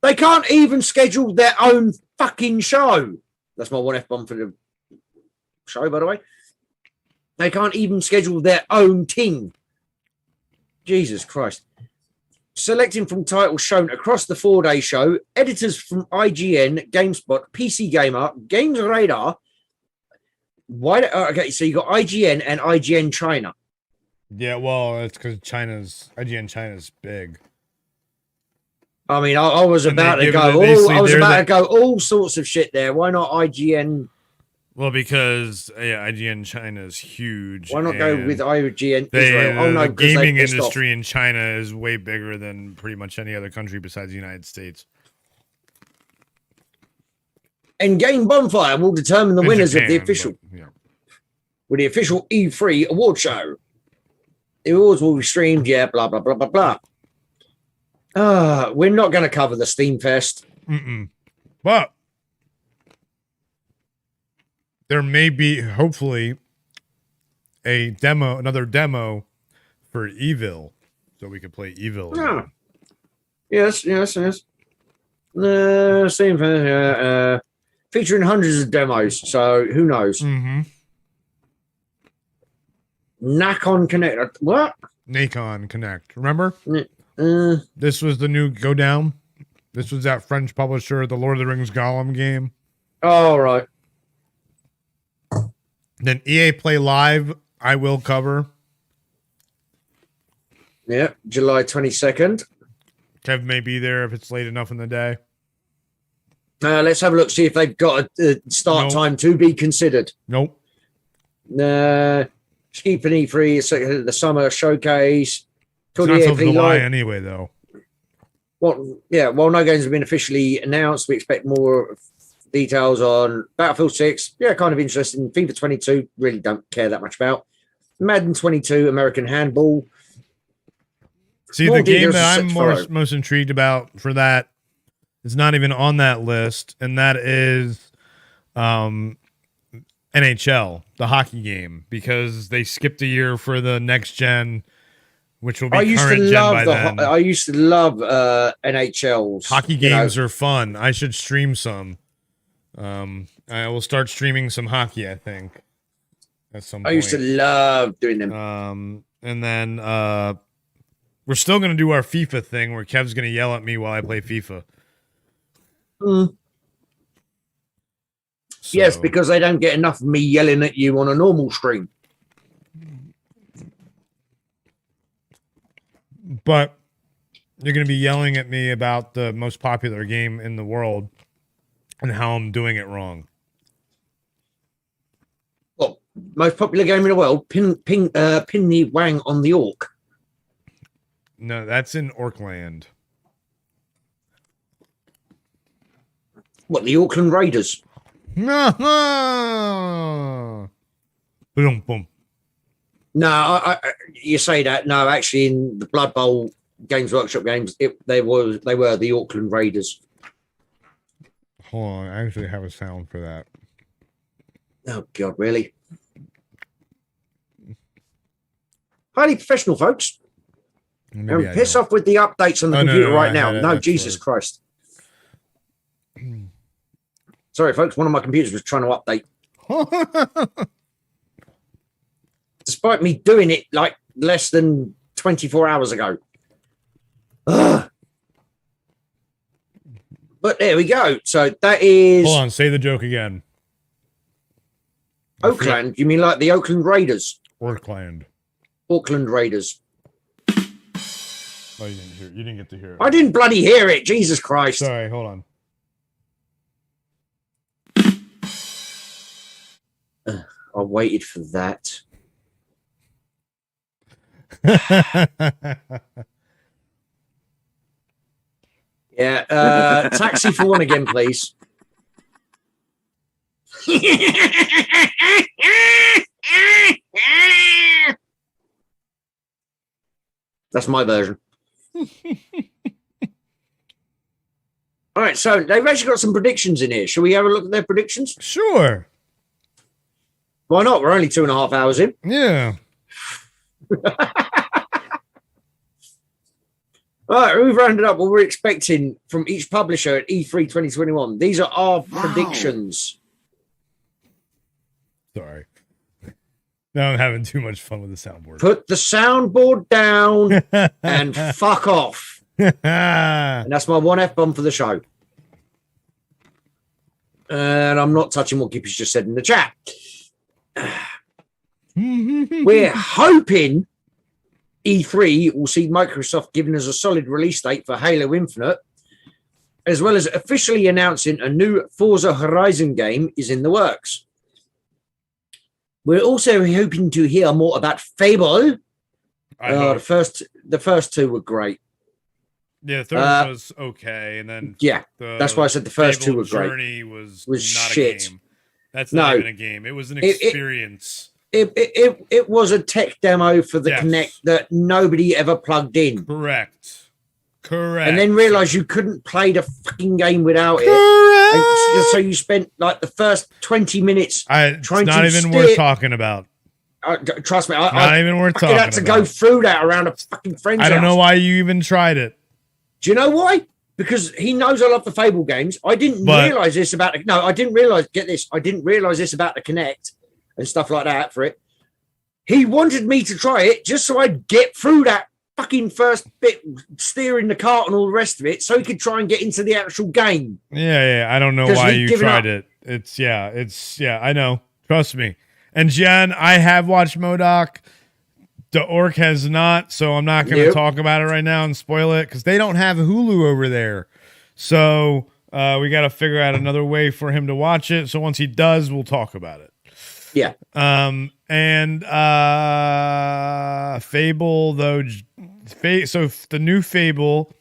They can't even schedule their own fucking show. That's my one F-bomb for the show, by the way. They can't even schedule their own thing. Jesus Christ. Selecting from titles shown across the 4-day show, editors from IGN, GameSpot, PC Gamer, Games Radar. Okay, so you got IGN and IGN China. Yeah, well, it's because IGN China's big. I mean, I was about to go all sorts of shit there. Why not IGN? Well, because IGN China is huge. Why not go with IGN Israel? Oh no, the gaming industry in China is way bigger than pretty much any other country besides the United States. And Game Bonfire will determine the winners of the official, with the official E3 award show. The awards will be streamed, blah blah blah blah blah. We're not going to cover the Steam Fest, but there may be, hopefully, another demo for Evil, so we could play Evil. Oh. Yes. Steam Fest, featuring hundreds of demos, so who knows? Nacon Connect. What? Nacon Connect. Remember? This was the new Go Down. This was that French publisher, the Lord of the Rings Gollum game. Oh, right. Then EA Play Live, I will cover. Yeah, July 22nd. Kev may be there if it's late enough in the day. Let's have a look, see if they've got a start time to be considered. Nope. Keeping E3, the summer showcase. It's not until July anyway, though. Well, while no games have been officially announced, we expect more details on Battlefield 6. Yeah, kind of interesting. FIFA 22, really don't care that much about. Madden 22, American Handball. See, the game that I'm most intrigued about for that is not even on that list, and that is NHL, the hockey game, because they skipped a year for the next gen, which will be current gen by then. I used to love NHLs. Hockey games are fun. I should stream some. I will start streaming some hockey, I think, at some point. I used to love doing them. And then we're still going to do our FIFA thing where Kev's going to yell at me while I play FIFA. So. Yes, because they don't get enough of me yelling at you on a normal stream. But you're going to be yelling at me about the most popular game in the world and how I'm doing it wrong. Well, most popular game in the world, pin the wang on the orc. No, that's in Orkland. What, the Auckland Raiders? Boom, boom. No, you say that. No, actually, in the Blood Bowl Games Workshop games, they were the Auckland Raiders. Hold on, I actually have a sound for that. Oh God, really? Highly professional, folks. And piss off with the updates on the computer right now. No, Jesus Christ. Sorry, folks. One of my computers was trying to update. Despite me doing it like less than 24 hours ago. Ugh. But there we go. So that is... Hold on. Say the joke again. Oakland. You mean like the Oakland Raiders? Auckland Raiders. Oh, you didn't hear it. You didn't get to hear it. I didn't bloody hear it. Jesus Christ. Sorry. Hold on. I waited for that. Yeah, taxi for one again, please. That's my version. All right, so they've actually got some predictions in here. Shall we have a look at their predictions? Sure. Why not? We're only 2.5 hours in. Yeah. All right, we've rounded up what we're expecting from each publisher at E3 2021. These are our predictions. Sorry. Now I'm having too much fun with the soundboard. Put the soundboard down and fuck off. And that's my one F-bomb for the show. And I'm not touching what Gippy's just said in the chat. We're hoping E3 will see Microsoft giving us a solid release date for Halo Infinite, as well as officially announcing a new Forza Horizon game is in the works. We're also hoping to hear more about Fable. The first two were great. Yeah, the third was okay, and then that's why I said the first two were great. Journey was not shit. A game. That's not even a game. It was an experience. It was a tech demo for the Kinect that nobody ever plugged in. Correct. And then realized you couldn't play the fucking game without it. And so you spent like the first 20 minutes trying to. It's not even worth talking about. Trust me, not even worth talking about. I had to go through that around a fucking friend's house. I don't know why you even tried it. Do you know why? Because he knows I love the Fable games. I didn't realize this about I didn't realize. Get this, I didn't realize this about the Kinect and stuff like that for it. He wanted me to try it just so I'd get through that fucking first bit, steering the cart and all the rest of it, so he could try and get into the actual game. Yeah. I don't know why you tried it. It's I know. Trust me. And Jen, I have watched MODOK. Da Ork has not, so I'm not going to talk about it right now and spoil it because they don't have Hulu over there. So we got to figure out another way for him to watch it. So once he does, we'll talk about it. Yeah. And Fable, though. So the new Fable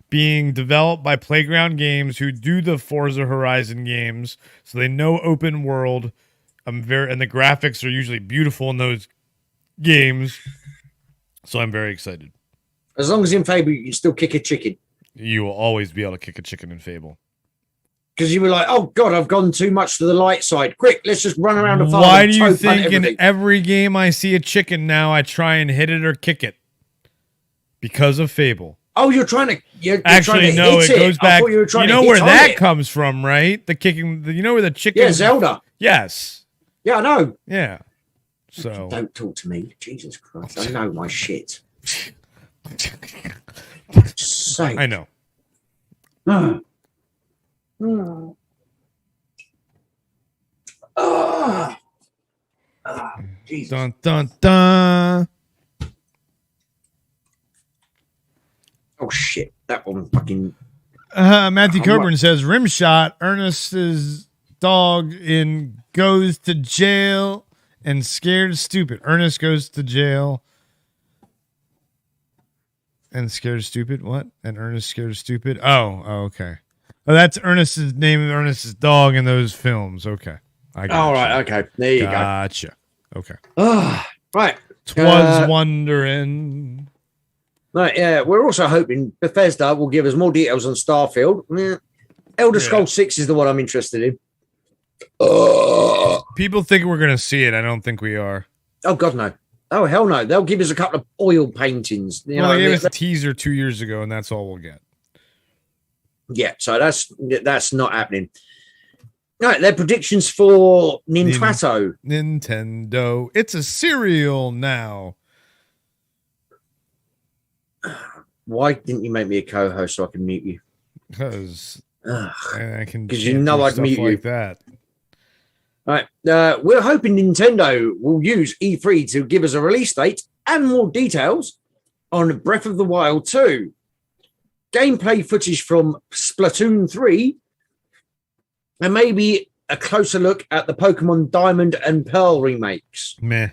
being developed by Playground Games, who do the Forza Horizon games, so they know open world. And the graphics are usually beautiful in those games. So I'm very excited. As long as in Fable you can still kick a chicken. You will always be able to kick a chicken in Fable. Because you were like, oh God, I've gone too much to the light side. Quick, let's just run around the farm. Why do you think in every game I see a chicken now, I try and hit it or kick it? Because of Fable. Oh, you're trying to... Actually, no, it goes back... You know where that comes from, right? The kicking... You know where the chicken... Yeah, Zelda. Yes. Yeah, I know. Yeah. So don't talk to me. Jesus Christ. I know my shit. I know. Jesus. Dun, dun, dun. Oh shit. That one fucking Matthew Coburn says Rimshot, Ernest's dog in goes to jail and scared stupid. Ernest goes to jail and scared stupid. What? And Ernest scared stupid. Oh, okay. Oh, that's Ernest's name of Ernest's dog in those films. Okay. I got all right. Okay. There you go. Gotcha. Okay. Right. Twas wondering. Right. Yeah. We're also hoping Bethesda will give us more details on Starfield. Elder Scrolls 6 is the one I'm interested in. People think we're going to see it. I don't think we are. Oh, God, no. Oh, hell no. They'll give us a couple of oil paintings. They gave us a teaser 2 years ago, and that's all we'll get. Yeah, so that's not happening. All right, their predictions for Nintendo. Nintendo. It's a cereal now. Why didn't you make me a co-host so I can mute you? Because I can. Because you know I'd mute like you. That. All right, we're hoping Nintendo will use E3 to give us a release date and more details on Breath of the Wild 2. Gameplay footage from Splatoon 3, and maybe a closer look at the Pokemon Diamond and Pearl remakes. Meh.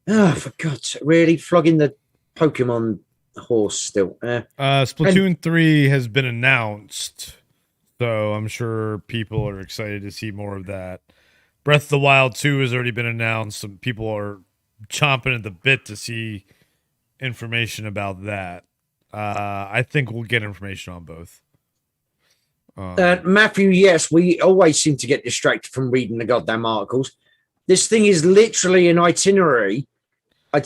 Oh, for God's sake, really flogging the Pokemon horse still. Splatoon 3 has been announced, so I'm sure people are excited to see more of that. Breath of the Wild 2 has already been announced. Some people are chomping at the bit to see information about that. I think we'll get information on both. Matthew, yes, we always seem to get distracted from reading the goddamn articles. This thing is literally an itinerary. And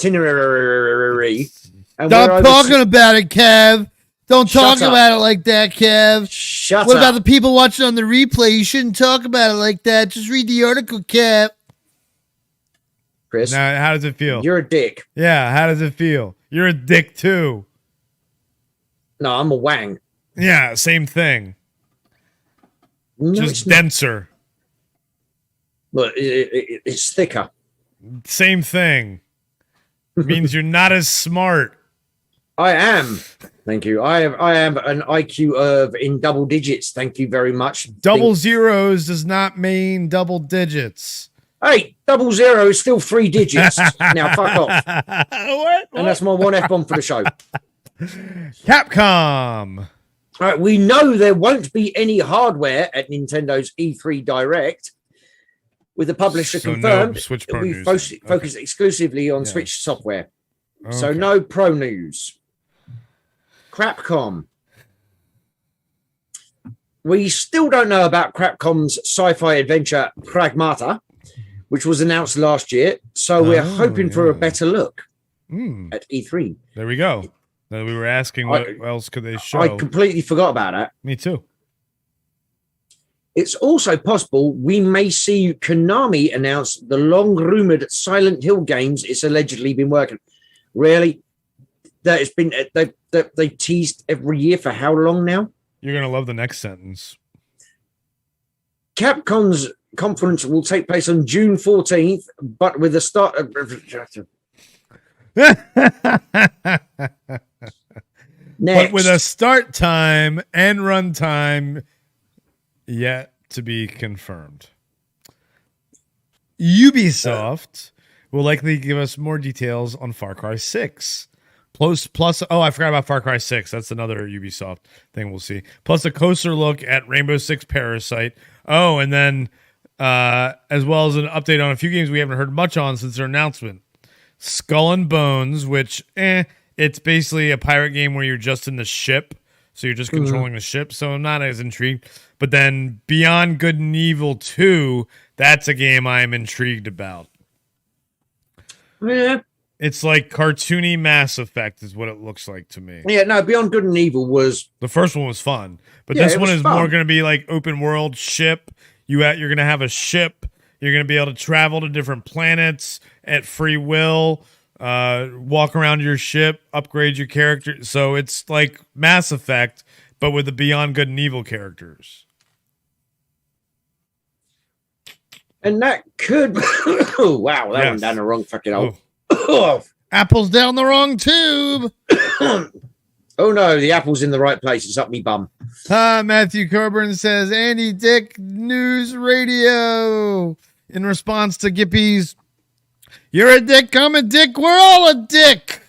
stop talking about it, Kev. Don't talk about it like that, Kev. Shut up. What about the people watching on the replay? You shouldn't talk about it like that. Just read the article, Kev. Chris, now, how does it feel? You're a dick. Yeah, how does it feel? You're a dick too. No, I'm a wang. Yeah, same thing. No, just denser. Look, it's thicker. Same thing. Means you're not as smart. I am. Thank you. I am an IQ of in double digits. Thank you very much. Double zeros does not mean double digits. Hey, 00 is still 3 digits. Now fuck off. What? And that's my one F-bomb for the show. Capcom. All right, we know there won't be any hardware at Nintendo's E3 Direct, with the publisher confirmed. No Switch Pro we news. focus exclusively on Switch software. Okay. So no Pro news. Capcom. We still don't know about Capcom's sci-fi adventure Pragmata, which was announced last year. So we're hoping for a better look at E3. There we go. We were asking what else could they show. I completely forgot about that. Me too. It's also possible we may see Konami announce the long-rumored Silent Hill games it's allegedly been working. Really? That it's been they teased every year for how long now? You're gonna love the next sentence. Capcom's conference will take place on June 14th, but with the start of but with a start time and run time yet to be confirmed. Ubisoft will likely give us more details on Far Cry 6. Plus, I forgot about Far Cry 6. That's another Ubisoft thing we'll see. Plus a closer look at Rainbow Six Parasite. Oh, and then as well as an update on a few games we haven't heard much on since their announcement. Skull and Bones, which, it's basically a pirate game where you're just in the ship. So you're just controlling the ship. So I'm not as intrigued. But then Beyond Good and Evil 2, that's a game I'm intrigued about. Yeah. It's like cartoony Mass Effect is what it looks like to me. Yeah, no, Beyond Good and Evil was... The first one was fun. But this one is more going to be like open world ship. You're going to have a ship. You're going to be able to travel to different planets at free will, walk around your ship, upgrade your character. So it's like Mass Effect, but with the Beyond Good and Evil characters. And that could... oh, wow, that went down the wrong fucking hole. Apple's down the wrong tube. Oh no, the apple's in the right place. It's up me bum. Matthew Coburn says, Andy Dick News Radio. In response to Gippy's, you're a dick, I'm a dick, we're all a dick.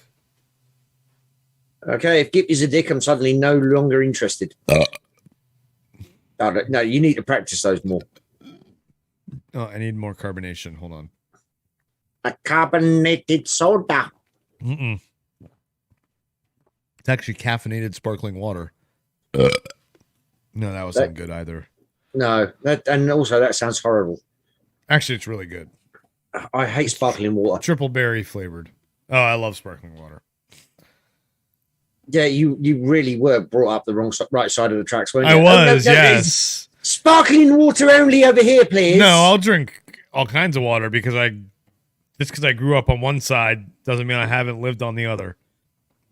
Okay, if Gippy's a dick, I'm suddenly no longer interested. No, you need to practice those more. Oh, I need more carbonation. Hold on. A carbonated soda. It's actually caffeinated sparkling water. No, that wasn't good either. No, and also that sounds horrible. Actually, it's really good. I hate sparkling water. Triple berry flavored. Oh, I love sparkling water. Yeah, you really were brought up the right side of the tracks, weren't you? I was, yes. Sparkling water only over here, please. No, I'll drink all kinds of water because I grew up on one side doesn't mean I haven't lived on the other.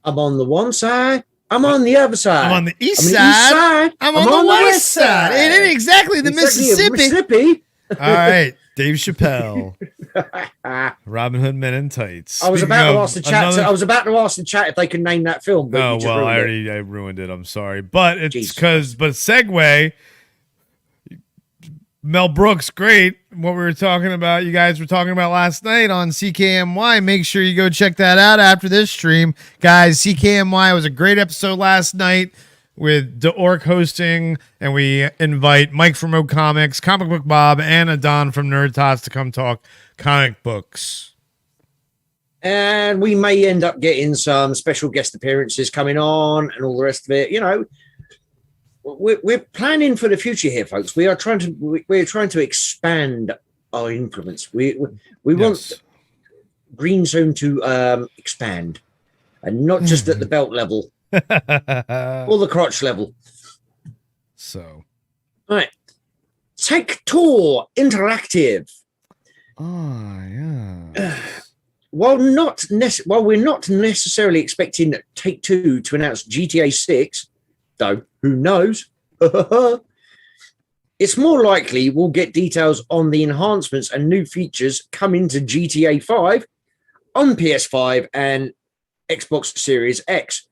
I'm on the one side. I'm on the other side. I'm on the east side. I'm on the west side. It ain't exactly the Mississippi. All right, Dave Chappelle, Robin Hood Men in Tights. I was about to ask the chat if they could name that film. Oh well, I ruined it. I'm sorry, but it's because segue. Mel Brooks, great. What we were talking about, you guys were talking about last night on CKMY. Make sure you go check that out after this stream. Guys, CKMY was a great episode last night with Da Ork hosting, and we invite Mike from Rogue Comics, Comic Book Bob, and Adon from Nerd Tots to come talk comic books. And we may end up getting some special guest appearances coming on and all the rest of it. You know, we're planning for the future here, folks. We're trying to expand our influence. We want Green Zone to expand, and not just at the belt level or the crotch level. So, all right, Tech Tour Interactive. Oh yeah. While we're not necessarily expecting Take-Two to announce GTA 6, though who knows? It's more likely we'll get details on the enhancements and new features coming to GTA 5 on PS5 and Xbox Series X.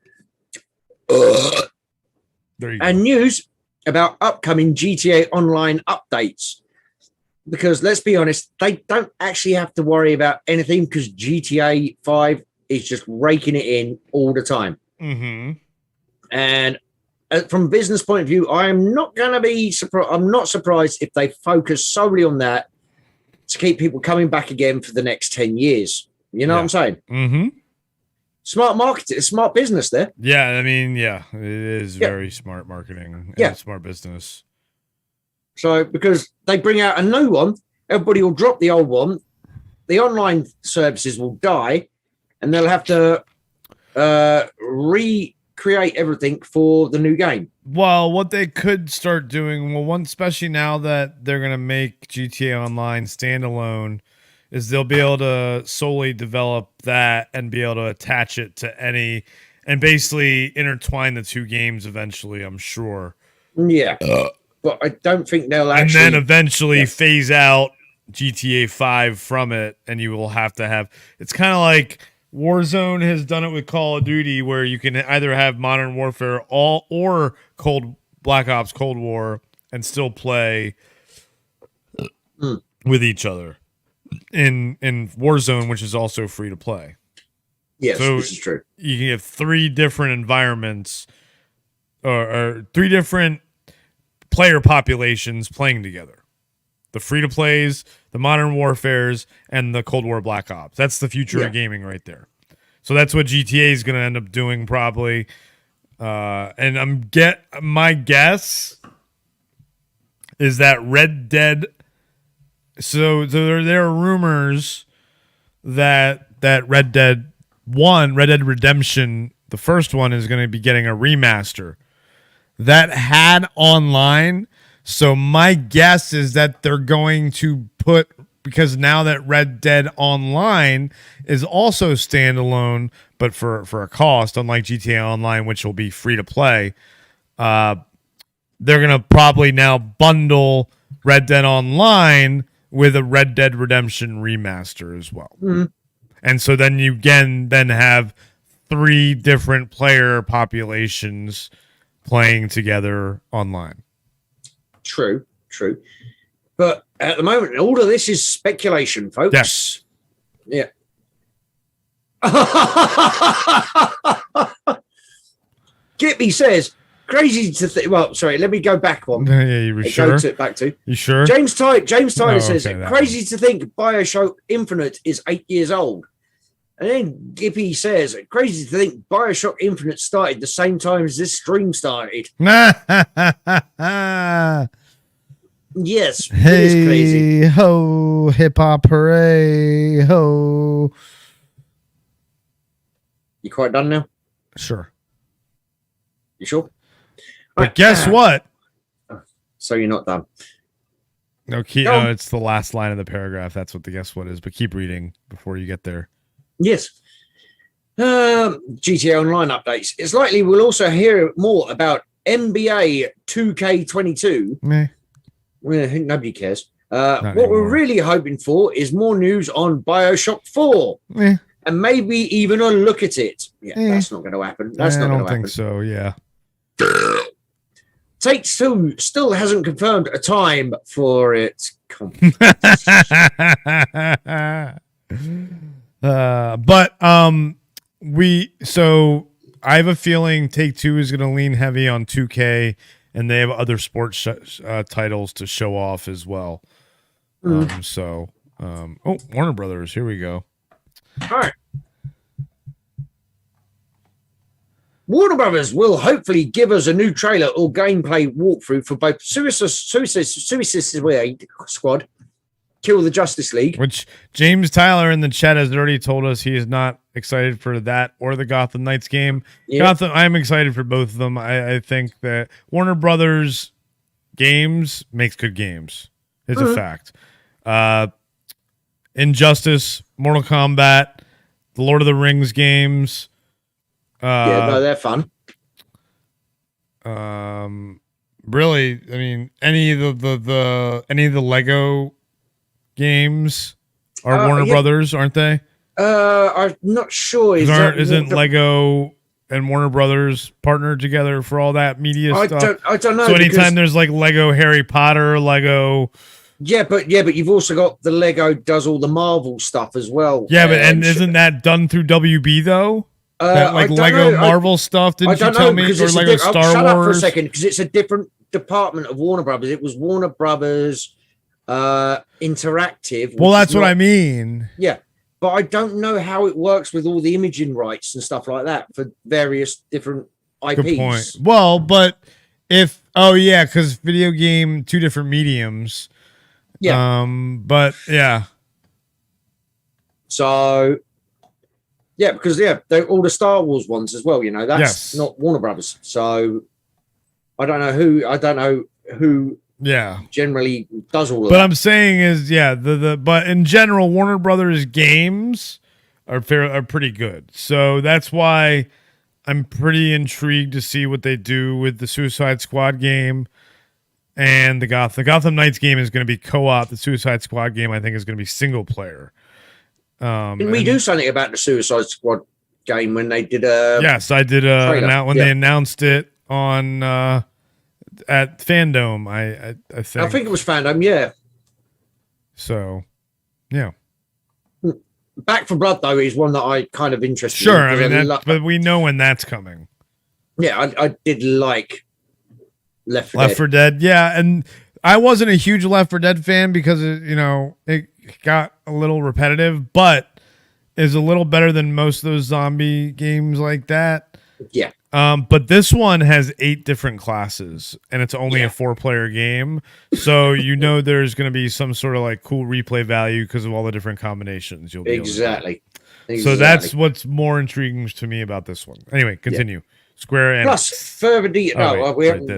There you and go. News about upcoming GTA Online updates. Because let's be honest, they don't actually have to worry about anything because GTA 5 is just raking it in all the time. Mm-hmm. And from a business point of view, I'm not going to be surprised. I'm not surprised if they focus solely on that to keep people coming back again for the next 10 years. You know what I'm saying? Mm-hmm. Smart marketing, smart business there. Yeah, I mean, yeah, it is very smart marketing and smart business. So because they bring out a new one, everybody will drop the old one. The online services will die, and they'll have to recreate everything for the new game. Well, what they could start doing, especially now that they're going to make GTA Online standalone, is they'll be able to solely develop that and be able to attach it to any, and basically intertwine the two games eventually, I'm sure. Yeah. But I don't think they'll actually... And then eventually phase out GTA 5 from it, and you will have to have... It's kind of like Warzone has done it with Call of Duty, where you can either have Modern Warfare or Black Ops Cold War and still play with each other in Warzone, which is also free to play. Yes, so this is true. You can have 3 different environments or 3 different player populations playing together. The free-to-plays, the Modern Warfares, and the Cold War Black Ops. That's the future of gaming right there. So that's what GTA is going to end up doing probably. And my guess is that Red Dead... So there are rumors that Red Dead 1, Red Dead Redemption, the first one, is going to be getting a remaster. That had online, so my guess is that they're going to put, because now that Red Dead Online is also standalone, but for a cost, unlike GTA Online, which will be free to play, they're going to probably now bundle Red Dead Online with a Red Dead Redemption remaster as well. Mm-hmm. And so then you then have 3 different player populations playing together online. True. But at the moment, all of this is speculation, folks. Yes. Yeah. Gippy says, crazy to think. Well, sorry, let me go back one. Yeah, you were sure? Back to. You sure? James Tyler says, okay, crazy to think BioShock Infinite is 8 years old. And then Gippy says, crazy to think BioShock Infinite started the same time as this stream started. Yes, hey, it is crazy. Ho, hip hop hooray, ho. You quite done now? Sure. You sure? But guess what? So you're not done. No, it's the last line of the paragraph. That's what the guess what is. But keep reading before you get there. Yes. GTA Online updates. It's likely we'll also hear more about NBA 2K22. Well, I think nobody cares. What we're really hoping for is more news on BioShock 4. And maybe even a look at it. Yeah, that's not going to happen. That's not going to happen. I don't think so, yeah. Take-Two still hasn't confirmed a time for it. So I have a feeling Take-Two is going to lean heavy on 2K, and they have other sports titles to show off as well. Warner Brothers, here we go. All right. Warner Brothers will hopefully give us a new trailer or gameplay walkthrough for both Suicide Squad, Kill the Justice League. Which James Tyler in the chat has already told us he is not excited for that or the Gotham Knights game. Yeah. I'm excited for both of them. I think that Warner Brothers games makes good games. It's a fact. Injustice, Mortal Kombat, the Lord of the Rings games. They're fun. Really, I mean, any of the Lego games are Warner Brothers, aren't they? I'm not sure. Isn't Lego and Warner Brothers partnered together for all that media stuff? I don't know. So anytime there's like Lego Harry Potter, Lego. Yeah, but you've also got the Lego does all the Marvel stuff as well. Yeah, but isn't that done through WB though? That like Lego Marvel stuff? Didn't you tell me? Or Lego Star Wars? Shut up for a second, because it's a different department of Warner Brothers. It was Warner Brothers Interactive. Well, that's what I mean. Yeah, but I don't know how it works with all the imaging rights and stuff like that for various different IPs. Good point. Well, but because video game, two different mediums. Yeah. But yeah. So yeah, because they're all the Star Wars ones as well, that's not Warner Brothers. So I don't know who generally does all of that. But I'm saying is but in general Warner Brothers games are pretty good. So that's why I'm pretty intrigued to see what they do with the Suicide Squad game. And the Gotham Knights game is going to be co-op. The Suicide Squad game, I think, is going to be single player. Didn't we do something about the Suicide Squad game when they did Yes, I did they announced it on at Fandom. I think it was Fandom, yeah. So, yeah. Back for Blood though is one that I kind of interested. Sure, in. I mean, but we know when that's coming. Yeah, I did like Left 4 Dead, yeah, and I wasn't a huge Left 4 Dead fan because it got a little repetitive, but is a little better than most of those zombie games like that. Yeah. But this one has 8 different classes, and it's only a 4-player game, so there's going to be some sort of like cool replay value because of all the different combinations you'll be exactly. So that's what's more intriguing to me about this one. Anyway, continue. Yeah. Square Enix.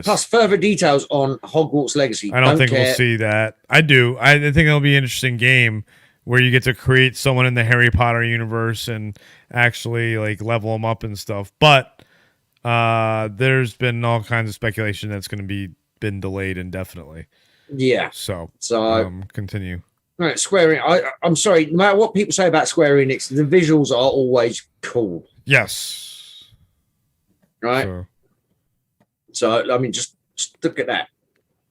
Plus further details on Hogwarts Legacy. I don't think we'll see that. I do. I think it'll be an interesting game where you get to create someone in the Harry Potter universe and actually like level them up and stuff. But there's been all kinds of speculation that's going to been delayed indefinitely. Yeah. So continue. All right, Square Enix. I'm sorry. No matter what people say about Square Enix, the visuals are always cool. Yes. Right. So I mean, just look at that.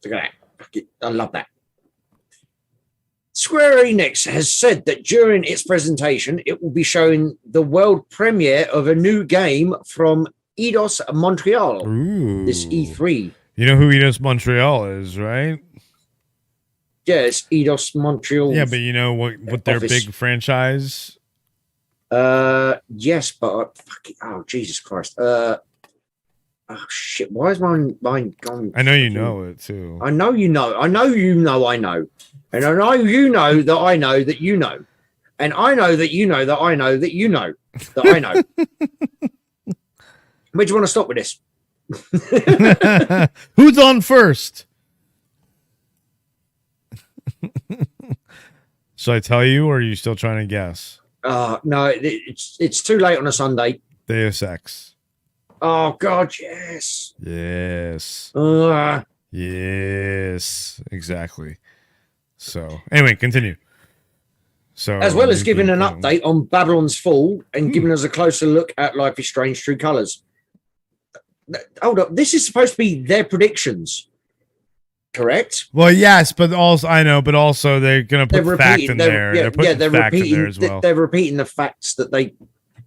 Look at that. I love that. Square Enix has said that during its presentation, it will be showing the world premiere of a new game from Eidos Montreal. Ooh. This E3. You know who Eidos Montreal is, right? Yeah, it's Eidos Montreal. Yeah, but you know what their big franchise? Yes, but Jesus Christ. Oh shit! Why is mine gone? I know you know it too. I know you know. I know you know. I know, and I know you know that I know that you know, and I know that you know that I know that you know that I know. Where do you want to stop with this? Who's on first? Should I tell you, or are you still trying to guess? No, it's too late on a Sunday. Deus Ex. Oh God, yes. Yes. Yes, exactly. So anyway, continue. So as well as giving an update on Babylon's Fall and giving us a closer look at Life is Strange: True Colors. Hold up, this is supposed to be their predictions, correct? Well, yes, but also I know, but also they're going to put fact in there. They're repeating there as well. They're repeating the facts that they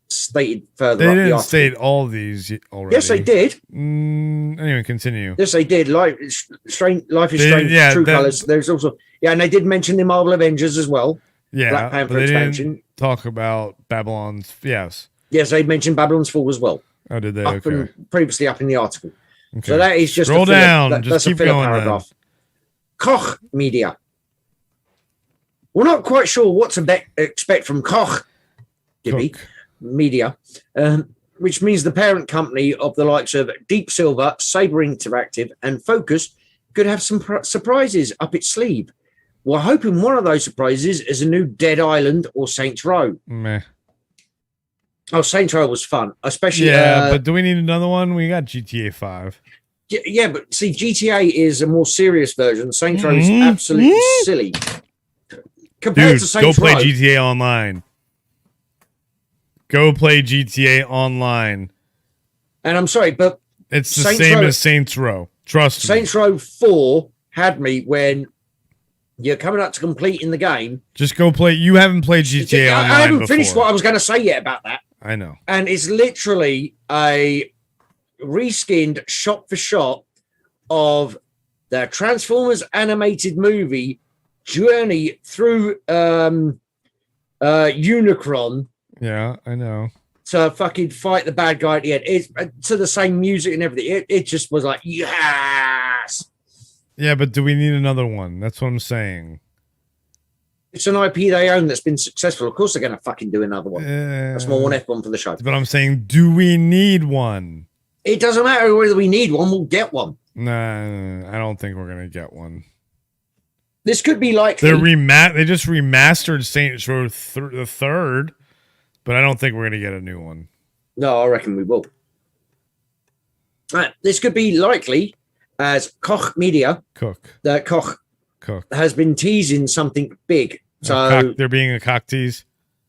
stated further. They didn't state all of these already. Yes, they did. Anyway, continue. Yes, they did. Life is Strange. True Colors. There's also and they did mention the Marvel Avengers as well. Yeah, Black Panther but they expansion. didn't talk about Babylon's. Yes, they mentioned Babylon's Fall as well. Oh, did they? Okay. Previously up in the article. Okay. So that is just scroll down. Just keep going. Paragraph. Koch Media. We're not quite sure what to expect from Koch Media, which means the parent company of the likes of Deep Silver, Saber Interactive, and Focus could have some surprises up its sleeve. We're hoping one of those surprises is a new Dead Island or Saints Row. Meh. Oh, Saints Row was fun, especially. Yeah, but do we need another one? We got GTA 5. Yeah, but see, GTA is a more serious version. Saints Row is absolutely silly. Compared to Saints Row, go play Row, GTA Online. Go play GTA Online. And I'm sorry, but it's the same as Saints Row. Trust me. Saints Row 4 had me when you're coming up to completing the game. Just go play. You haven't played GTA Online I haven't before. Finished what I was going to say yet about that. I know. And it's literally a reskinned shot for shot of the Transformers animated movie journey through Unicron. Yeah, I know. To fucking fight the bad guy at the end. It's to the same music and everything. It just was like, yes. Yeah, but do we need another one? That's what I'm saying. It's an IP they own that's been successful. Of course they're going to fucking do another one. That's more one F1 for the show. But I'm saying, do we need one? It doesn't matter whether we need one. We'll get one. Nah, I don't think we're going to get one. This could be like... They just remastered Saints Row the third, but I don't think we're going to get a new one. No, I reckon we will. This could be likely as Koch Media. Koch has been teasing something big. So they're being a cock tease.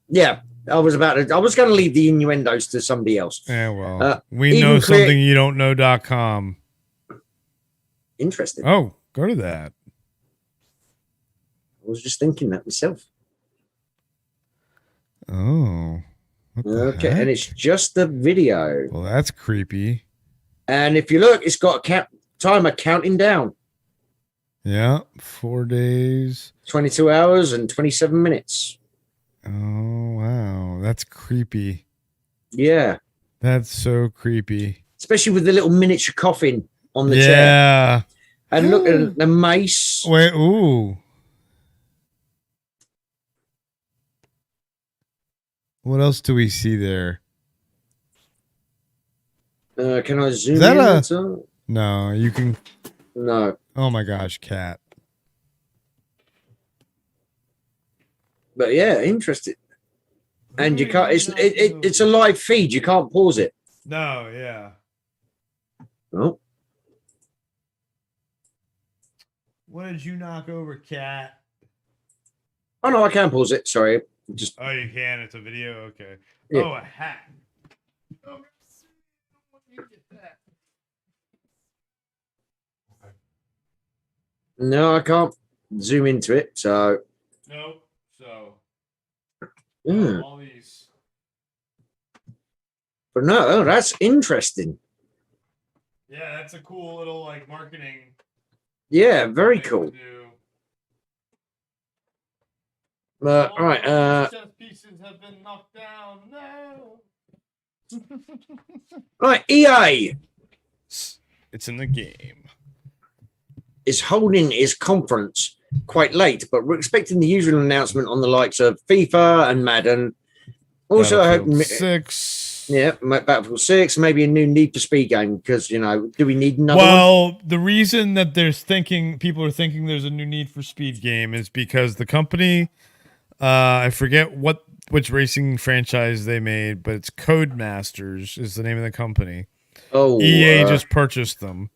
Yeah, I was going to leave the innuendos to somebody else. Yeah, well, we know something you don't know.com. Interesting. Oh, go to that. I was just thinking that myself. Oh. Okay, and it's just the video. Well, that's creepy. And if you look, it's got a timer counting down. Yeah, 4 days. 22 hours and 27 minutes. Oh, wow. That's creepy. Yeah. That's so creepy. Especially with the little miniature coffin on the chair. Yeah. And look at the mace. Wait, ooh. What else do we see there? Can I zoom in? No, you can... No. Oh my gosh, cat. But yeah, interesting. And you can't. It's a live feed. You can't pause it. No, yeah. Oh. What did you knock over, cat? Oh no, I can pause it. Sorry. Just. Oh, you can. It's a video. Okay. Yeah. Oh, a hat. Oh, you get that. No, I can't zoom into it. So. Nope. So. All these. But no, that's interesting. Yeah, that's a cool little like marketing. Yeah, very cool. All right. Chess pieces have been knocked down. No. Right, EA. It's in the game. Is holding its conference quite late, but we're expecting the usual announcement on the likes of FIFA and Madden. Also, I hope 6. Yeah, Battlefield 6, maybe a new Need for Speed game because do we need another? Well, the reason that people are thinking there's a new Need for Speed game is because the company, I forget which racing franchise they made, but it's Codemasters is the name of the company. Oh, EA just purchased them.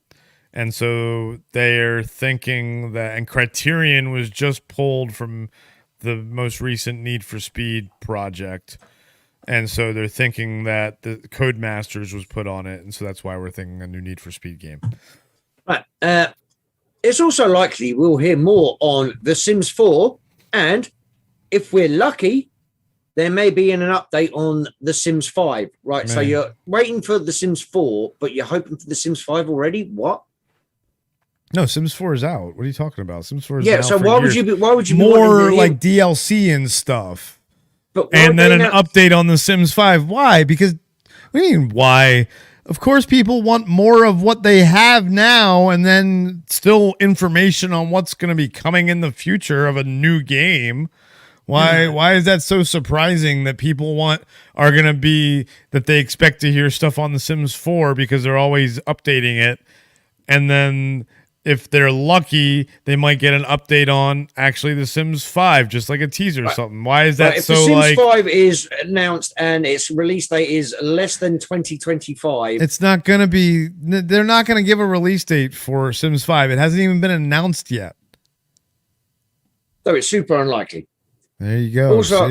And so they're thinking that, and Criterion was just pulled from the most recent Need for Speed project. And so they're thinking that the Codemasters was put on it. And so that's why we're thinking a new Need for Speed game. Right. It's also likely we'll hear more on The Sims 4. And if we're lucky, there may be an update on The Sims 5. Right. Man. So you're waiting for The Sims 4, but you're hoping for The Sims 5 already? What? No, Sims 4 is out. What are you talking about? Sims 4 is out. Yeah, so why would you be more like DLC and stuff? But and then an update on The Sims 5. Why? Because What do you mean, why? Of course, people want more of what they have now, and then still information on what's going to be coming in the future of a new game. Why is that so surprising that people are going to be that they expect to hear stuff on The Sims 4 because they're always updating it, and then if they're lucky, they might get an update on actually The Sims 5, just like a teaser or something. Why is that so? If The Sims 5 is announced and its release date is less than 2025, it's not going to be. They're not going to give a release date for Sims 5. It hasn't even been announced yet. So it's super unlikely. There you go. Also,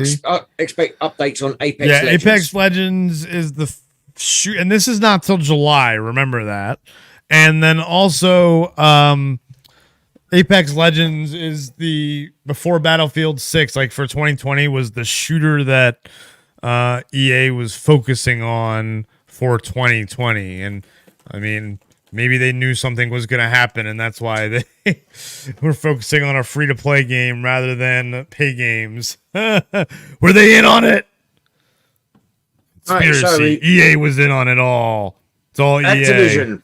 expect updates on Apex Legends. Apex Legends is the shoot, and this is not till July. Remember that. And then also, Apex Legends is before Battlefield 6, like for 2020, was the shooter that EA was focusing on for 2020. And I mean, maybe they knew something was going to happen, and that's why they were focusing on a free-to-play game rather than pay games. Were they in on it? Conspiracy. EA was in on it all. It's all Activision. EA.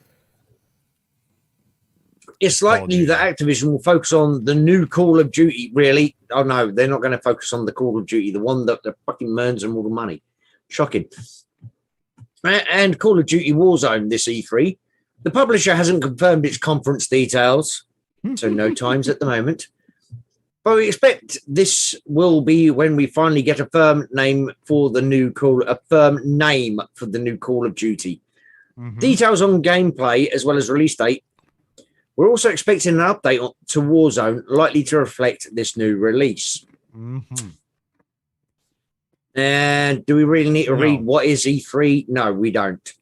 It's likely that Activision will focus on the new Call of Duty, really. Oh, no, they're not going to focus on the Call of Duty, the one that fucking earns them all the money. Shocking. And Call of Duty Warzone this E3. The publisher hasn't confirmed its conference details, so no times at the moment. But we expect this will be when we finally get a firm name for the new Call of Duty. Mm-hmm. Details on gameplay as well as release date. We're also expecting an update to Warzone, likely to reflect this new release. Mm-hmm. And do we really need to read what is E3? No, we don't.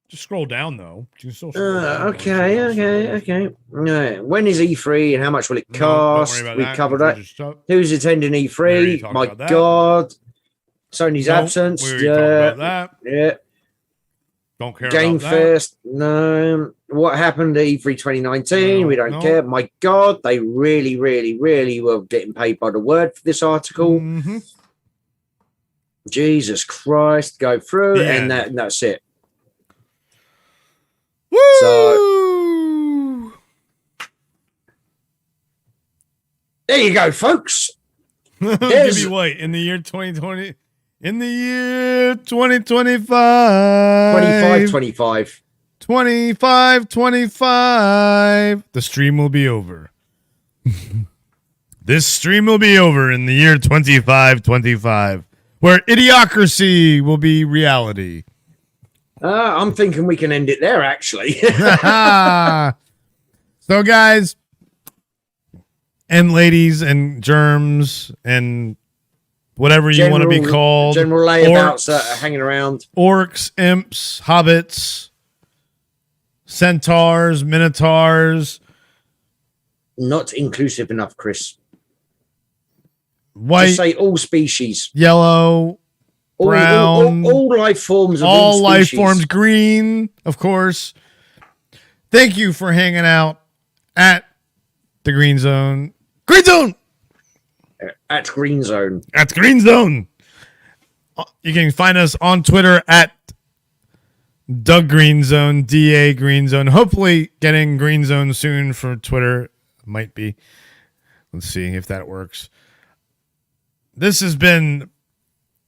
Just scroll down, though. You can still scroll down. Okay. When is E3 and how much will it cost? We covered that. Who's attending E3? My God. Sony's absence. We already talked about that. Yeah. Don't care Game about Fest. No. What happened at E3 2019? We don't care. My God, they really, really, really were getting paid by the word for this article. Mm-hmm. Jesus Christ. Go through and that's it. Woo! So there you go, folks. Give me white in the year 2020. In the year 2025. 25. The stream will be over. This stream will be over in the year 25, where idiocracy will be reality. I'm thinking we can end it there, actually. So, guys, and ladies, and germs, and whatever you want to be called. General layabouts that are hanging around. Orcs, imps, hobbits, centaurs, minotaurs. Not inclusive enough, Chris. White. Just say all species. Yellow. Brown. All life forms. All life forms. Green, of course. Thank you for hanging out at the Green Zone. Green Zone! At Green Zone. At Green Zone. You can find us on Twitter at Doug Green Zone, DA Green Zone. Hopefully getting Green Zone soon for Twitter. Might be. Let's see if that works. This has been...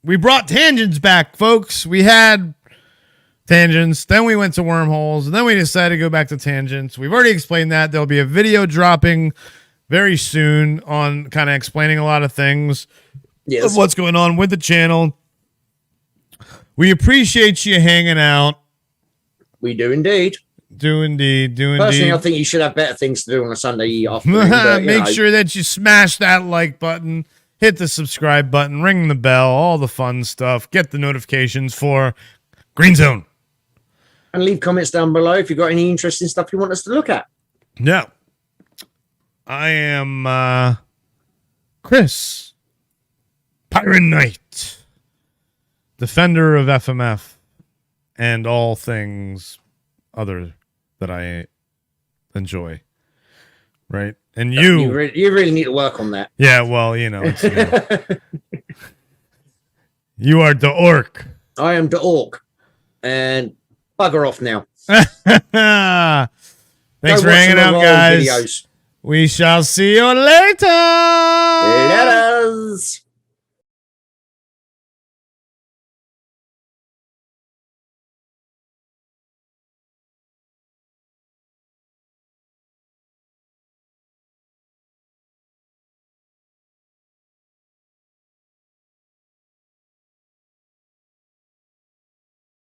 We brought tangents back, folks. We had tangents, then we went to wormholes, and then we decided to go back to tangents. We've already explained that. There'll be a video dropping very soon on kind of explaining a lot of things of what's going on with the channel. We appreciate you hanging out. We do indeed. Personally, I think you should have better things to do on a Sunday afternoon. Make sure that you smash that like button, hit the subscribe button, ring the bell, all the fun stuff. Get the notifications for Green Zone. And leave comments down below if you've got any interesting stuff you want us to look at. Yeah. I am Chris, Pirate Knight, defender of FMF and all things other that I enjoy. Right? And you really need to work on that. Yeah, well, it's, you are Da Ork. I am Da Ork, and bugger off now. Thanks for hanging out, guys. Videos. We shall see you later. Letters.